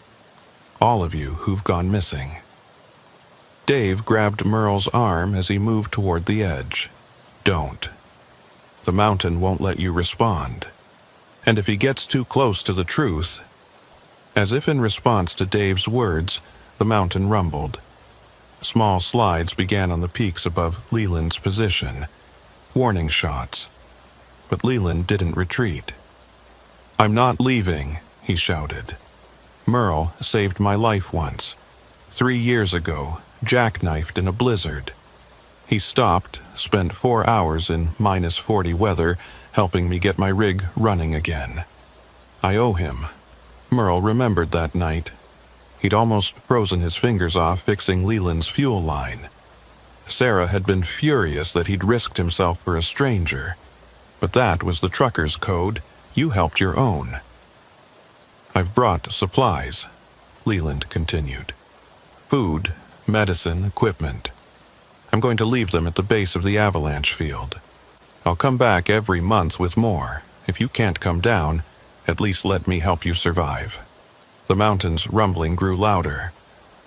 All of you who've gone missing." Dave grabbed Merle's arm as he moved toward the edge. "Don't. The mountain won't let you respond. And if he gets too close to the truth..." As if in response to Dave's words, the mountain rumbled. Small slides began on the peaks above Leland's position, warning shots. But Leland didn't retreat. "I'm not leaving," he shouted. "Merle saved my life once. 3 years ago, jackknifed in a blizzard. He stopped, spent 4 hours in -40 weather, helping me get my rig running again. I owe him." Merle remembered that night. He'd almost frozen his fingers off fixing Leland's fuel line. Sarah had been furious that he'd risked himself for a stranger. But that was the trucker's code. You helped your own. "I've brought supplies," Leland continued. "Food, medicine, equipment. I'm going to leave them at the base of the avalanche field. I'll come back every month with more. If you can't come down, at least let me help you survive." The mountain's rumbling grew louder.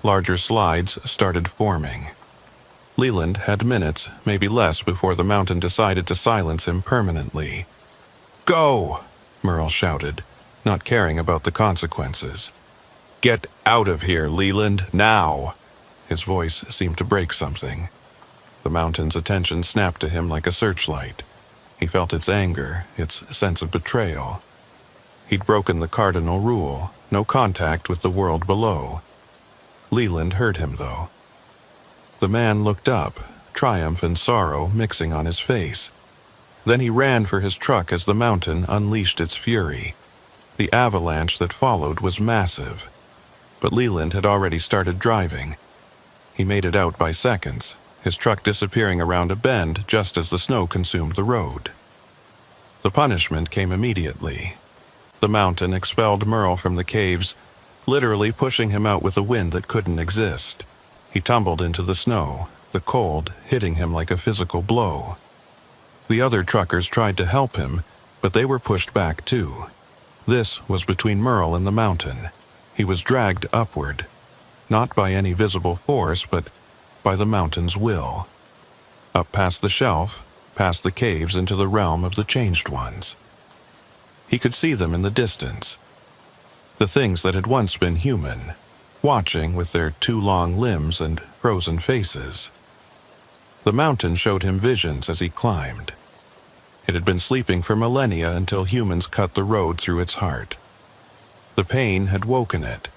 Larger slides started forming. Leland had minutes, maybe less, before the mountain decided to silence him permanently. "Go!" Merle shouted, not caring about the consequences. "Get out of here, Leland, now!" His voice seemed to break something. The mountain's attention snapped to him like a searchlight. He felt its anger, its sense of betrayal. He'd broken the cardinal rule, no contact with the world below. Leland heard him, though. The man looked up, triumph and sorrow mixing on his face. Then he ran for his truck as the mountain unleashed its fury. The avalanche that followed was massive, but Leland had already started driving. He made it out by seconds, his truck disappearing around a bend just as the snow consumed the road. The punishment came immediately. The mountain expelled Merle from the caves, literally pushing him out with a wind that couldn't exist. He tumbled into the snow, the cold hitting him like a physical blow. The other truckers tried to help him, but they were pushed back too. This was between Merle and the mountain. He was dragged upward, not by any visible force, but by the mountain's will. Up past the shelf, past the caves into the realm of the Changed Ones. He could see them in the distance. The things that had once been human, watching with their two long limbs and frozen faces. The mountain showed him visions as he climbed. It had been sleeping for millennia until humans cut the road through its heart. The pain had woken it,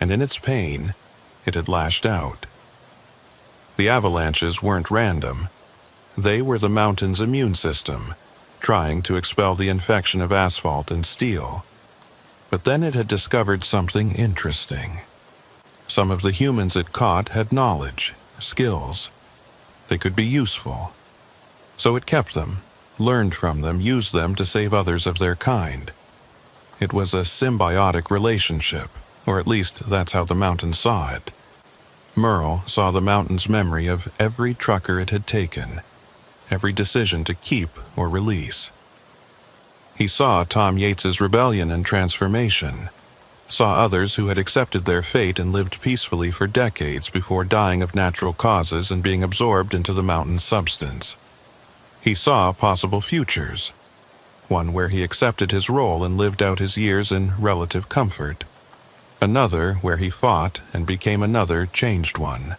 and in its pain, it had lashed out. The avalanches weren't random. They were the mountain's immune system, trying to expel the infection of asphalt and steel. But then it had discovered something interesting. Some of the humans it caught had knowledge, skills. They could be useful. So it kept them, learned from them, used them to save others of their kind. It was a symbiotic relationship, or at least that's how the mountain saw it. Merle saw the mountain's memory of every trucker it had taken, every decision to keep or release. He saw Tom Yates's rebellion and transformation, saw others who had accepted their fate and lived peacefully for decades before dying of natural causes and being absorbed into the mountain's substance. He saw possible futures, one where he accepted his role and lived out his years in relative comfort, another where he fought and became another changed one,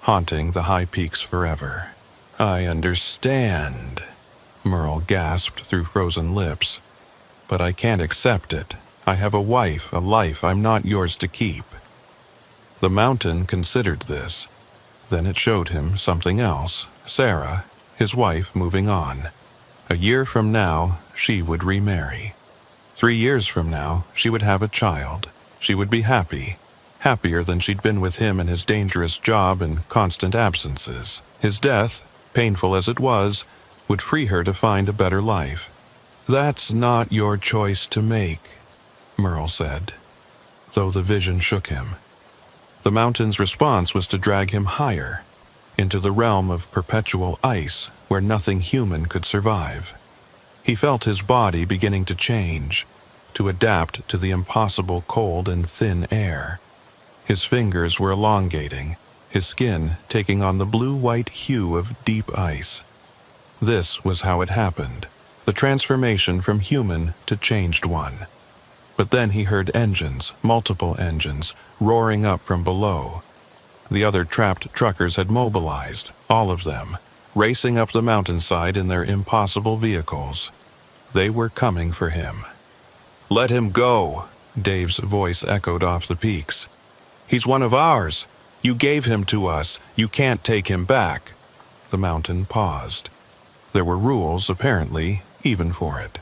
haunting the high peaks forever. "I understand," Merle gasped through frozen lips. "But I can't accept it. I have a wife, a life I'm not yours to keep." The mountain considered this. Then it showed him something else. Sarah, his wife, moving on. A year from now, she would remarry. 3 years from now, she would have a child. She would be happy, happier than she'd been with him in his dangerous job and constant absences. His death, painful as it was, would free her to find a better life. "That's not your choice to make," Merle said, though the vision shook him. The mountain's response was to drag him higher, into the realm of perpetual ice where nothing human could survive. He felt his body beginning to change, to adapt to the impossible cold and thin air. His fingers were elongating, his skin taking on the blue-white hue of deep ice. This was how it happened, the transformation from human to changed one. But then he heard engines, multiple engines, roaring up from below. The other trapped truckers had mobilized, all of them, racing up the mountainside in their impossible vehicles. They were coming for him. "Let him go," Dave's voice echoed off the peaks. "He's one of ours. You gave him to us. You can't take him back." The mountain paused. There were rules, apparently, even for it.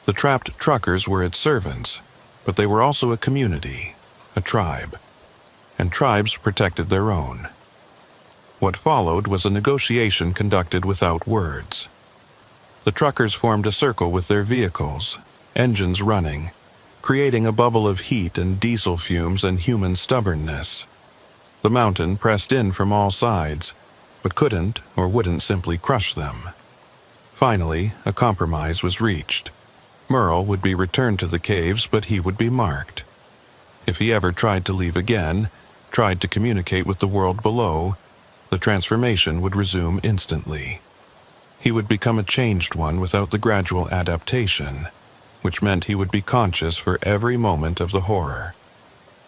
The trapped truckers were its servants, but they were also a community, a tribe. And tribes protected their own. What followed was a negotiation conducted without words. The truckers formed a circle with their vehicles, engines running, creating a bubble of heat and diesel fumes and human stubbornness. The mountain pressed in from all sides, but couldn't or wouldn't simply crush them. Finally, a compromise was reached. Merle would be returned to the caves, but he would be marked. If he ever tried to leave again, tried to communicate with the world below, the transformation would resume instantly. He would become a changed one without the gradual adaptation, which meant he would be conscious for every moment of the horror.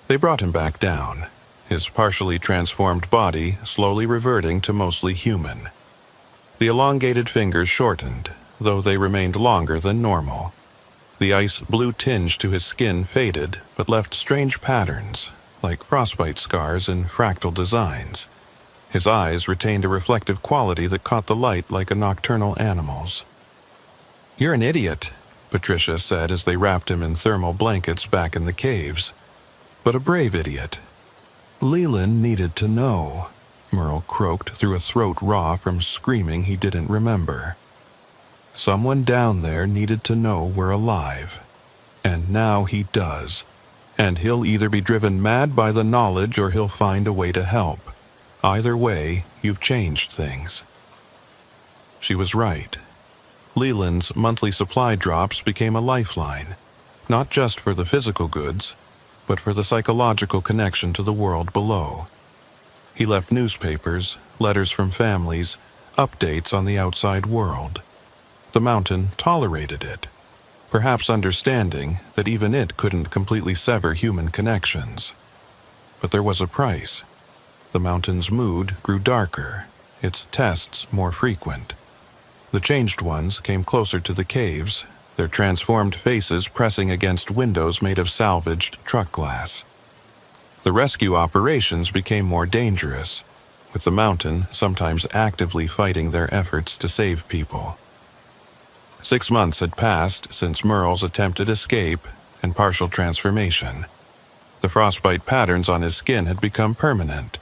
They brought him back down. his partially transformed body slowly reverting to mostly human. The elongated fingers shortened, though they remained longer than normal. The ice blue tinge to his skin faded, but left strange patterns, like frostbite scars in fractal designs. His eyes retained a reflective quality that caught the light like a nocturnal animal's. "You're an idiot," Patricia said as they wrapped him in thermal blankets back in the caves. "But a brave idiot." "Leland needed to know," Merle croaked through a throat raw from screaming he didn't remember. "Someone down there needed to know we're alive. And now he does. And he'll either be driven mad by the knowledge or he'll find a way to help. Either way, you've changed things." She was right. Leland's monthly supply drops became a lifeline, not just for the physical goods, but for the psychological connection to the world below. He left newspapers, letters from families, updates on the outside world. The mountain tolerated it, perhaps understanding that even it couldn't completely sever human connections. But there was a price. The mountain's mood grew darker, its tests more frequent. The changed ones came closer to the caves, their transformed faces pressing against windows made of salvaged truck glass. The rescue operations became more dangerous, with the mountain sometimes actively fighting their efforts to save people. 6 months had passed since Merle's attempted escape and partial transformation. The frostbite patterns on his skin had become permanent,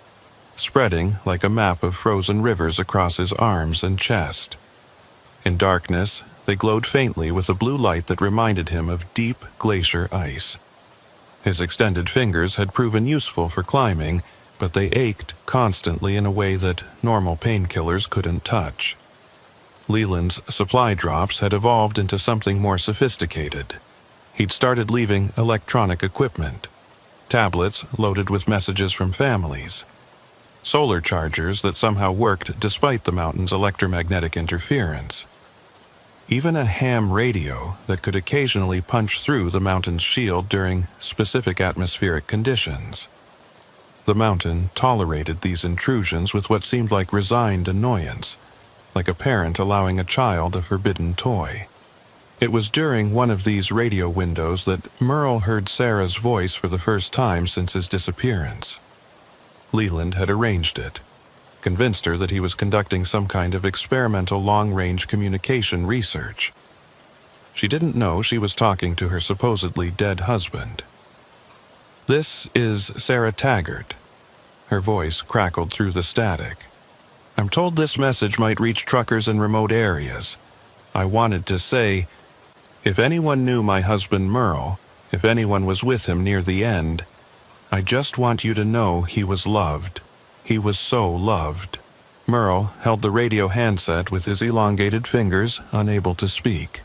spreading like a map of frozen rivers across his arms and chest. In darkness, they glowed faintly with a blue light that reminded him of deep glacier ice. His extended fingers had proven useful for climbing, but they ached constantly in a way that normal painkillers couldn't touch. Leland's supply drops had evolved into something more sophisticated. He'd started leaving electronic equipment, tablets loaded with messages from families, solar chargers that somehow worked despite the mountain's electromagnetic interference. Even a ham radio that could occasionally punch through the mountain's shield during specific atmospheric conditions. The mountain tolerated these intrusions with what seemed like resigned annoyance, like a parent allowing a child a forbidden toy. It was during one of these radio windows that Merle heard Sarah's voice for the first time since his disappearance. Leland had arranged it, convinced her that he was conducting some kind of experimental long-range communication research. She didn't know she was talking to her supposedly dead husband. "This is Sarah Taggart." Her voice crackled through the static. "I'm told this message might reach truckers in remote areas. I wanted to say, if anyone knew my husband Merle, if anyone was with him near the end, I just want you to know he was loved. He was so loved." Merle held the radio handset with his elongated fingers, unable to speak.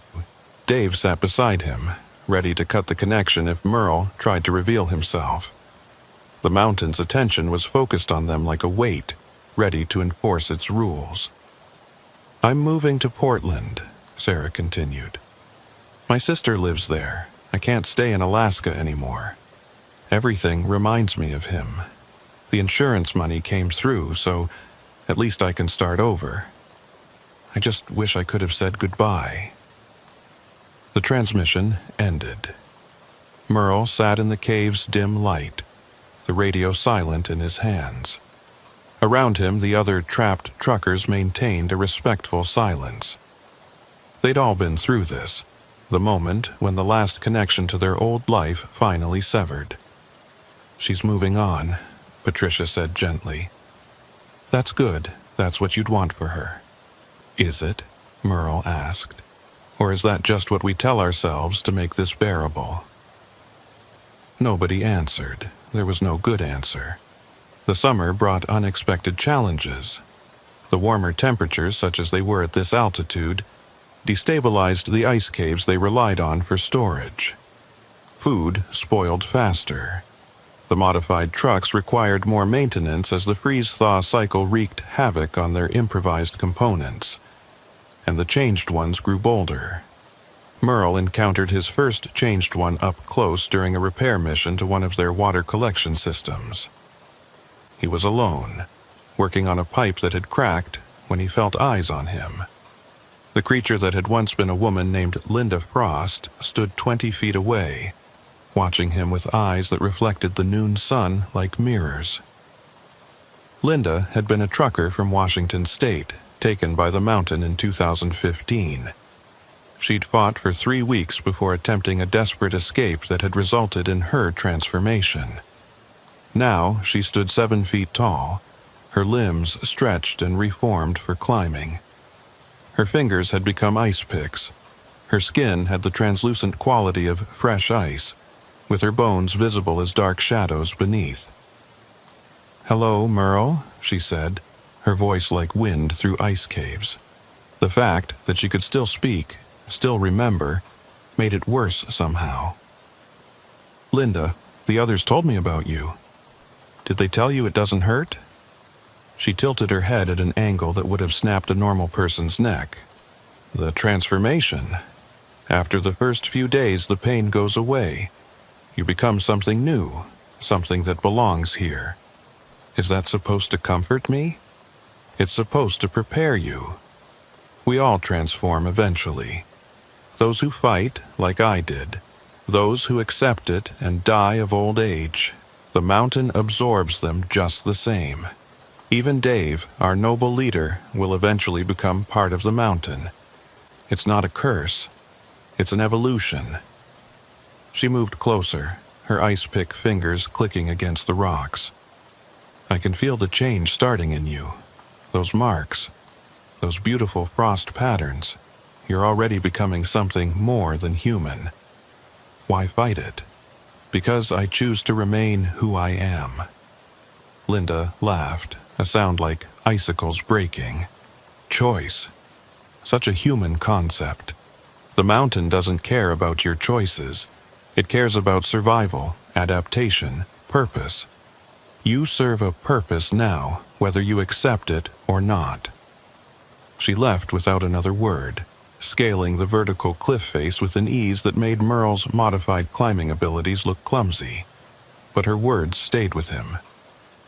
Dave sat beside him, ready to cut the connection if Merle tried to reveal himself. The mountain's attention was focused on them like a weight, ready to enforce its rules. "I'm moving to Portland," Sarah continued. "My sister lives there. I can't stay in Alaska anymore. Everything reminds me of him. The insurance money came through, so at least I can start over. I just wish I could have said goodbye." The transmission ended. Merle sat in the cave's dim light, the radio silent in his hands. Around him, the other trapped truckers maintained a respectful silence. They'd all been through this, the moment when the last connection to their old life finally severed. "She's moving on," Patricia said gently. "That's good. That's what you'd want for her." "Is it?" Merle asked. "Or is that just what we tell ourselves to make this bearable?" Nobody answered. There was no good answer. The summer brought unexpected challenges. The warmer temperatures, such as they were at this altitude, destabilized the ice caves they relied on for storage. Food spoiled faster. The modified trucks required more maintenance as the freeze-thaw cycle wreaked havoc on their improvised components. And the changed ones grew bolder. Merle encountered his first changed one up close during a repair mission to one of their water collection systems. He was alone, working on a pipe that had cracked when he felt eyes on him. The creature that had once been a woman named Linda Frost stood 20 feet away, watching him with eyes that reflected the noon sun like mirrors. Linda had been a trucker from Washington State, taken by the mountain in 2015. She'd fought for 3 weeks before attempting a desperate escape that had resulted in her transformation. Now she stood 7 feet tall, her limbs stretched and reformed for climbing. Her fingers had become ice picks. Her skin had the translucent quality of fresh ice, with her bones visible as dark shadows beneath. "Hello, Merle," she said, her voice like wind through ice caves. The fact that she could still speak, still remember, made it worse somehow. "Linda, the others told me about you. Did they tell you it doesn't hurt?" She tilted her head at an angle that would have snapped a normal person's neck. "The transformation. After the first few days, the pain goes away. You become something new, something that belongs here. Is that supposed to comfort me? It's supposed to prepare you. We all transform eventually. Those who fight, like I did. Those who accept it and die of old age. The mountain absorbs them just the same. Even Dave, our noble leader, will eventually become part of the mountain. It's not a curse. It's an evolution." She moved closer, her ice-pick fingers clicking against the rocks. "I can feel the change starting in you. Those marks, those beautiful frost patterns. You're already becoming something more than human. Why fight it? Because I choose to remain who I am." Linda laughed, a sound like icicles breaking. Choice. Such a human concept. The mountain doesn't care about your choices. It cares about survival, adaptation, purpose. You serve a purpose now, whether you accept it or not. She left without another word, scaling the vertical cliff face with an ease that made Merle's modified climbing abilities look clumsy. But her words stayed with him.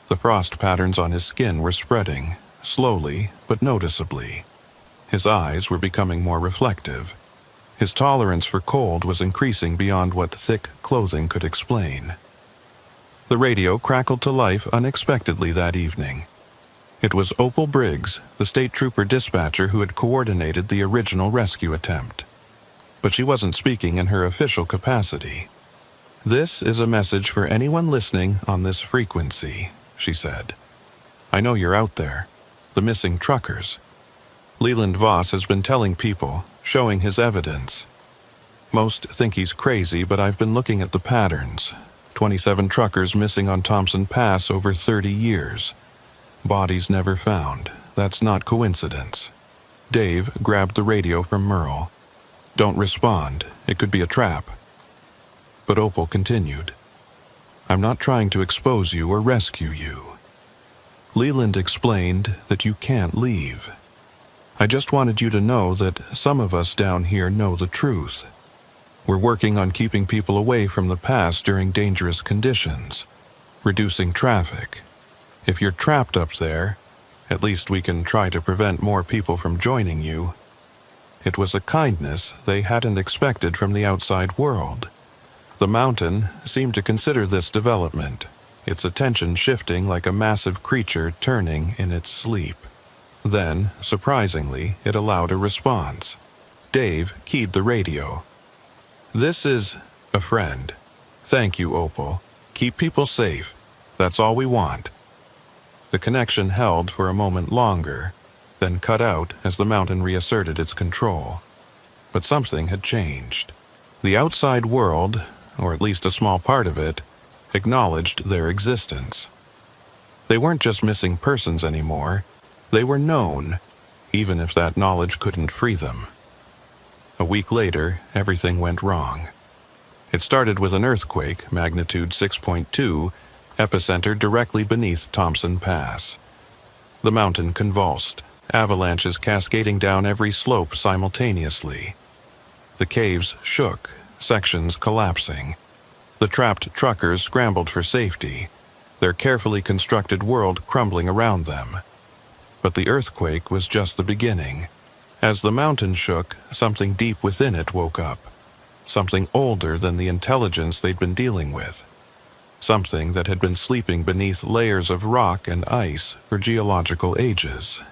The frost patterns on his skin were spreading, slowly but noticeably. His eyes were becoming more reflective. His tolerance for cold was increasing beyond what thick clothing could explain. The radio crackled to life unexpectedly that evening. It was Opal Briggs, the state trooper dispatcher who had coordinated the original rescue attempt. But she wasn't speaking in her official capacity. "This is a message for anyone listening on this frequency," she said. "I know you're out there. The missing truckers. Leland Voss has been telling people, showing his evidence. Most think he's crazy, but I've been looking at the patterns. 27 truckers missing on Thompson Pass over 30 years. Bodies never found. That's not coincidence." Dave grabbed the radio from Merle. "Don't respond. It could be a trap." But Opal continued. "I'm not trying to expose you or rescue you. Leland explained that you can't leave. I just wanted you to know that some of us down here know the truth. We're working on keeping people away from the pass during dangerous conditions, reducing traffic. If you're trapped up there, at least we can try to prevent more people from joining you." It was a kindness they hadn't expected from the outside world. The mountain seemed to consider this development, its attention shifting like a massive creature turning in its sleep. Then, surprisingly, it allowed a response. Dave keyed the radio. "This is a friend. Thank you, Opal. Keep people safe. That's all we want." The connection held for a moment longer, then cut out as the mountain reasserted its control. But something had changed. The outside world, or at least a small part of it, acknowledged their existence. They weren't just missing persons anymore. They were known, even if that knowledge couldn't free them. A week later, everything went wrong. It started with an earthquake, magnitude 6.2, epicenter directly beneath Thompson Pass. The mountain convulsed, avalanches cascading down every slope simultaneously. The caves shook, sections collapsing. The trapped truckers scrambled for safety. their carefully constructed world crumbling around them. But the earthquake was just the beginning. As the mountain shook, something deep within it woke up. Something older than the intelligence they'd been dealing with. Something that had been sleeping beneath layers of rock and ice for geological ages.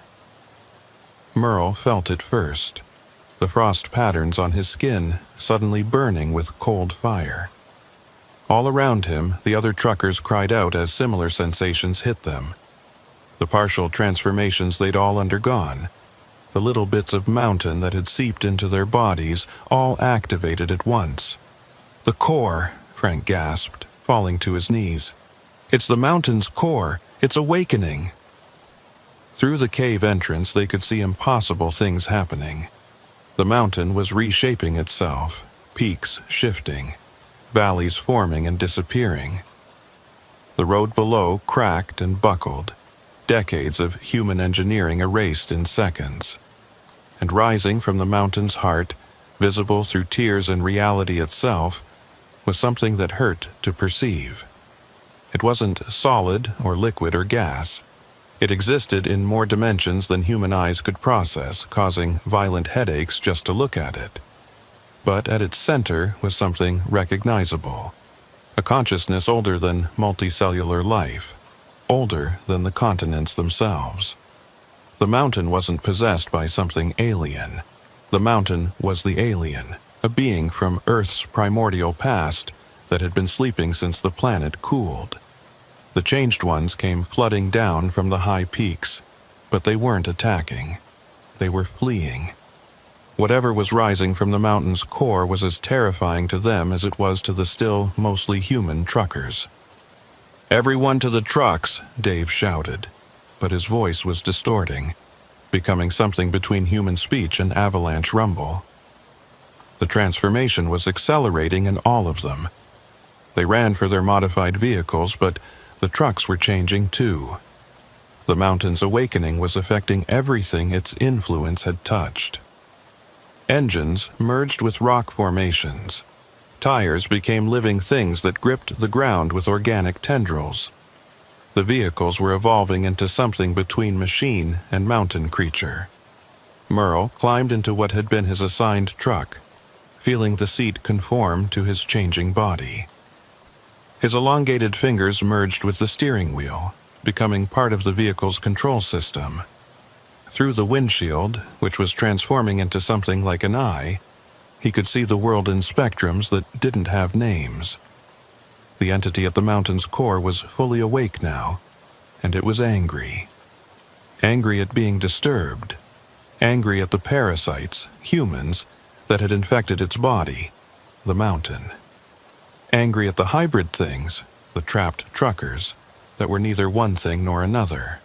Merle felt it first, the frost patterns on his skin suddenly burning with cold fire. All around him, the other truckers cried out as similar sensations hit them. The partial transformations they'd all undergone, the little bits of mountain that had seeped into their bodies, all activated at once. "The core," Frank gasped, falling to his knees. "It's the mountain's core. It's awakening." Through the cave entrance, they could see impossible things happening. The mountain was reshaping itself, peaks shifting, valleys forming and disappearing. The road below cracked and buckled, decades of human engineering erased in seconds. And rising from the mountain's heart, visible through tears and reality itself, was something that hurt to perceive. It wasn't solid or liquid or gas. It existed in more dimensions than human eyes could process, causing violent headaches just to look at it. But at its center was something recognizable, a consciousness older than multicellular life, older than the continents themselves. The mountain wasn't possessed by something alien. The mountain was the alien, a being from Earth's primordial past that had been sleeping since the planet cooled. The changed ones came flooding down from the high peaks, but they weren't attacking. They were fleeing. Whatever was rising from the mountain's core was as terrifying to them as it was to the still mostly human truckers. "Everyone to the trucks," Dave shouted, but his voice was distorting, becoming something between human speech and avalanche rumble. The transformation was accelerating in all of them. They ran for their modified vehicles, but the trucks were changing too. The mountain's awakening was affecting everything its influence had touched. Engines merged with rock formations. Tires became living things that gripped the ground with organic tendrils. The vehicles were evolving into something between machine and mountain creature. Merle climbed into what had been his assigned truck, feeling the seat conform to his changing body. His elongated fingers merged with the steering wheel, becoming part of the vehicle's control system. Through the windshield, which was transforming into something like an eye, he could see the world in spectrums that didn't have names. The entity at the mountain's core was fully awake now, and it was angry. Angry at being disturbed. Angry at the parasites, humans, that had infected its body, the mountain. Angry at the hybrid things, the trapped truckers, that were neither one thing nor another.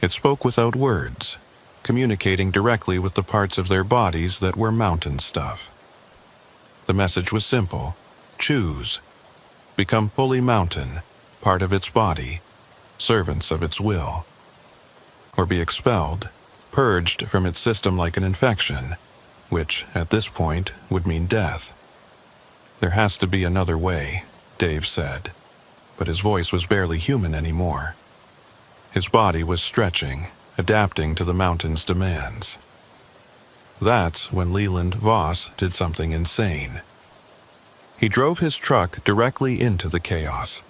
It spoke without words, communicating directly with the parts of their bodies that were mountain stuff. The message was simple: choose. Become fully mountain, part of its body, servants of its will. Or be expelled, purged from its system like an infection, which, at this point, would mean death. "There has to be another way," Dave said, but his voice was barely human anymore. His body was stretching, adapting to the mountain's demands. That's when Leland Voss did something insane. He drove his truck directly into the chaos,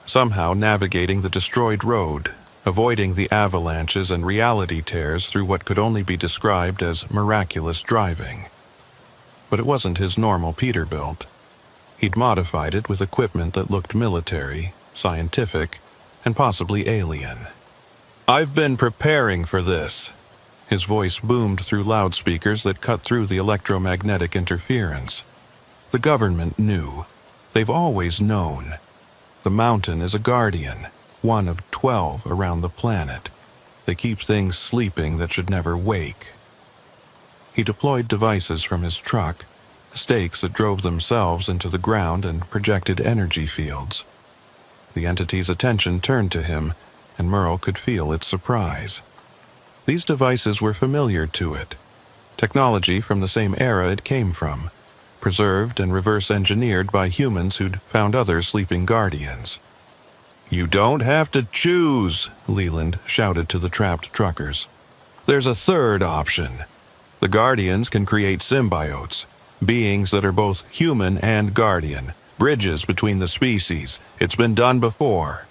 somehow navigating the destroyed road, avoiding the avalanches and reality tears through what could only be described as miraculous driving. But it wasn't his normal Peterbilt. He'd modified it with equipment that looked military, scientific, and possibly alien. "I've been preparing for this." His voice boomed through loudspeakers that cut through the electromagnetic interference. The government knew. They've always known. The mountain is a guardian, one of 12 around the planet. They keep things sleeping that should never wake. He deployed devices from his truck, stakes that drove themselves into the ground and projected energy fields. The entity's attention turned to him, and Merle could feel its surprise. These devices were familiar to it, technology from the same era it came from, preserved and reverse-engineered by humans who'd found other sleeping guardians. "You don't have to choose," Leland shouted to the trapped truckers. "There's a third option. The Guardians can create symbiotes, beings that are both human and guardian, bridges between the species. It's been done before."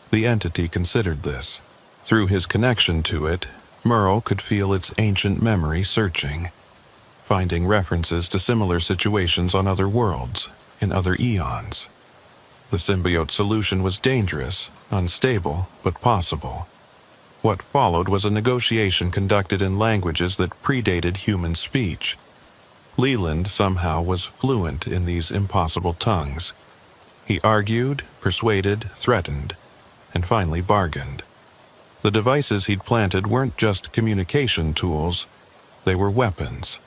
The entity considered this. Through his connection to it, Merle could feel its ancient memory searching, finding references to similar situations on other worlds, in other eons. The symbiote solution was dangerous, unstable, but possible. What followed was a negotiation conducted in languages that predated human speech. Leland somehow was fluent in these impossible tongues. He argued, persuaded, threatened, and finally bargained. The devices he'd planted weren't just communication tools, they were weapons.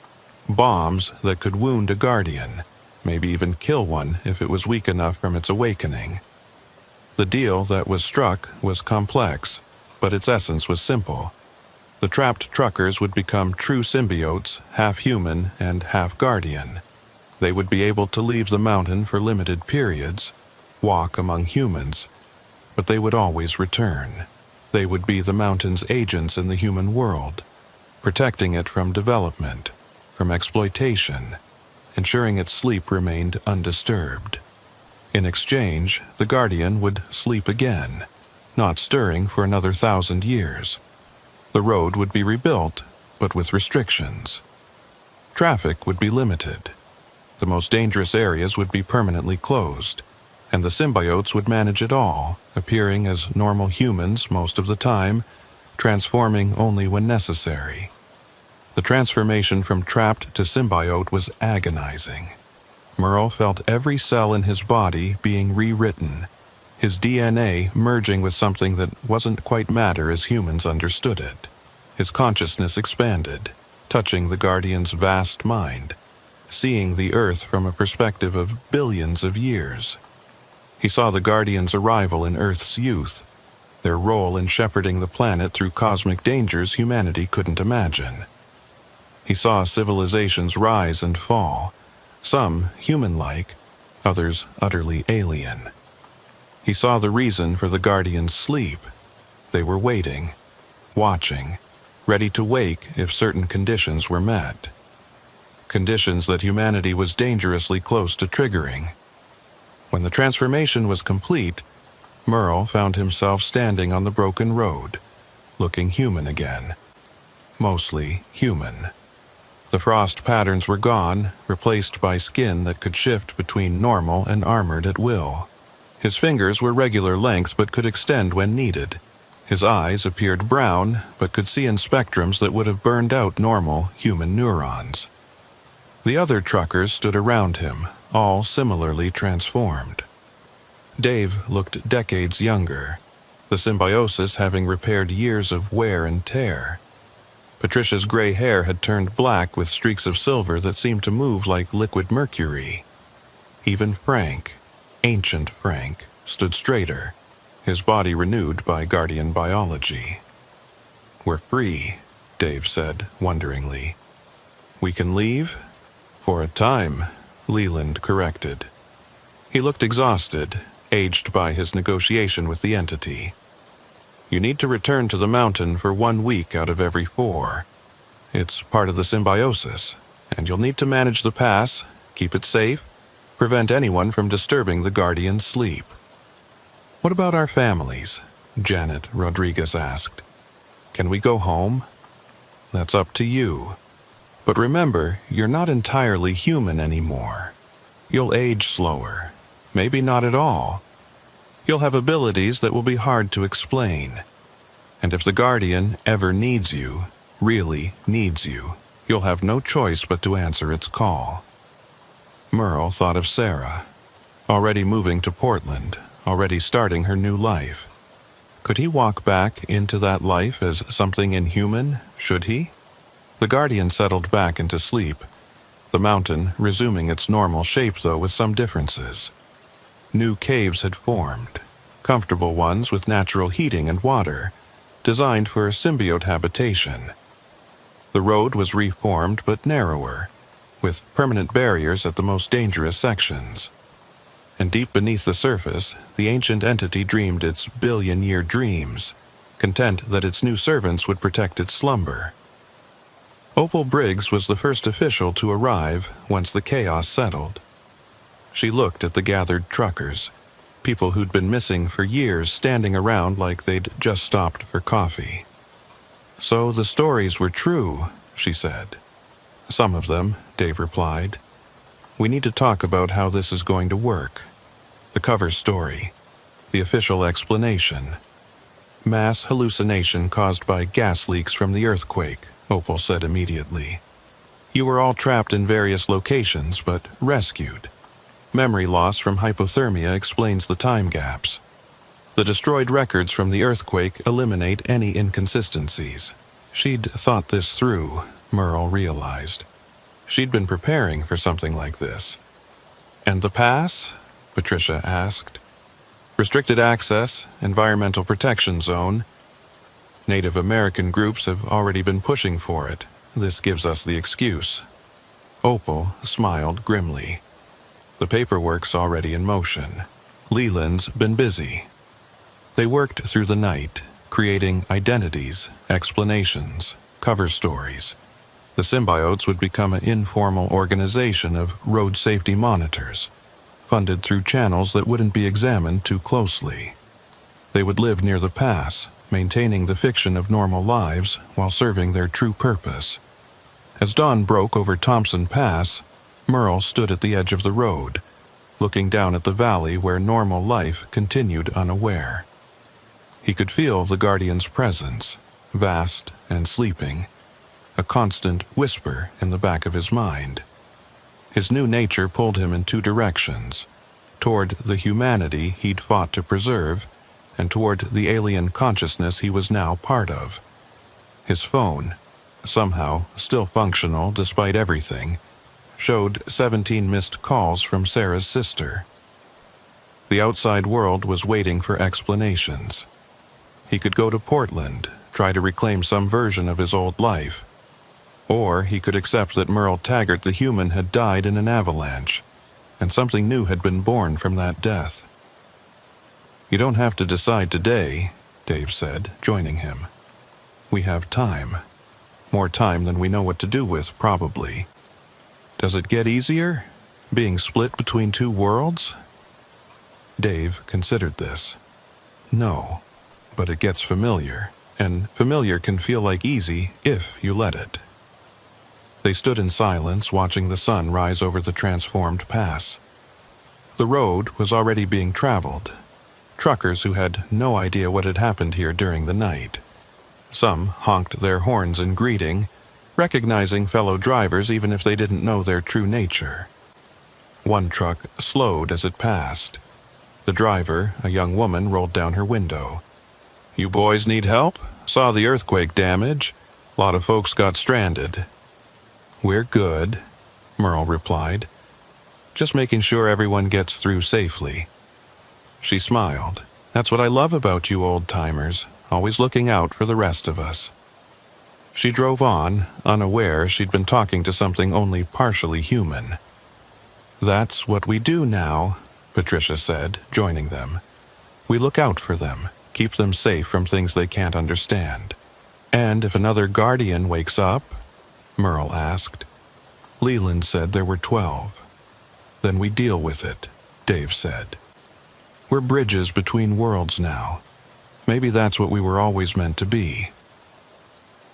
Bombs that could wound a guardian, maybe even kill one if it was weak enough from its awakening. The deal that was struck was complex, but its essence was simple. The trapped truckers would become true symbiotes, half human and half guardian. They would be able to leave the mountain for limited periods, walk among humans, but they would always return. They would be the mountain's agents in the human world, protecting it from development, from exploitation, ensuring its sleep remained undisturbed. In exchange, the Guardian would sleep again, not stirring for another 1,000 years. The road would be rebuilt, but with restrictions. Traffic would be limited. The most dangerous areas would be permanently closed, and the symbiotes would manage it all, appearing as normal humans most of the time, transforming only when necessary. The transformation from trapped to symbiote was agonizing. Merle felt every cell in his body being rewritten, his DNA merging with something that wasn't quite matter as humans understood it. His consciousness expanded, touching the Guardian's vast mind, seeing the Earth from a perspective of billions of years. He saw the Guardians' arrival in Earth's youth, their role in shepherding the planet through cosmic dangers humanity couldn't imagine. He saw civilizations rise and fall, some human-like, others utterly alien. He saw the reason for the Guardians' sleep. They were waiting, watching, ready to wake if certain conditions were met. Conditions that humanity was dangerously close to triggering. When the transformation was complete, Merle found himself standing on the broken road, looking human again. Mostly human. The frost patterns were gone, replaced by skin that could shift between normal and armored at will. His fingers were regular length but could extend when needed. His eyes appeared brown but could see in spectrums that would have burned out normal human neurons. The other truckers stood around him, all similarly transformed. Dave looked decades younger, the symbiosis having repaired years of wear and tear. Patricia's gray hair had turned black with streaks of silver that seemed to move like liquid mercury. Even Frank, ancient Frank, stood straighter, his body renewed by Guardian biology. "We're free," Dave said, wonderingly. "We can leave?" "For a time," Leland corrected. He looked exhausted, aged by his negotiation with the entity. "You need to return to the mountain for 1 week out of every 4. It's part of the symbiosis, and you'll need to manage the pass, keep it safe, prevent anyone from disturbing the Guardian's sleep." "What about our families?" Janet Rodriguez asked. "Can we go home?" "That's up to you. But remember, you're not entirely human anymore. You'll age slower, maybe not at all. You'll have abilities that will be hard to explain. And if the Guardian ever needs you, really needs you, you'll have no choice but to answer its call." Merle thought of Sarah, already moving to Portland, already starting her new life. Could he walk back into that life as something inhuman, should he? The Guardian settled back into sleep, the mountain resuming its normal shape though with some differences. New caves had formed, comfortable ones with natural heating and water, designed for symbiote habitation. The road was reformed but narrower, with permanent barriers at the most dangerous sections. And deep beneath the surface, the ancient entity dreamed its billion-year dreams, content that its new servants would protect its slumber. Opal Briggs was the first official to arrive once the chaos settled. She looked at the gathered truckers, people who'd been missing for years standing around like they'd just stopped for coffee. "So the stories were true," she said. "Some of them," Dave replied. "We need to talk about how this is going to work. The cover story. The official explanation. Mass hallucination caused by gas leaks from the earthquake," Opal said immediately. "You were all trapped in various locations, but rescued. Memory loss from hypothermia explains the time gaps. The destroyed records from the earthquake eliminate any inconsistencies." She'd thought this through, Merle realized. She'd been preparing for something like this. "And the pass?" Patricia asked. "Restricted access, environmental protection zone. Native American groups have already been pushing for it. This gives us the excuse." Opal smiled grimly. "The paperwork's already in motion. Leland's been busy." They worked through the night, creating identities, explanations, cover stories. The symbiotes would become an informal organization of road safety monitors, funded through channels that wouldn't be examined too closely. They would live near the pass, maintaining the fiction of normal lives while serving their true purpose. As dawn broke over Thompson Pass, Merle stood at the edge of the road, looking down at the valley where normal life continued unaware. He could feel the Guardian's presence, vast and sleeping, a constant whisper in the back of his mind. His new nature pulled him in two directions, toward the humanity he'd fought to preserve, and toward the alien consciousness he was now part of. His phone, somehow still functional despite everything, showed 17 missed calls from Sarah's sister. The outside world was waiting for explanations. He could go to Portland, try to reclaim some version of his old life. Or he could accept that Merle Taggart the human had died in an avalanche, and something new had been born from that death. "You don't have to decide today," Dave said, joining him. "We have time. More time than we know what to do with, probably. Does it get easier, being split between two worlds?" Dave considered this. "No, but it gets familiar, and familiar can feel like easy if you let it." They stood in silence, watching the sun rise over the transformed pass. The road was already being traveled. Truckers who had no idea what had happened here during the night. Some honked their horns in greeting, recognizing fellow drivers even if they didn't know their true nature. One truck slowed as it passed. The driver, a young woman, rolled down her window. "You boys need help? Saw the earthquake damage. A lot of folks got stranded." "We're good," Merle replied. "Just making sure everyone gets through safely." She smiled. "That's what I love about you old-timers, always looking out for the rest of us." She drove on, unaware she'd been talking to something only partially human. "That's what we do now," Patricia said, joining them. "We look out for them, keep them safe from things they can't understand. And if another Guardian wakes up?" Merle asked. "Leland said there were 12. "Then we deal with it," Dave said. "We're bridges between worlds now. Maybe that's what we were always meant to be."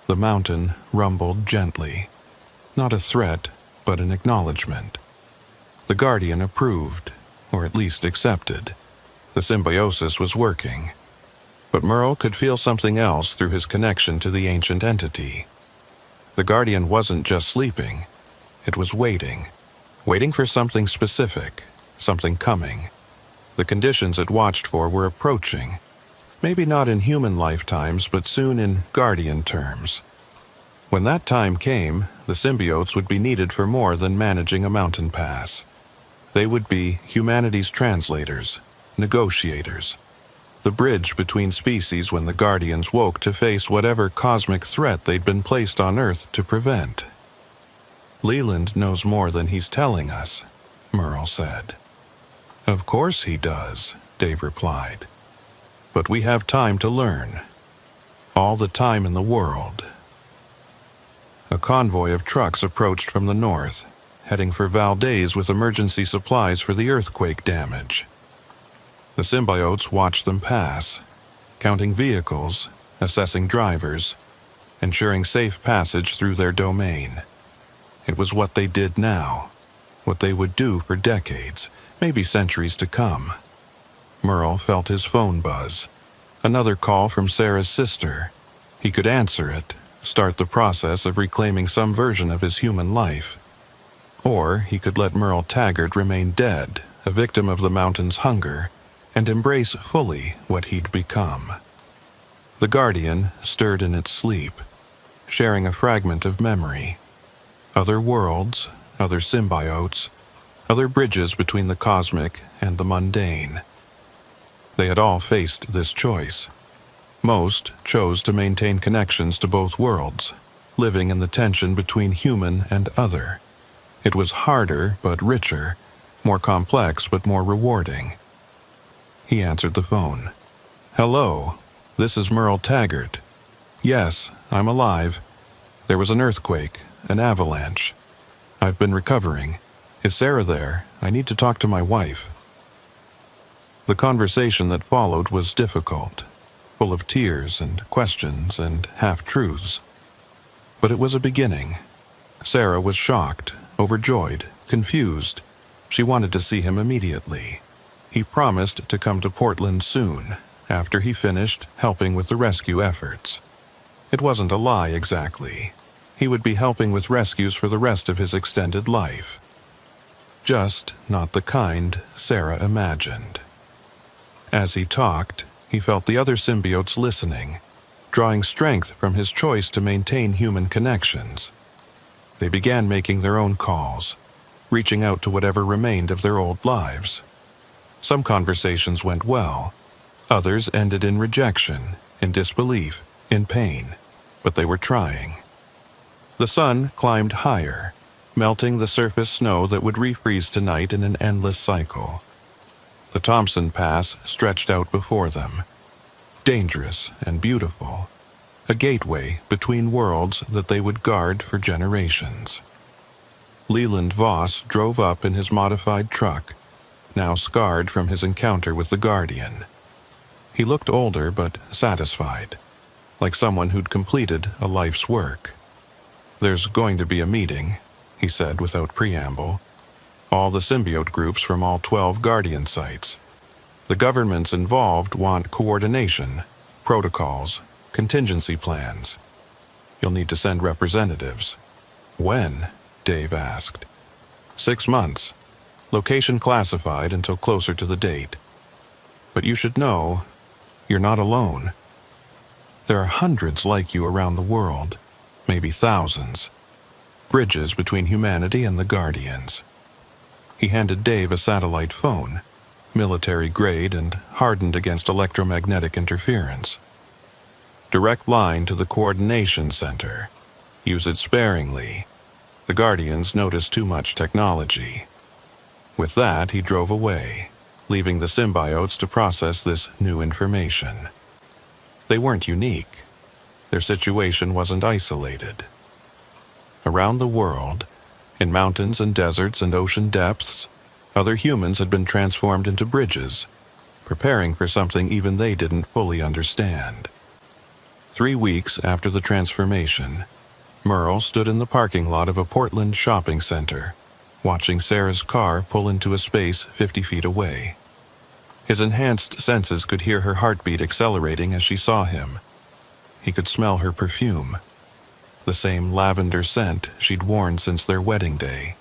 The mountain rumbled gently. Not a threat, but an acknowledgement. The Guardian approved, or at least accepted. The symbiosis was working. But Merle could feel something else through his connection to the ancient entity. The Guardian wasn't just sleeping. It was waiting for something specific, something coming. The conditions it watched for were approaching. Maybe not in human lifetimes, but soon in Guardian terms. When that time came, the symbiotes would be needed for more than managing a mountain pass. They would be humanity's translators, negotiators, the bridge between species when the Guardians woke to face whatever cosmic threat they'd been placed on Earth to prevent. "Leland knows more than he's telling us," Merle said. "Of course he does," Dave replied. "But we have time to learn. All the time in the world." A convoy of trucks approached from the north, heading for Valdez with emergency supplies for the earthquake damage. The symbiotes watched them pass, counting vehicles, assessing drivers, ensuring safe passage through their domain. It was what they did now, what they would do for decades, maybe centuries to come. Merle felt his phone buzz. Another call from Sarah's sister. He could answer it, start the process of reclaiming some version of his human life. Or he could let Merle Taggart remain dead, a victim of the mountain's hunger, and embrace fully what he'd become. The Guardian stirred in its sleep, sharing a fragment of memory. Other worlds, other symbiotes, other bridges between the cosmic and the mundane. They had all faced this choice. Most chose to maintain connections to both worlds, living in the tension between human and other. It was harder but richer, more complex but more rewarding. He answered the phone. "Hello, this is Merle Taggart. Yes, I'm alive. There was an earthquake, an avalanche. I've been recovering. Is Sarah there? I need to talk to my wife." The conversation that followed was difficult, full of tears and questions and half-truths. But it was a beginning. Sarah was shocked, overjoyed, confused. She wanted to see him immediately. He promised to come to Portland soon, after he finished helping with the rescue efforts. It wasn't a lie exactly. He would be helping with rescues for the rest of his extended life. Just not the kind Sarah imagined. As he talked, he felt the other symbiotes listening, drawing strength from his choice to maintain human connections. They began making their own calls, reaching out to whatever remained of their old lives. Some conversations went well, others ended in rejection, in disbelief, in pain, but they were trying. The sun climbed higher, melting the surface snow that would refreeze tonight in an endless cycle. The Thompson Pass stretched out before them, dangerous and beautiful, a gateway between worlds that they would guard for generations. Leland Voss drove up in his modified truck, now scarred from his encounter with the Guardian. He looked older but satisfied, like someone who'd completed a life's work. "There's going to be a meeting," he said without preamble. "All the symbiote groups from all 12 Guardian sites. The governments involved want coordination, protocols, contingency plans. You'll need to send representatives." "When?" Dave asked. 6 months. Location classified until closer to the date. But you should know, you're not alone. There are hundreds like you around the world, maybe thousands. Bridges between humanity and the Guardians. He handed Dave a satellite phone, military-grade and hardened against electromagnetic interference. "Direct line to the coordination center. Use it sparingly. The Guardians notice too much technology." With that, he drove away, leaving the symbiotes to process this new information. They weren't unique. Their situation wasn't isolated. Around the world, in mountains and deserts and ocean depths, other humans had been transformed into bridges, preparing for something even they didn't fully understand. 3 weeks after the transformation, Merle stood in the parking lot of a Portland shopping center, watching Sarah's car pull into a space 50 feet away. His enhanced senses could hear her heartbeat accelerating as she saw him. He could smell her perfume, the same lavender scent she'd worn since their wedding day.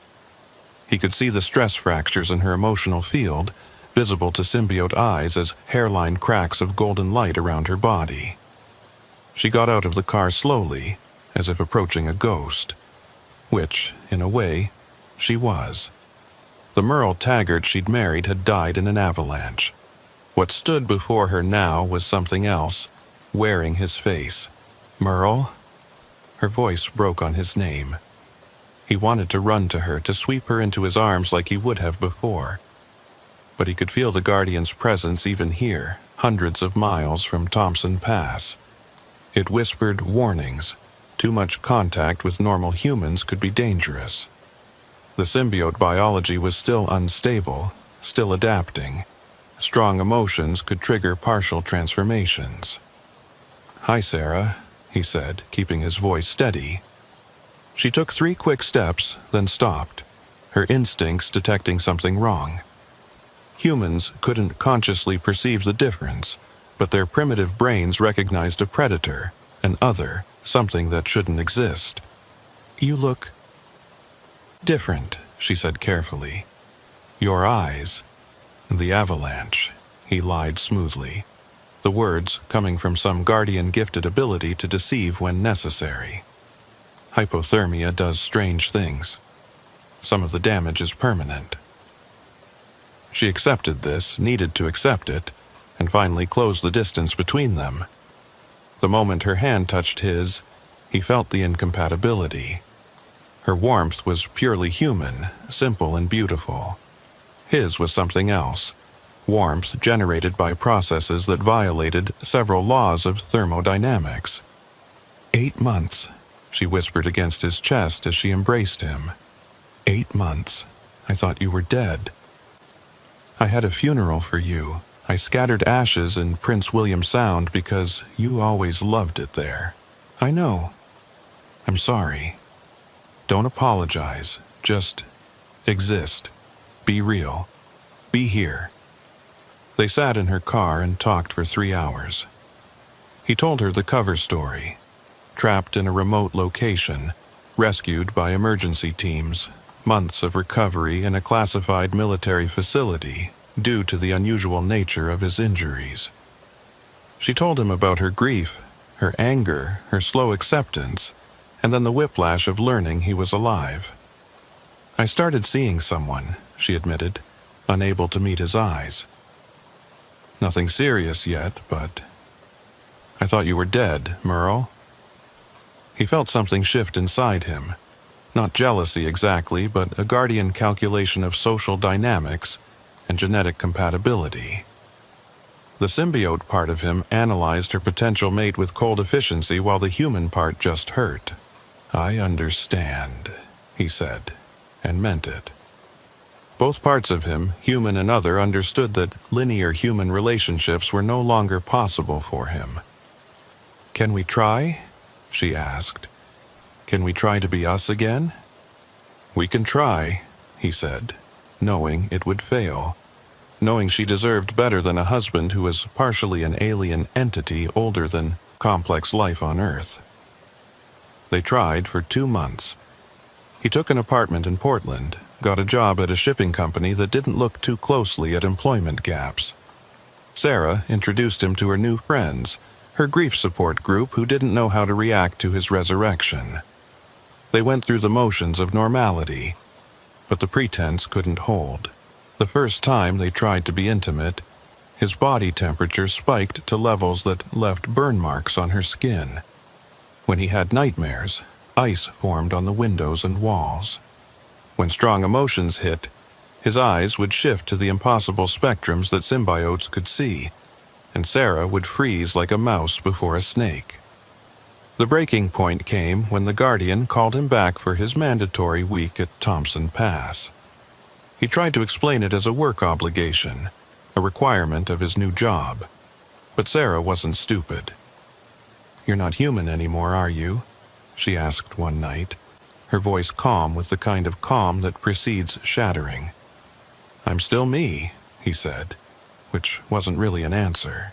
He could see the stress fractures in her emotional field, visible to symbiote eyes as hairline cracks of golden light around her body. She got out of the car slowly, as if approaching a ghost, which, in a way, she was. The Merle Taggart she'd married had died in an avalanche. What stood before her now was something else, wearing his face. "Merle?" Her voice broke on his name. He wanted to run to her, to sweep her into his arms like he would have before. but he could feel the Guardian's presence even here, hundreds of miles from Thompson Pass. It whispered warnings. Too much contact with normal humans could be dangerous. The symbiote biology was still unstable, still adapting. Strong emotions could trigger partial transformations. "Hi, Sarah," he said, keeping his voice steady. She took 3 quick steps, then stopped, her instincts detecting something wrong. Humans couldn't consciously perceive the difference, but their primitive brains recognized a predator, an other, something that shouldn't exist. "You look different," she said carefully. "Your eyes." "The avalanche," he lied smoothly, the words coming from some Guardian-gifted ability to deceive when necessary. "Hypothermia does strange things. Some of the damage is permanent." She accepted this, needed to accept it, and finally closed the distance between them. The moment her hand touched his, he felt the incompatibility. Her warmth was purely human, simple and beautiful. His was something else, warmth generated by processes that violated several laws of thermodynamics. 8 months, she whispered against his chest as she embraced him. 8 months. I thought you were dead. I had a funeral for you. I scattered ashes in Prince William Sound because you always loved it there. I know. I'm sorry. Don't apologize. Just exist. Be real. Be here. They sat in her car and talked for 3 hours. He told her the cover story. Trapped in a remote location, rescued by emergency teams, months of recovery in a classified military facility due to the unusual nature of his injuries. She told him about her grief, her anger, her slow acceptance, and then the whiplash of learning he was alive. I started seeing someone, she admitted, unable to meet his eyes. Nothing serious yet, but... I thought you were dead, Merle. He felt something shift inside him. Not jealousy exactly, but a Guardian calculation of social dynamics and genetic compatibility. The symbiote part of him analyzed her potential mate with cold efficiency while the human part just hurt. I understand, he said, and meant it. Both parts of him, human and other, understood that linear human relationships were no longer possible for him. Can we try? She asked. Can we try to be us again? We can try, he said, knowing it would fail, knowing she deserved better than a husband who was partially an alien entity older than complex life on Earth. They tried for 2 months. He took an apartment in Portland, got a job at a shipping company that didn't look too closely at employment gaps. Sarah introduced him to her new friends, her grief support group who didn't know how to react to his resurrection. They went through the motions of normality, but the pretense couldn't hold. The first time they tried to be intimate, his body temperature spiked to levels that left burn marks on her skin. When he had nightmares, ice formed on the windows and walls. When strong emotions hit, his eyes would shift to the impossible spectrums that symbiotes could see, and Sarah would freeze like a mouse before a snake. The breaking point came when the Guardian called him back for his mandatory week at Thompson Pass. He tried to explain it as a work obligation, a requirement of his new job. But Sarah wasn't stupid. You're not human anymore, are you? She asked one night, her voice calm with the kind of calm that precedes shattering. I'm still me, he said, which wasn't really an answer.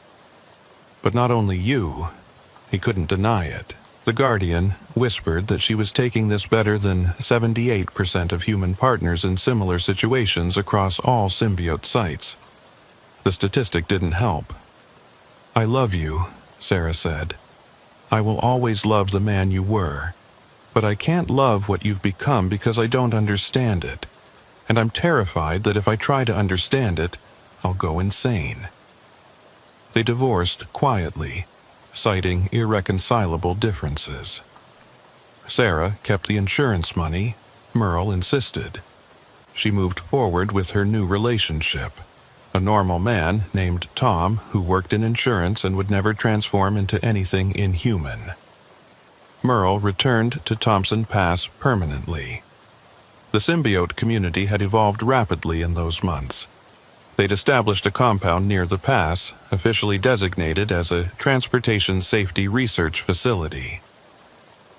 But not only you, he couldn't deny it. The Guardian whispered that she was taking this better than 78% of human partners in similar situations across all symbiote sites. The statistic didn't help. I love you, Sarah said. I will always love the man you were, but I can't love what you've become because I don't understand it, and I'm terrified that if I try to understand it, I'll go insane. They divorced quietly, citing irreconcilable differences. Sarah kept the insurance money, Merle insisted. She moved forward with her new relationship. a normal man named Tom who worked in insurance and would never transform into anything inhuman. Merle returned to Thompson Pass permanently. The symbiote community had evolved rapidly in those months. They'd established a compound near the pass, officially designated as a Transportation Safety Research Facility.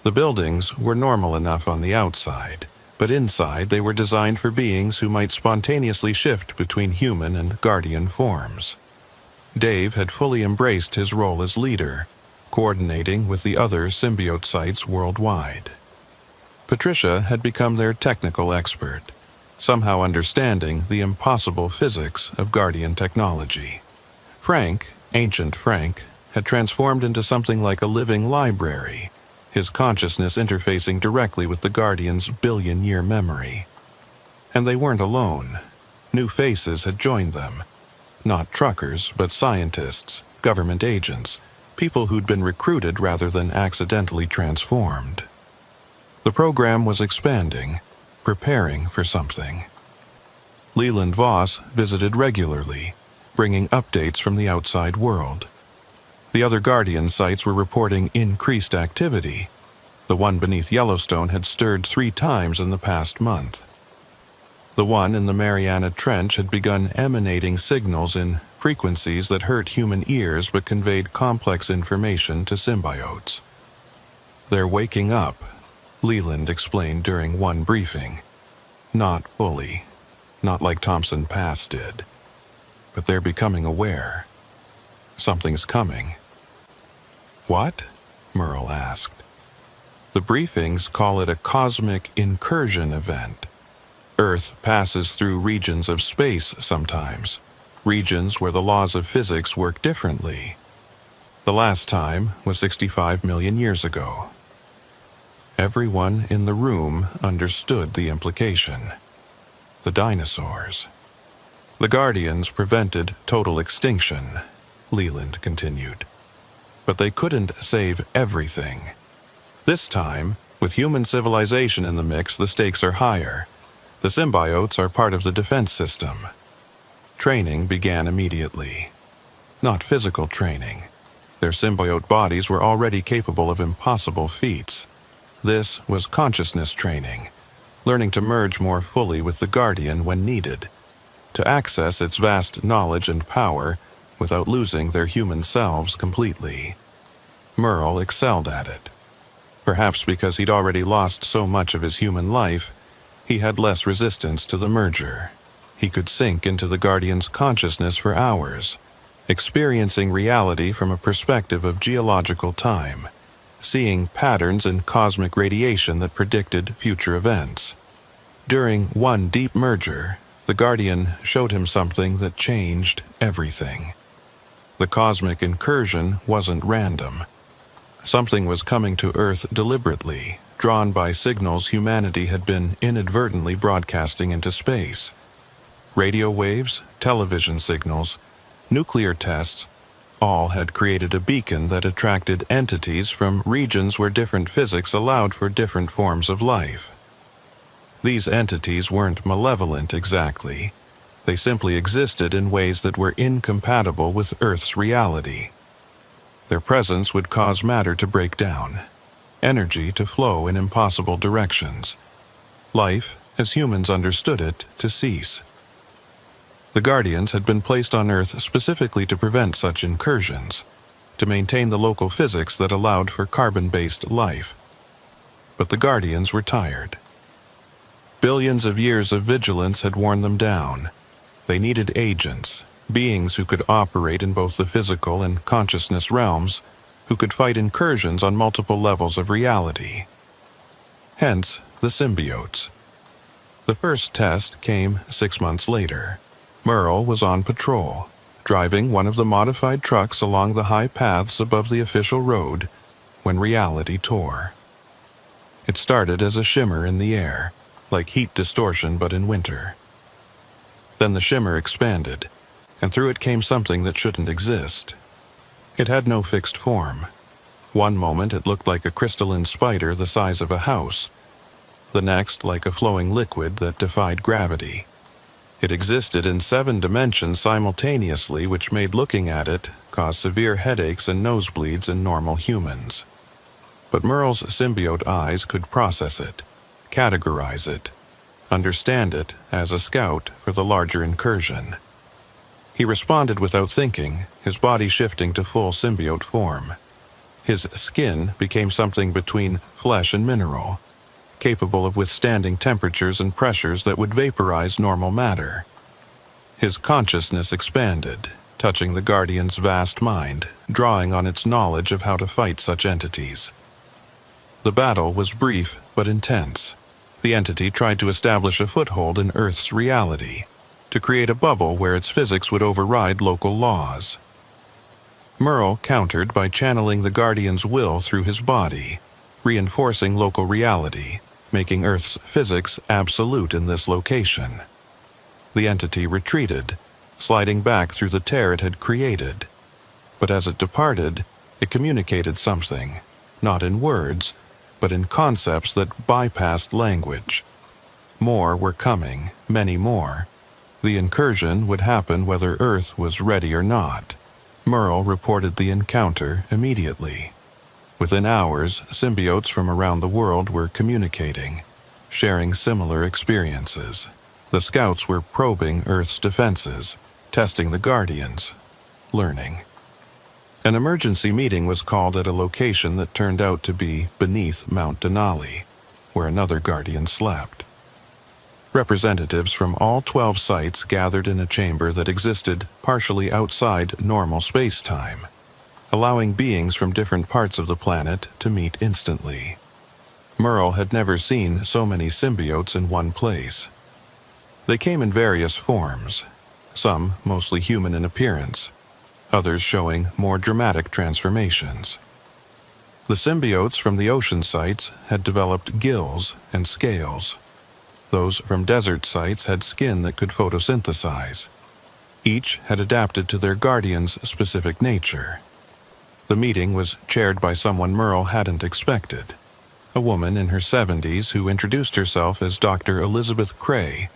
The buildings were normal enough on the outside, but inside they were designed for beings who might spontaneously shift between human and guardian forms. Dave had fully embraced his role as leader, coordinating with the other symbiote sites worldwide. Patricia had become their technical expert, somehow understanding the impossible physics of guardian technology. Frank, Ancient Frank, had transformed into something like a living library, his consciousness interfacing directly with the Guardian's billion-year memory. And they weren't alone. New faces had joined them. Not truckers, but scientists, government agents, people who'd been recruited rather than accidentally transformed. The program was expanding, preparing for something. Leland Voss visited regularly, bringing updates from the outside world. The other Guardian sites were reporting increased activity. The one beneath Yellowstone had stirred 3 times in the past month. The one in the Mariana Trench had begun emanating signals in frequencies that hurt human ears but conveyed complex information to symbiotes. "They're waking up," Leland explained during one briefing. "Not fully, not like Thompson Pass did. But they're becoming aware. Something's coming." "What?" Merle asked. "The briefings call it a cosmic incursion event. Earth passes through regions of space sometimes, regions where the laws of physics work differently. The last time was 65 million years ago." Everyone in the room understood the implication. The dinosaurs. "The Guardians prevented total extinction," Leland continued. "But they couldn't save everything. This time, with human civilization in the mix, the stakes are higher. The symbiotes are part of the defense system." Training began immediately. Not physical training. Their symbiote bodies were already capable of impossible feats. This was consciousness training, learning to merge more fully with the Guardian when needed, to access its vast knowledge and power without losing their human selves completely. Merle excelled at it. Perhaps because he'd already lost so much of his human life, he had less resistance to the merger. He could sink into the Guardian's consciousness for hours, experiencing reality from a perspective of geological time, seeing patterns in cosmic radiation that predicted future events. During one deep merger, the Guardian showed him something that changed everything. The cosmic incursion wasn't random. Something was coming to Earth deliberately, drawn by signals humanity had been inadvertently broadcasting into space. Radio waves, television signals, nuclear tests, all had created a beacon that attracted entities from regions where different physics allowed for different forms of life. These entities weren't malevolent exactly. They simply existed in ways that were incompatible with Earth's reality. Their presence would cause matter to break down, energy to flow in impossible directions, life, as humans understood it, to cease. The Guardians had been placed on Earth specifically to prevent such incursions, to maintain the local physics that allowed for carbon-based life. But the Guardians were tired. Billions of years of vigilance had worn them down. They needed agents, beings who could operate in both the physical and consciousness realms, who could fight incursions on multiple levels of reality. Hence, the symbiotes. The first test came 6 months later. Merle was on patrol, driving one of the modified trucks along the high paths above the official road, when reality tore. It started as a shimmer in the air, like heat distortion but in winter. Then the shimmer expanded, and through it came something that shouldn't exist. It had no fixed form. One moment it looked like a crystalline spider the size of a house, the next like a flowing liquid that defied gravity. It existed in 7 dimensions simultaneously, which made looking at it cause severe headaches and nosebleeds in normal humans. But Merle's symbiote eyes could process it, categorize it, understand it as a scout for the larger incursion. He responded without thinking, his body shifting to full symbiote form. His skin became something between flesh and mineral, capable of withstanding temperatures and pressures that would vaporize normal matter. His consciousness expanded, touching the Guardian's vast mind, drawing on its knowledge of how to fight such entities. The battle was brief but intense. The entity tried to establish a foothold in Earth's reality, to create a bubble where its physics would override local laws. Merle countered by channeling the Guardian's will through his body, reinforcing local reality, making Earth's physics absolute in this location. The entity retreated, sliding back through the tear it had created. But as it departed, it communicated something, not in words, but in concepts that bypassed language. More were coming, many more. The incursion would happen whether Earth was ready or not. Merle reported the encounter immediately. Within hours, symbiotes from around the world were communicating, sharing similar experiences. The scouts were probing Earth's defenses, testing the Guardians, learning. An emergency meeting was called at a location that turned out to be beneath Mount Denali, where another Guardian slept. Representatives from all 12 sites gathered in a chamber that existed partially outside normal space-time, allowing beings from different parts of the planet to meet instantly. Merle had never seen so many symbiotes in one place. They came in various forms, some mostly human in appearance, others showing more dramatic transformations. The symbiotes from the ocean sites had developed gills and scales. Those from desert sites had skin that could photosynthesize. Each had adapted to their guardian's specific nature. The meeting was chaired by someone Merle hadn't expected, a woman in her 70s who introduced herself as Dr. Elizabeth Cray,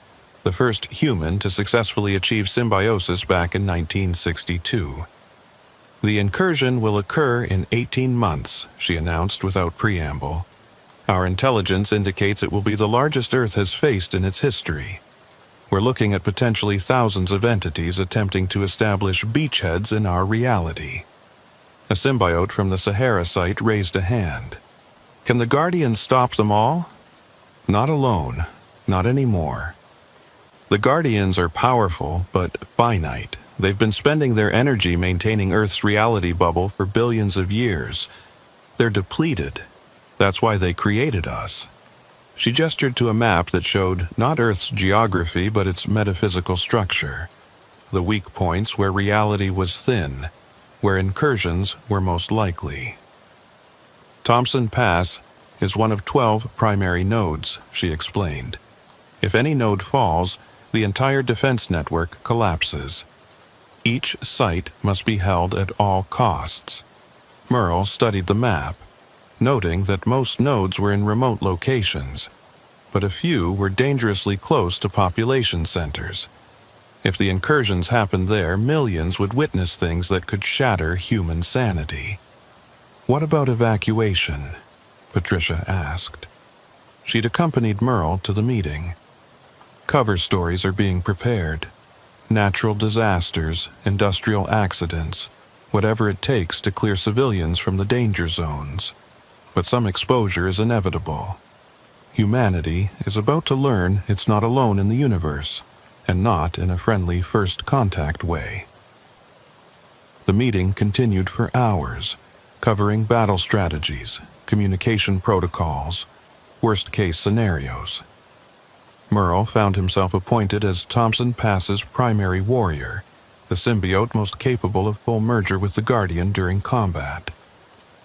the first human to successfully achieve symbiosis back in 1962. "The incursion will occur in 18 months, she announced without preamble. "Our intelligence indicates it will be the largest Earth has faced in its history. We're looking at potentially thousands of entities attempting to establish beachheads in our reality." A symbiote from the Sahara site raised a hand. "Can the Guardians stop them all?" "Not alone. Not anymore. The Guardians are powerful, but finite. They've been spending their energy maintaining Earth's reality bubble for billions of years. They're depleted. That's why they created us." She gestured to a map that showed not Earth's geography but its metaphysical structure, the weak points where reality was thin, where incursions were most likely. Thompson Pass is one of 12 primary nodes, she explained. If any node falls, the entire defense network collapses. Each site must be held at all costs. Merle studied the map, noting that most nodes were in remote locations, but a few were dangerously close to population centers. If the incursions happened there, millions would witness things that could shatter human sanity. "What about evacuation?" Patricia asked. She'd accompanied Merle to the meeting. "Cover stories are being prepared. Natural disasters, industrial accidents, whatever it takes to clear civilians from the danger zones. But some exposure is inevitable. Humanity is about to learn it's not alone in the universe, and not in a friendly first contact way." The meeting continued for hours, covering battle strategies, communication protocols, worst-case scenarios. Merle found himself appointed as Thompson Pass's primary warrior, the symbiote most capable of full merger with the Guardian during combat.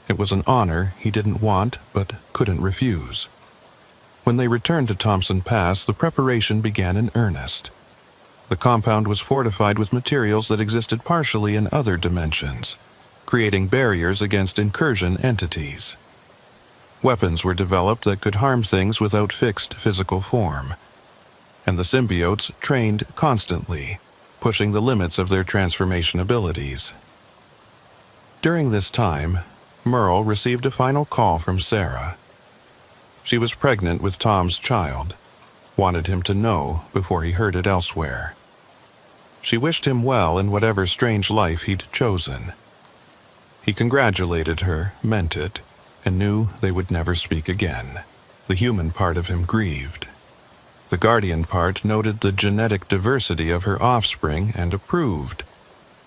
It was an honor he didn't want but couldn't refuse. When they returned to Thompson Pass, the preparation began in earnest. The compound was fortified with materials that existed partially in other dimensions, creating barriers against incursion entities. Weapons were developed that could harm things without fixed physical form. and the symbiotes trained constantly, pushing the limits of their transformation abilities. During this time, Merle received a final call from Sarah. She was pregnant with Tom's child, wanted him to know before he heard it elsewhere. She wished him well in whatever strange life he'd chosen. He congratulated her, meant it, and knew they would never speak again. The human part of him grieved. The guardian part noted the genetic diversity of her offspring and approved.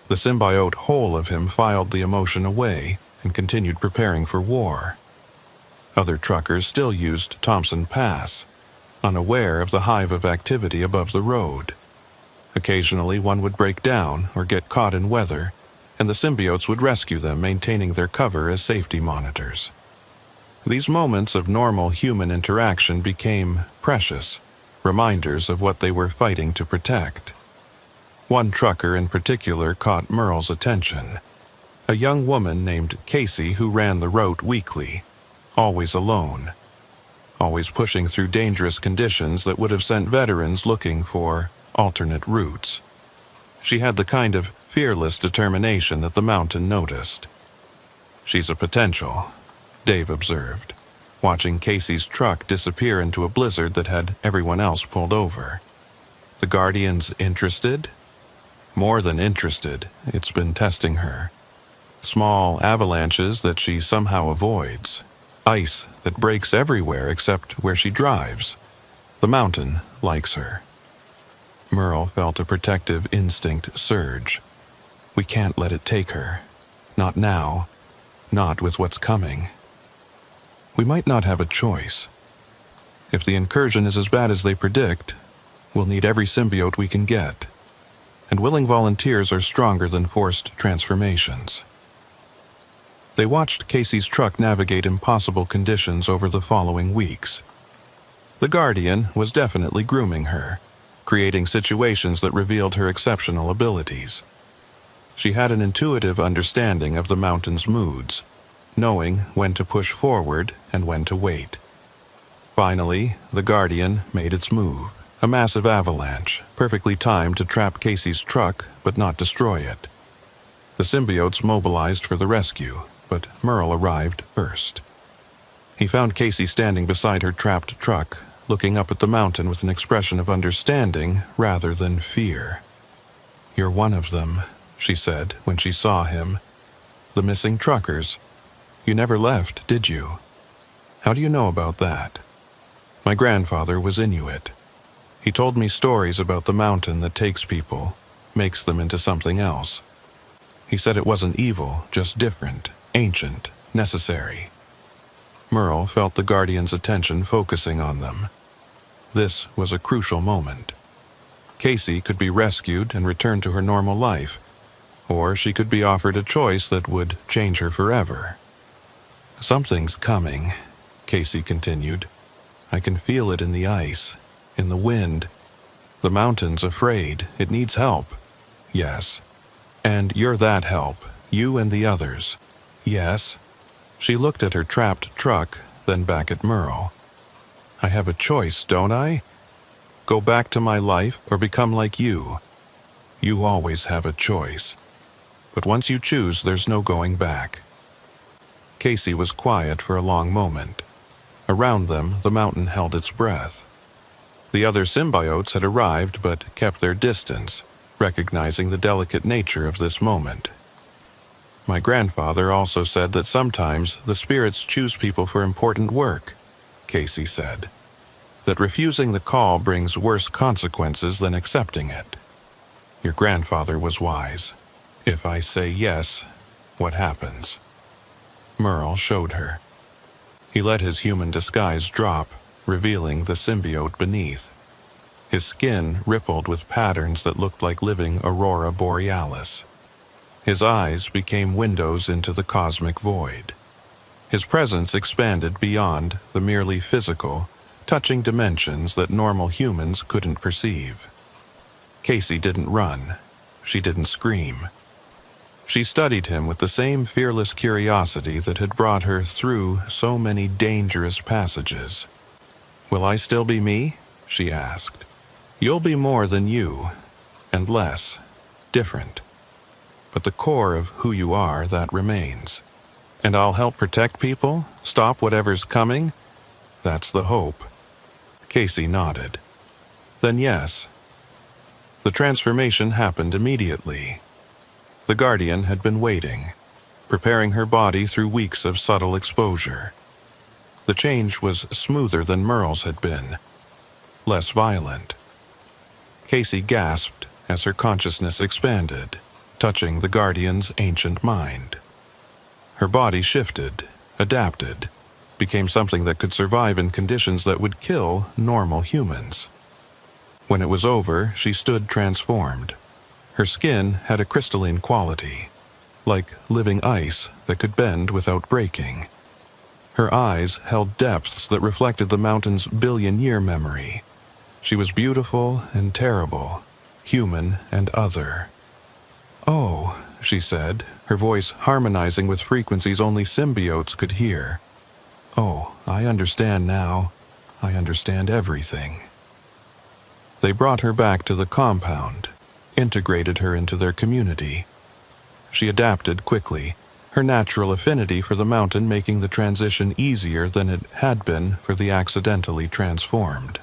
The symbiote whole of him filed the emotion away and continued preparing for war. Other truckers still used Thompson Pass, unaware of the hive of activity above the road. Occasionally one would break down or get caught in weather, and the symbiotes would rescue them, maintaining their cover as safety monitors. These moments of normal human interaction became precious, reminders of what they were fighting to protect. One trucker in particular caught Merle's attention. A young woman named Casey who ran the route weekly, always alone, always pushing through dangerous conditions that would have sent veterans looking for alternate routes. She had the kind of fearless determination that the mountain noticed. "She's a potential," Dave observed, watching Casey's truck disappear into a blizzard that had everyone else pulled over. "The Guardians interested?" "More than interested, it's been testing her. Small avalanches that she somehow avoids. Ice that breaks everywhere except where she drives. The mountain likes her." Merle felt a protective instinct surge. "We can't let it take her. Not now. Not with what's coming. We might not have a choice. If the incursion is as bad as they predict, we'll need every symbiote we can get. And willing volunteers are stronger than forced transformations." They watched Casey's truck navigate impossible conditions over the following weeks. The Guardian was definitely grooming her, creating situations that revealed her exceptional abilities. She had an intuitive understanding of the mountain's moods, knowing when to push forward and when to wait. Finally, the Guardian made its move. A massive avalanche, perfectly timed to trap Casey's truck but not destroy it. The symbiotes mobilized for the rescue, but Merle arrived first. He found Casey standing beside her trapped truck, looking up at the mountain with an expression of understanding rather than fear. "You're one of them," she said when she saw him. "The missing truckers. You never left, did you? How do you know about that?" "My grandfather was Inuit. He told me stories about the mountain that takes people, makes them into something else. He said it wasn't evil, just different, ancient, necessary." Merle felt the Guardian's attention focusing on them. This was a crucial moment. Casey could be rescued and returned to her normal life, or she could be offered a choice that would change her forever. "Something's coming," Casey continued. "I can feel it in the ice, in the wind. The mountain's afraid, it needs help." "Yes. And you're that help, you and the others." "Yes." She looked at her trapped truck, then back at Merle. "I have a choice, don't I? Go back to my life or become like you. You always have a choice. But once you choose, there's no going back." Casey was quiet for a long moment. Around them, the mountain held its breath. The other symbiotes had arrived but kept their distance, recognizing the delicate nature of this moment. "My grandfather also said that sometimes the spirits choose people for important work," Casey said. "That refusing the call brings worse consequences than accepting it. Your grandfather was wise. If I say yes, what happens?" Merle showed her. He let his human disguise drop, revealing the symbiote beneath. His skin rippled with patterns that looked like living aurora borealis. His eyes became windows into the cosmic void. His presence expanded beyond the merely physical, touching dimensions that normal humans couldn't perceive. Casey didn't run. She didn't scream. She studied him with the same fearless curiosity that had brought her through so many dangerous passages. "Will I still be me?" she asked. You'll be more than you, and less, different. But the core of who you are, that remains. And I'll help protect people, stop whatever's coming? That's the hope. Casey nodded. Then yes. The transformation happened immediately. The Guardian had been waiting, preparing her body through weeks of subtle exposure. The change was smoother than Merle's had been, less violent. Casey gasped as her consciousness expanded, touching the Guardian's ancient mind. Her body shifted, adapted, became something that could survive in conditions that would kill normal humans. When it was over, she stood transformed. Her skin had a crystalline quality, like living ice that could bend without breaking. Her eyes held depths that reflected the mountain's billion-year memory. She was beautiful and terrible, human and other. "Oh," she said, her voice harmonizing with frequencies only symbiotes could hear. "Oh, I understand now. I understand everything." They brought her back to the compound, integrated her into their community. She adapted quickly, her natural affinity for the mountain making the transition easier than it had been for the accidentally transformed.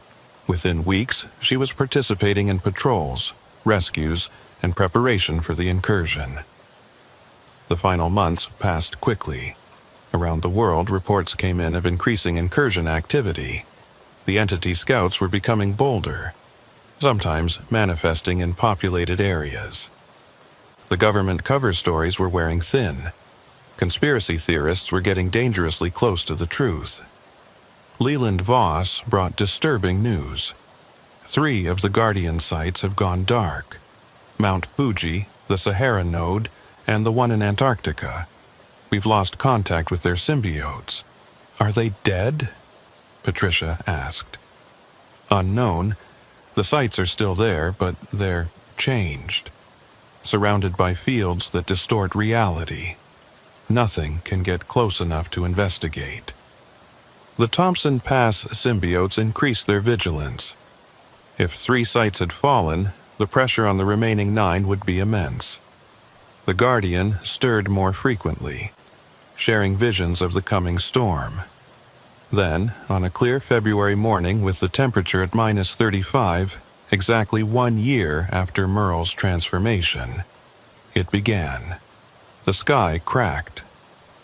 Within weeks, she was participating in patrols, rescues, and preparation for the incursion. The final months passed quickly. Around the world, reports came in of increasing incursion activity. The entity scouts were becoming bolder, sometimes manifesting in populated areas. The government cover stories were wearing thin. Conspiracy theorists were getting dangerously close to the truth. Leland Voss brought disturbing news. 3 of the Guardian sites have gone dark. Mount Fuji, the Sahara node, and the one in Antarctica. We've lost contact with their symbiotes. Are they dead? Patricia asked. Unknown. The sites are still there, but they're changed. Surrounded by fields that distort reality. Nothing can get close enough to investigate. The Thompson Pass symbiotes increased their vigilance. If 3 sites had fallen, the pressure on the remaining 9 would be immense. The Guardian stirred more frequently, sharing visions of the coming storm. Then, on a clear February morning with the temperature at -35, exactly 1 year after Merle's transformation, it began. The sky cracked.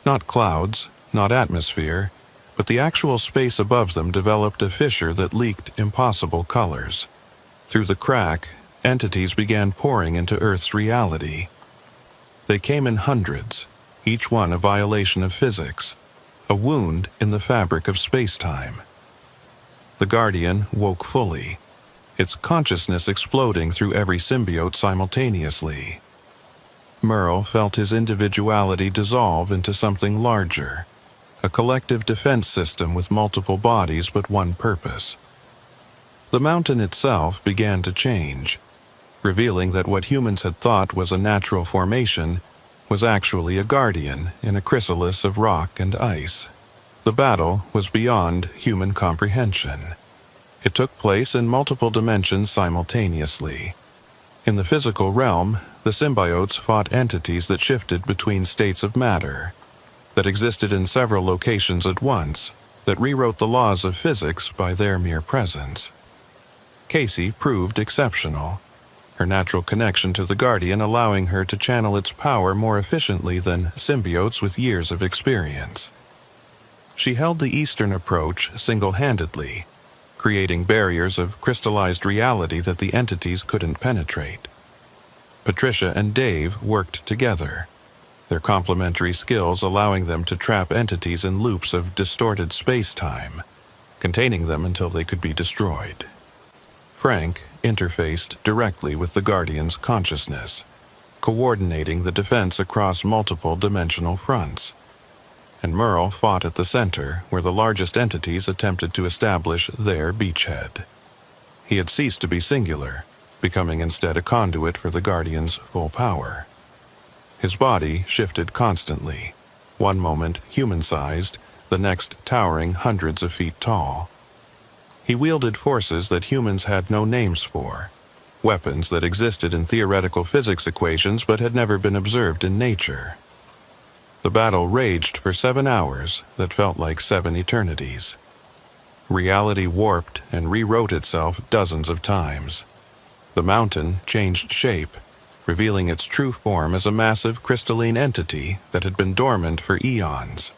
Not clouds, not atmosphere, but the actual space above them developed a fissure that leaked impossible colors. Through the crack, entities began pouring into Earth's reality. They came in hundreds, each one a violation of physics, a wound in the fabric of space-time. The Guardian woke fully, its consciousness exploding through every symbiote simultaneously. Merle felt his individuality dissolve into something larger, a collective defense system with multiple bodies but one purpose. The mountain itself began to change, revealing that what humans had thought was a natural formation was actually a guardian in a chrysalis of rock and ice. The battle was beyond human comprehension. It took place in multiple dimensions simultaneously. In the physical realm, the symbiotes fought entities that shifted between states of matter, that existed in several locations at once, that rewrote the laws of physics by their mere presence. Casey proved exceptional, her natural connection to the Guardian allowing her to channel its power more efficiently than symbiotes with years of experience. She held the Eastern approach single-handedly, creating barriers of crystallized reality that the entities couldn't penetrate. Patricia and Dave worked together, their complementary skills allowing them to trap entities in loops of distorted space-time, containing them until they could be destroyed. Frank interfaced directly with the Guardian's consciousness, coordinating the defense across multiple dimensional fronts. And Merle fought at the center, where the largest entities attempted to establish their beachhead. He had ceased to be singular, becoming instead a conduit for the Guardian's full power. His body shifted constantly, one moment human-sized, the next towering hundreds of feet tall. He wielded forces that humans had no names for, weapons that existed in theoretical physics equations but had never been observed in nature. The battle raged for 7 hours that felt like 7 eternities. Reality warped and rewrote itself dozens of times. The mountain changed shape, revealing its true form as a massive crystalline entity that had been dormant for eons.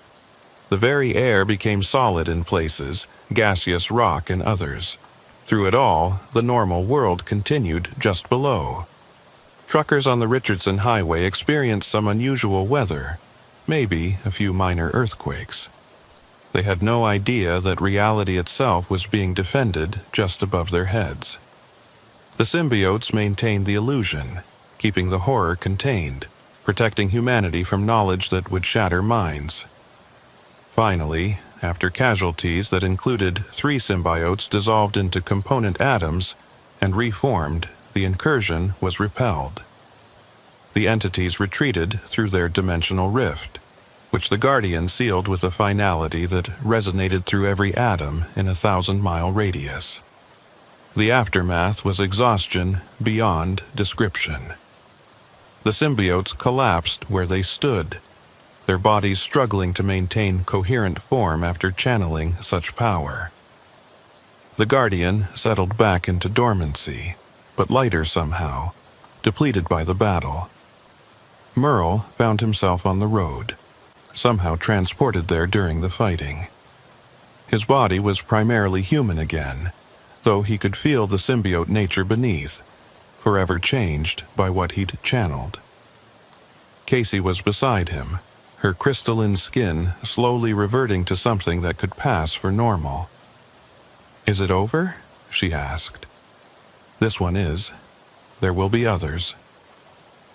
The very air became solid in places, gaseous rock in others. Through it all, the normal world continued just below. Truckers on the Richardson Highway experienced some unusual weather, maybe a few minor earthquakes. They had no idea that reality itself was being defended just above their heads. The symbiotes maintained the illusion, keeping the horror contained, protecting humanity from knowledge that would shatter minds. Finally, after casualties that included 3 symbiotes dissolved into component atoms and reformed, the incursion was repelled. The entities retreated through their dimensional rift, which the Guardian sealed with a finality that resonated through every atom in a 1,000-mile radius. The aftermath was exhaustion beyond description. The symbiotes collapsed where they stood, their bodies struggling to maintain coherent form after channeling such power. The Guardian settled back into dormancy, but lighter somehow, depleted by the battle. Merle found himself on the road, somehow transported there during the fighting. His body was primarily human again, though he could feel the symbiote nature beneath, forever changed by what he'd channeled. Casey was beside him, her crystalline skin slowly reverting to something that could pass for normal. "Is it over?" she asked. "This one is. There will be others."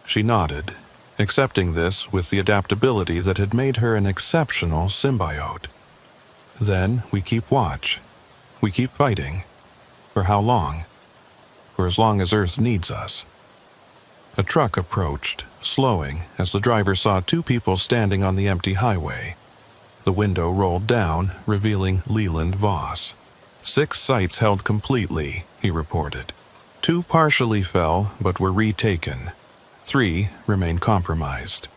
She nodded, accepting this with the adaptability that had made her an exceptional symbiote. "Then we keep watch. We keep fighting. For how long? For as long as Earth needs us." A truck approached, slowing as the driver saw 2 people standing on the empty highway. The window rolled down, revealing Leland Voss. 6 sites held completely, he reported. 2 partially fell but were retaken. 3 remain compromised.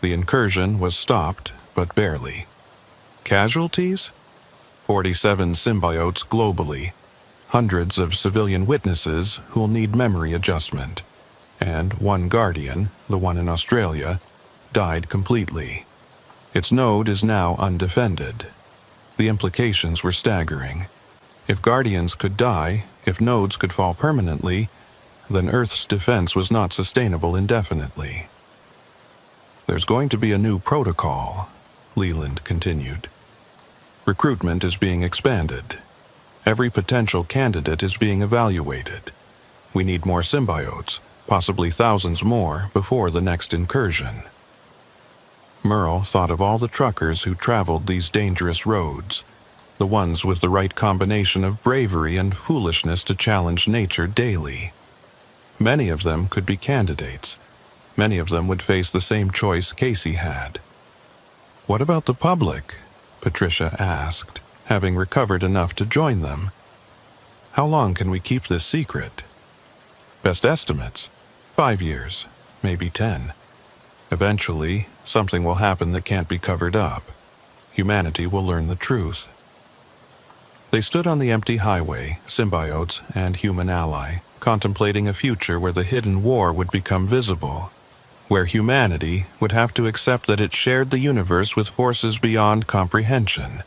The incursion was stopped, but barely. Casualties? 47 symbiotes globally, hundreds of civilian witnesses who'll need memory adjustment, and 1 Guardian, the one in Australia, died completely. Its node is now undefended. The implications were staggering. If Guardians could die, if nodes could fall permanently, then Earth's defense was not sustainable indefinitely. "There's going to be a new protocol," Leland continued. "Recruitment is being expanded. Every potential candidate is being evaluated. We need more symbiotes, possibly thousands more, before the next incursion." Merle thought of all the truckers who traveled these dangerous roads, the ones with the right combination of bravery and foolishness to challenge nature daily. Many of them could be candidates. Many of them would face the same choice Casey had. "What about the public?" Patricia asked, having recovered enough to join them. "How long can we keep this secret?" "Best estimates, 5 years, maybe 10. Eventually, something will happen that can't be covered up. Humanity will learn the truth." They stood on the empty highway, symbiotes and human ally, contemplating a future where the hidden war would become visible, where humanity would have to accept that it shared the universe with forces beyond comprehension,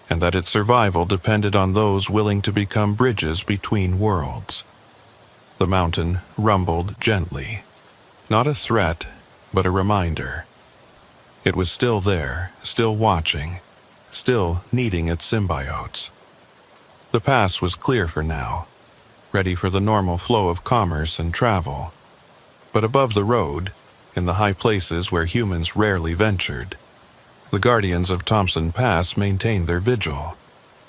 and that its survival depended on those willing to become bridges between worlds. The mountain rumbled gently, not a threat, but a reminder. It was still there, still watching, still needing its symbiotes. The pass was clear for now, ready for the normal flow of commerce and travel. But above the road, in the high places where humans rarely ventured, the Guardians of Thompson Pass maintained their vigil.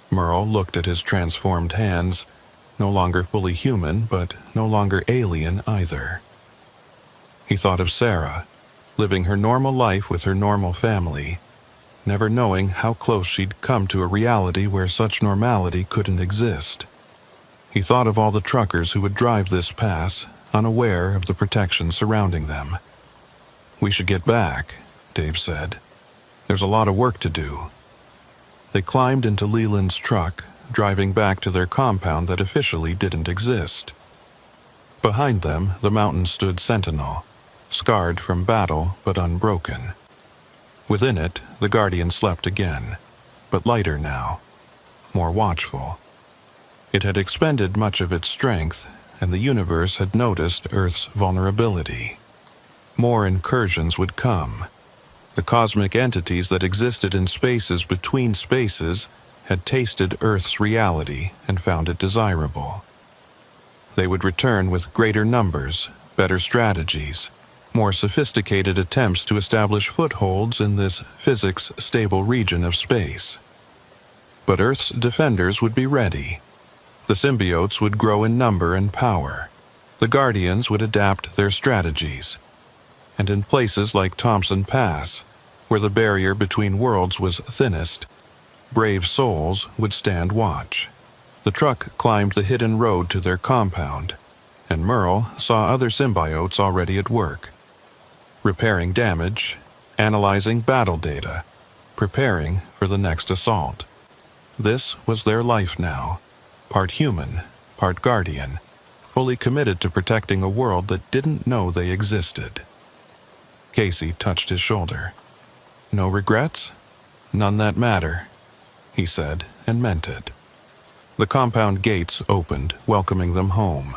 Merle looked at his transformed hands, no longer fully human, but no longer alien either. He thought of Sarah, living her normal life with her normal family, never knowing how close she'd come to a reality where such normality couldn't exist. He thought of all the truckers who would drive this pass, unaware of the protection surrounding them. "We should get back," Dave said. "There's a lot of work to do." They climbed into Leland's truck, driving back to their compound that officially didn't exist. Behind them, the mountain stood sentinel, scarred from battle but unbroken. Within it, the Guardian slept again, but lighter now, more watchful. It had expended much of its strength, and the universe had noticed Earth's vulnerability. More incursions would come. The cosmic entities that existed in spaces between spaces had tasted Earth's reality and found it desirable. They would return with greater numbers, better strategies, more sophisticated attempts to establish footholds in this physics-stable region of space. But Earth's defenders would be ready. The symbiotes would grow in number and power. The Guardians would adapt their strategies. And in places like Thompson Pass, where the barrier between worlds was thinnest, brave souls would stand watch. The truck climbed the hidden road to their compound, and Merle saw other symbiotes already at work, repairing damage, analyzing battle data, preparing for the next assault. This was their life now, part human, part Guardian, fully committed to protecting a world that didn't know they existed. Casey touched his shoulder. "No regrets? None that matter," he said, and meant it. The compound gates opened, welcoming them home.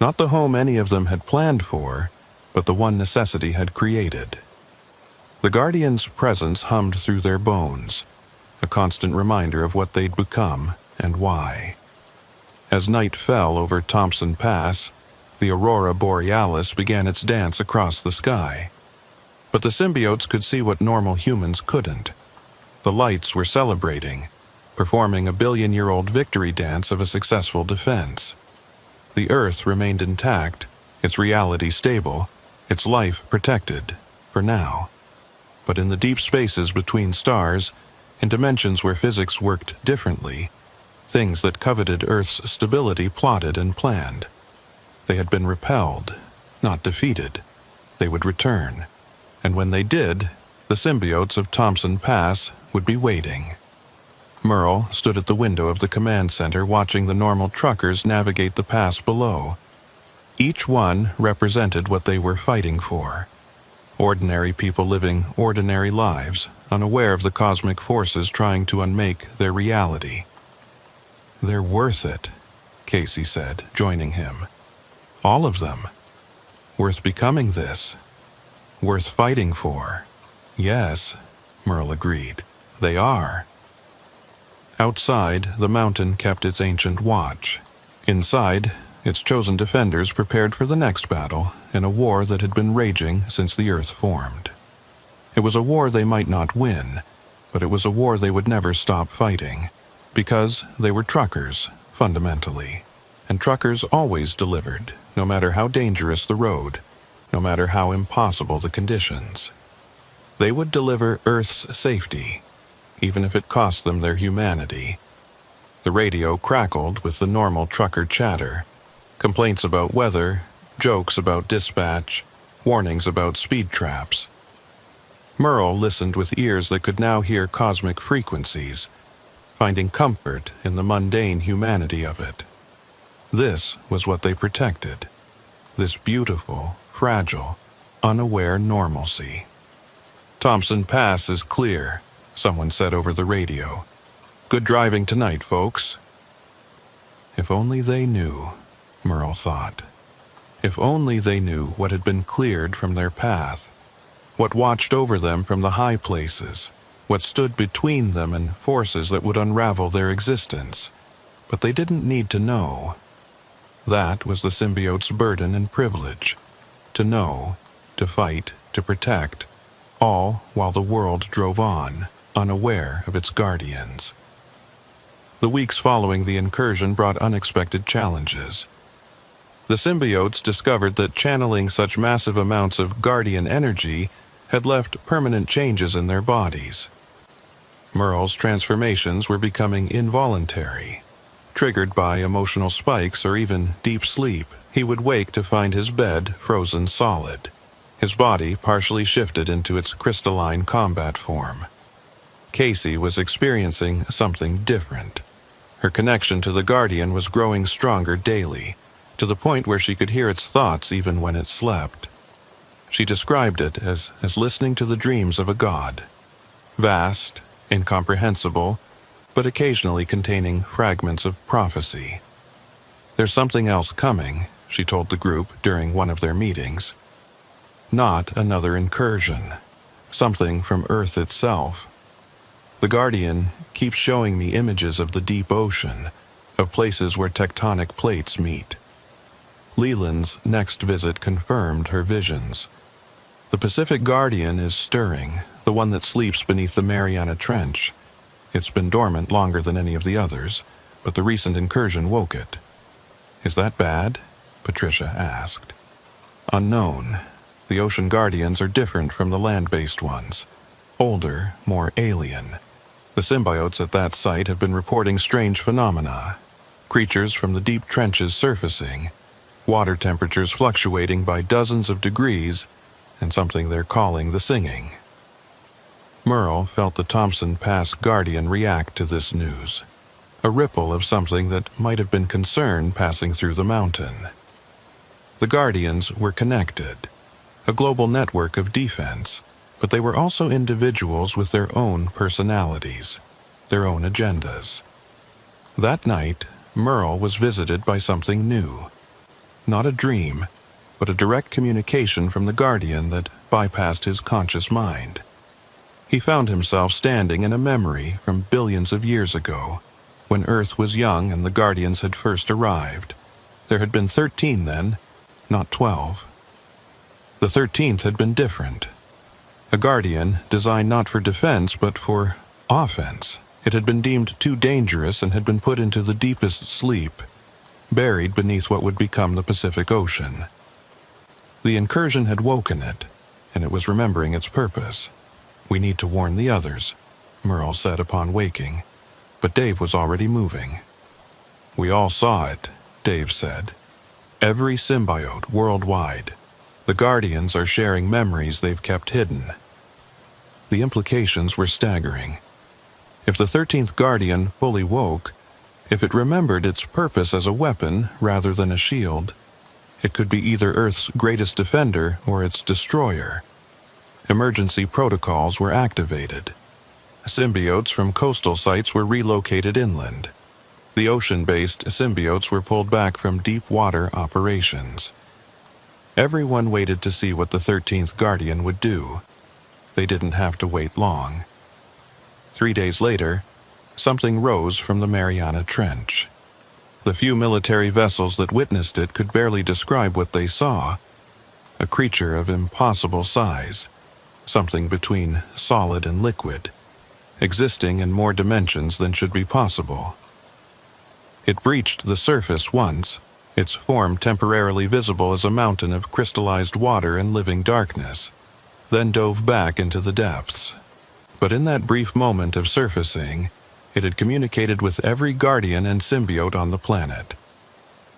Not the home any of them had planned for, but the one necessity had created. The Guardian's presence hummed through their bones, a constant reminder of what they'd become and why. As night fell over Thompson Pass, the aurora borealis began its dance across the sky. But the symbiotes could see what normal humans couldn't. The lights were celebrating, performing a billion-year-old victory dance of a successful defense. The Earth remained intact, its reality stable, its life protected, for now. But in the deep spaces between stars, in dimensions where physics worked differently, things that coveted Earth's stability plotted and planned. They had been repelled, not defeated. They would return. And when they did, the symbiotes of Thompson Pass would be waiting. Merle stood at the window of the command center watching the normal truckers navigate the pass below. Each one represented what they were fighting for. Ordinary people living ordinary lives, unaware of the cosmic forces trying to unmake their reality. "They're worth it," Casey said, joining him. "All of them. Worth becoming this. Worth fighting for." "Yes," Merle agreed. "They are." Outside, the mountain kept its ancient watch. Inside, its chosen defenders prepared for the next battle in a war that had been raging since the Earth formed. It was a war they might not win, but it was a war they would never stop fighting, because they were truckers, fundamentally. And truckers always delivered, no matter how dangerous the road, no matter how impossible the conditions. They would deliver Earth's safety, even if it cost them their humanity. The radio crackled with the normal trucker chatter, complaints about weather, jokes about dispatch, warnings about speed traps. Merle listened with ears that could now hear cosmic frequencies, finding comfort in the mundane humanity of it. This was what they protected, this beautiful, fragile, unaware normalcy. "Thompson Pass is clear," someone said over the radio. "Good driving tonight, folks." If only they knew, Merle thought. If only they knew what had been cleared from their path, what watched over them from the high places, what stood between them and forces that would unravel their existence. But they didn't need to know. That was the symbiote's burden and privilege. To know, to fight, to protect, all while the world drove on, unaware of its guardians. The weeks following the incursion brought unexpected challenges. The symbiotes discovered that channeling such massive amounts of guardian energy had left permanent changes in their bodies. Merle's transformations were becoming involuntary. Triggered by emotional spikes or even deep sleep, he would wake to find his bed frozen solid, his body partially shifted into its crystalline combat form. Casey was experiencing something different. Her connection to the Guardian was growing stronger daily, to the point where she could hear its thoughts even when it slept. She described it as listening to the dreams of a god. Vast, incomprehensible, but occasionally containing fragments of prophecy. "There's something else coming," she told the group during one of their meetings. "Not another incursion. Something from Earth itself. The Guardian keeps showing me images of the deep ocean, of places where tectonic plates meet." Leland's next visit confirmed her visions. "The Pacific Guardian is stirring, the one that sleeps beneath the Mariana Trench. It's been dormant longer than any of the others, but the recent incursion woke it." "Is that bad?" Patricia asked. "Unknown. The ocean guardians are different from the land-based ones. Older, more alien. The symbiotes at that site have been reporting strange phenomena. Creatures from the deep trenches surfacing, water temperatures fluctuating by dozens of degrees, and something they're calling the singing." Merle felt the Thompson Pass Guardian react to this news, a ripple of something that might have been concern passing through the mountain. The Guardians were connected, a global network of defense, but they were also individuals with their own personalities, their own agendas. That night, Merle was visited by something new. Not a dream, but a direct communication from the Guardian that bypassed his conscious mind. He found himself standing in a memory from billions of years ago, when Earth was young and the Guardians had first arrived. There had been 13 then, not 12. The 13th had been different. A Guardian designed not for defense but for offense. It had been deemed too dangerous and had been put into the deepest sleep, buried beneath what would become the Pacific Ocean. The incursion had woken it, and it was remembering its purpose. "We need to warn the others," Merle said upon waking, but Dave was already moving. "We all saw it," Dave said. "Every symbiote worldwide. The Guardians are sharing memories they've kept hidden." The implications were staggering. If the 13th Guardian fully woke, if it remembered its purpose as a weapon rather than a shield, it could be either Earth's greatest defender or its destroyer. Emergency protocols were activated. Symbiotes from coastal sites were relocated inland. The ocean-based symbiotes were pulled back from deep-water operations. Everyone waited to see what the 13th Guardian would do. They didn't have to wait long. 3 days later, something rose from the Mariana Trench. The few military vessels that witnessed it could barely describe what they saw. A creature of impossible size, something between solid and liquid, existing in more dimensions than should be possible. It breached the surface once, its form temporarily visible as a mountain of crystallized water and living darkness, then dove back into the depths. But in that brief moment of surfacing, it had communicated with every Guardian and symbiote on the planet.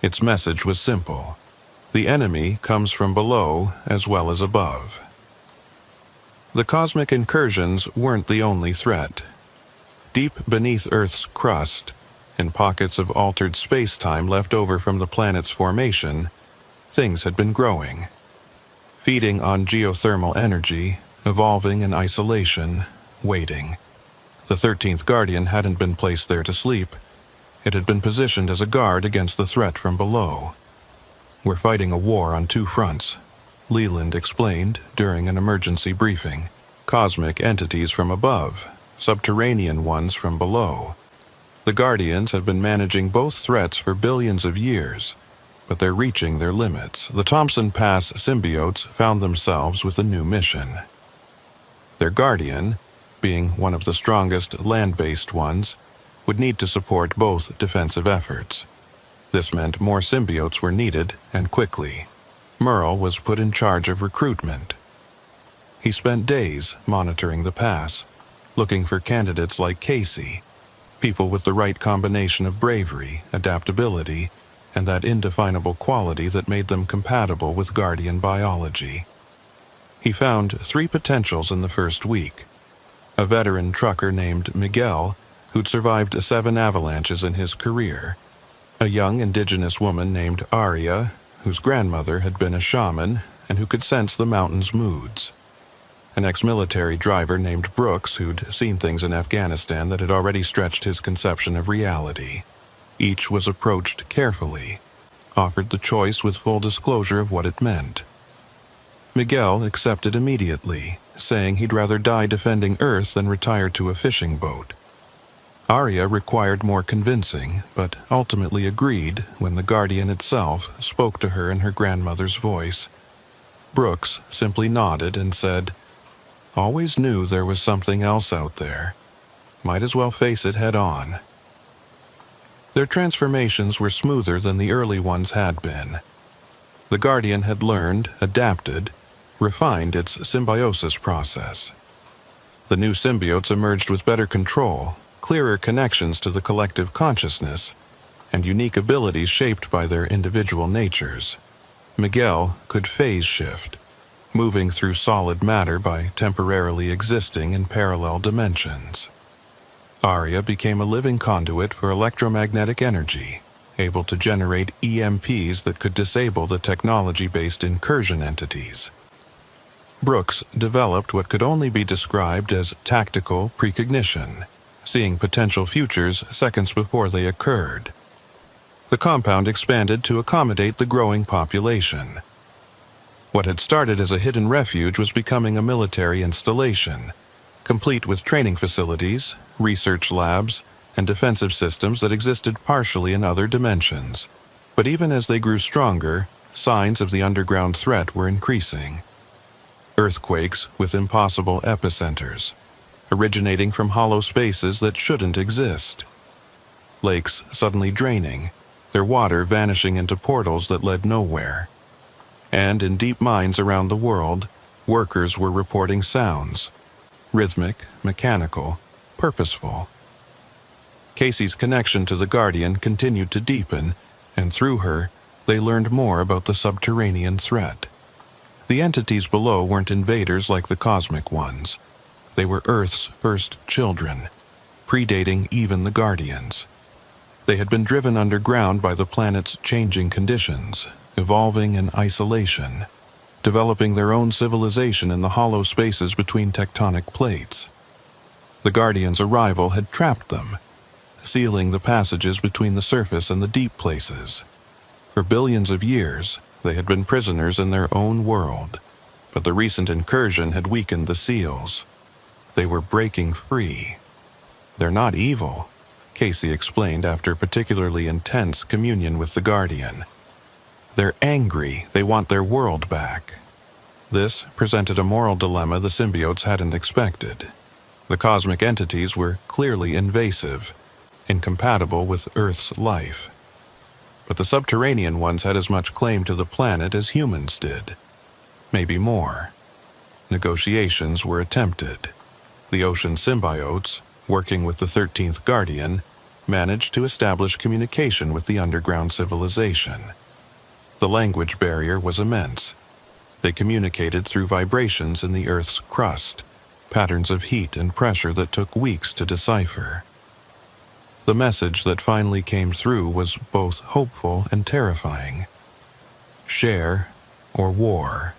Its message was simple: the enemy comes from below as well as above. The cosmic incursions weren't the only threat. Deep beneath Earth's crust, in pockets of altered space-time left over from the planet's formation, things had been growing. Feeding on geothermal energy, evolving in isolation, waiting. The 13th Guardian hadn't been placed there to sleep. It had been positioned as a guard against the threat from below. "We're fighting a war on 2 fronts," Leland explained during an emergency briefing. "Cosmic entities from above, subterranean ones from below. The Guardians have been managing both threats for billions of years, but they're reaching their limits. The Thompson Pass symbiotes found themselves with a new mission. Their Guardian, being one of the strongest land-based ones, would need to support both defensive efforts. This meant more symbiotes were needed, and quickly. Merle was put in charge of recruitment. He spent days monitoring the pass, looking for candidates like Casey, people with the right combination of bravery, adaptability, and that indefinable quality that made them compatible with Guardian biology. He found 3 potentials in the first week: a veteran trucker named Miguel, who'd survived 7 avalanches in his career; a young indigenous woman named Aria, whose grandmother had been a shaman and who could sense the mountain's moods; an ex-military driver named Brooks, who'd seen things in Afghanistan that had already stretched his conception of reality. Each was approached carefully, offered the choice with full disclosure of what it meant. Miguel accepted immediately, saying he'd rather die defending Earth than retire to a fishing boat. Aria required more convincing, but ultimately agreed when the Guardian itself spoke to her in her grandmother's voice. Brooks simply nodded and said, "Always knew there was something else out there. Might as well face it head on." Their transformations were smoother than the early ones had been. The Guardian had learned, adapted, refined its symbiosis process. The new symbiotes emerged with better control, clearer connections to the collective consciousness, and unique abilities shaped by their individual natures. Miguel could phase shift, moving through solid matter by temporarily existing in parallel dimensions. Aria became a living conduit for electromagnetic energy, able to generate EMPs that could disable the technology-based incursion entities. Brooks developed what could only be described as tactical precognition, seeing potential futures seconds before they occurred. The compound expanded to accommodate the growing population. What had started as a hidden refuge was becoming a military installation, complete with training facilities, research labs, and defensive systems that existed partially in other dimensions. But even as they grew stronger, signs of the underground threat were increasing. Earthquakes with impossible epicenters, originating from hollow spaces that shouldn't exist. Lakes suddenly draining, their water vanishing into portals that led nowhere. And in deep mines around the world, workers were reporting sounds, rhythmic, mechanical, purposeful. Casey's connection to the Guardian continued to deepen, and through her, they learned more about the subterranean threat. The entities below weren't invaders like the cosmic ones. They were Earth's first children, predating even the Guardians. They had been driven underground by the planet's changing conditions, evolving in isolation, developing their own civilization in the hollow spaces between tectonic plates. The Guardians' arrival had trapped them, sealing the passages between the surface and the deep places. For billions of years, they had been prisoners in their own world, but the recent incursion had weakened the seals. They were breaking free. "They're not evil," Casey explained after particularly intense communion with the Guardian. "They're angry. They want their world back." This presented a moral dilemma the symbiotes hadn't expected. The cosmic entities were clearly invasive, incompatible with Earth's life. But the subterranean ones had as much claim to the planet as humans did. Maybe more. Negotiations were attempted. The ocean symbiotes, working with the 13th Guardian, managed to establish communication with the underground civilization. The language barrier was immense. They communicated through vibrations in the Earth's crust, patterns of heat and pressure that took weeks to decipher. The message that finally came through was both hopeful and terrifying. Share or war.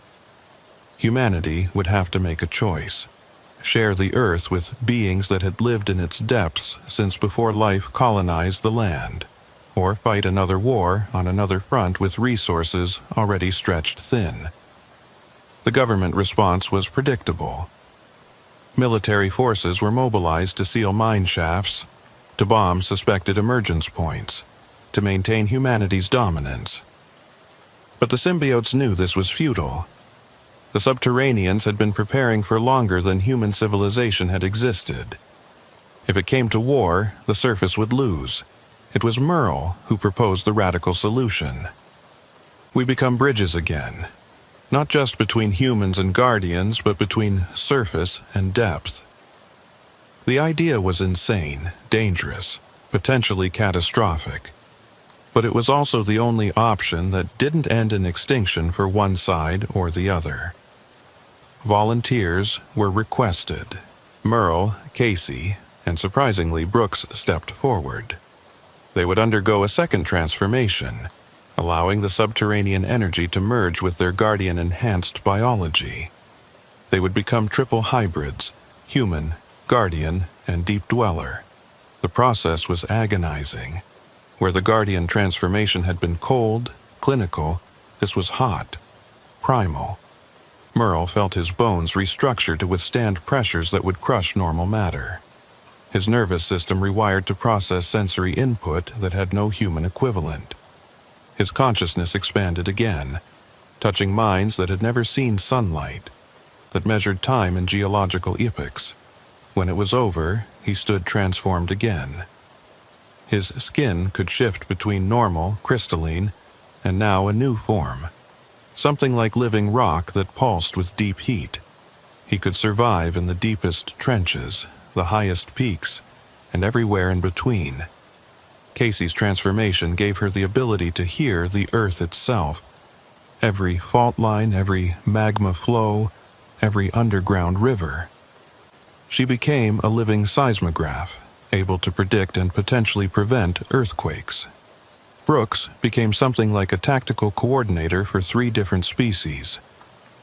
Humanity would have to make a choice. Share the Earth with beings that had lived in its depths since before life colonized the land, or fight another war on another front with resources already stretched thin. The government response was predictable. Military forces were mobilized to seal mine shafts, to bomb suspected emergence points, to maintain humanity's dominance. But the symbiotes knew this was futile. The subterraneans had been preparing for longer than human civilization had existed. If it came to war, the surface would lose. It was Merle who proposed the radical solution. We become bridges again, not just between humans and Guardians, but between surface and depth. The idea was insane, dangerous, potentially catastrophic. But it was also the only option that didn't end in extinction for one side or the other. Volunteers were requested. Merle, Casey, and surprisingly Brooks stepped forward. They would undergo a second transformation, allowing the subterranean energy to merge with their guardian-enhanced biology. They would become triple hybrids, human, guardian, and deep dweller. The process was agonizing. Where the guardian transformation had been cold, clinical, this was hot, primal. Merle felt his bones restructure to withstand pressures that would crush normal matter. His nervous system rewired to process sensory input that had no human equivalent. His consciousness expanded again, touching minds that had never seen sunlight, that measured time in geological epochs. When it was over, he stood transformed again. His skin could shift between normal, crystalline, and now a new form. Something like living rock that pulsed with deep heat. He could survive in the deepest trenches, the highest peaks, and everywhere in between. Casey's transformation gave her the ability to hear the earth itself. Every fault line, every magma flow, every underground river. She became a living seismograph, able to predict and potentially prevent earthquakes. Brooks became something like a tactical coordinator for 3 different species.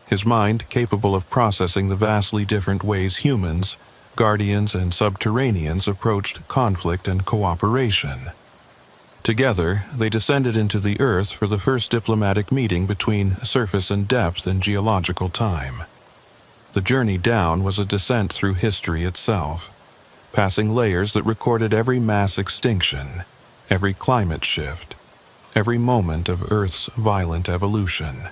His mind capable of processing the vastly different ways humans, guardians, and subterraneans approached conflict and cooperation. Together, they descended into the earth for the first diplomatic meeting between surface and depth in geological time. The journey down was a descent through history itself, passing layers that recorded every mass extinction, every climate shift, every moment of Earth's violent evolution.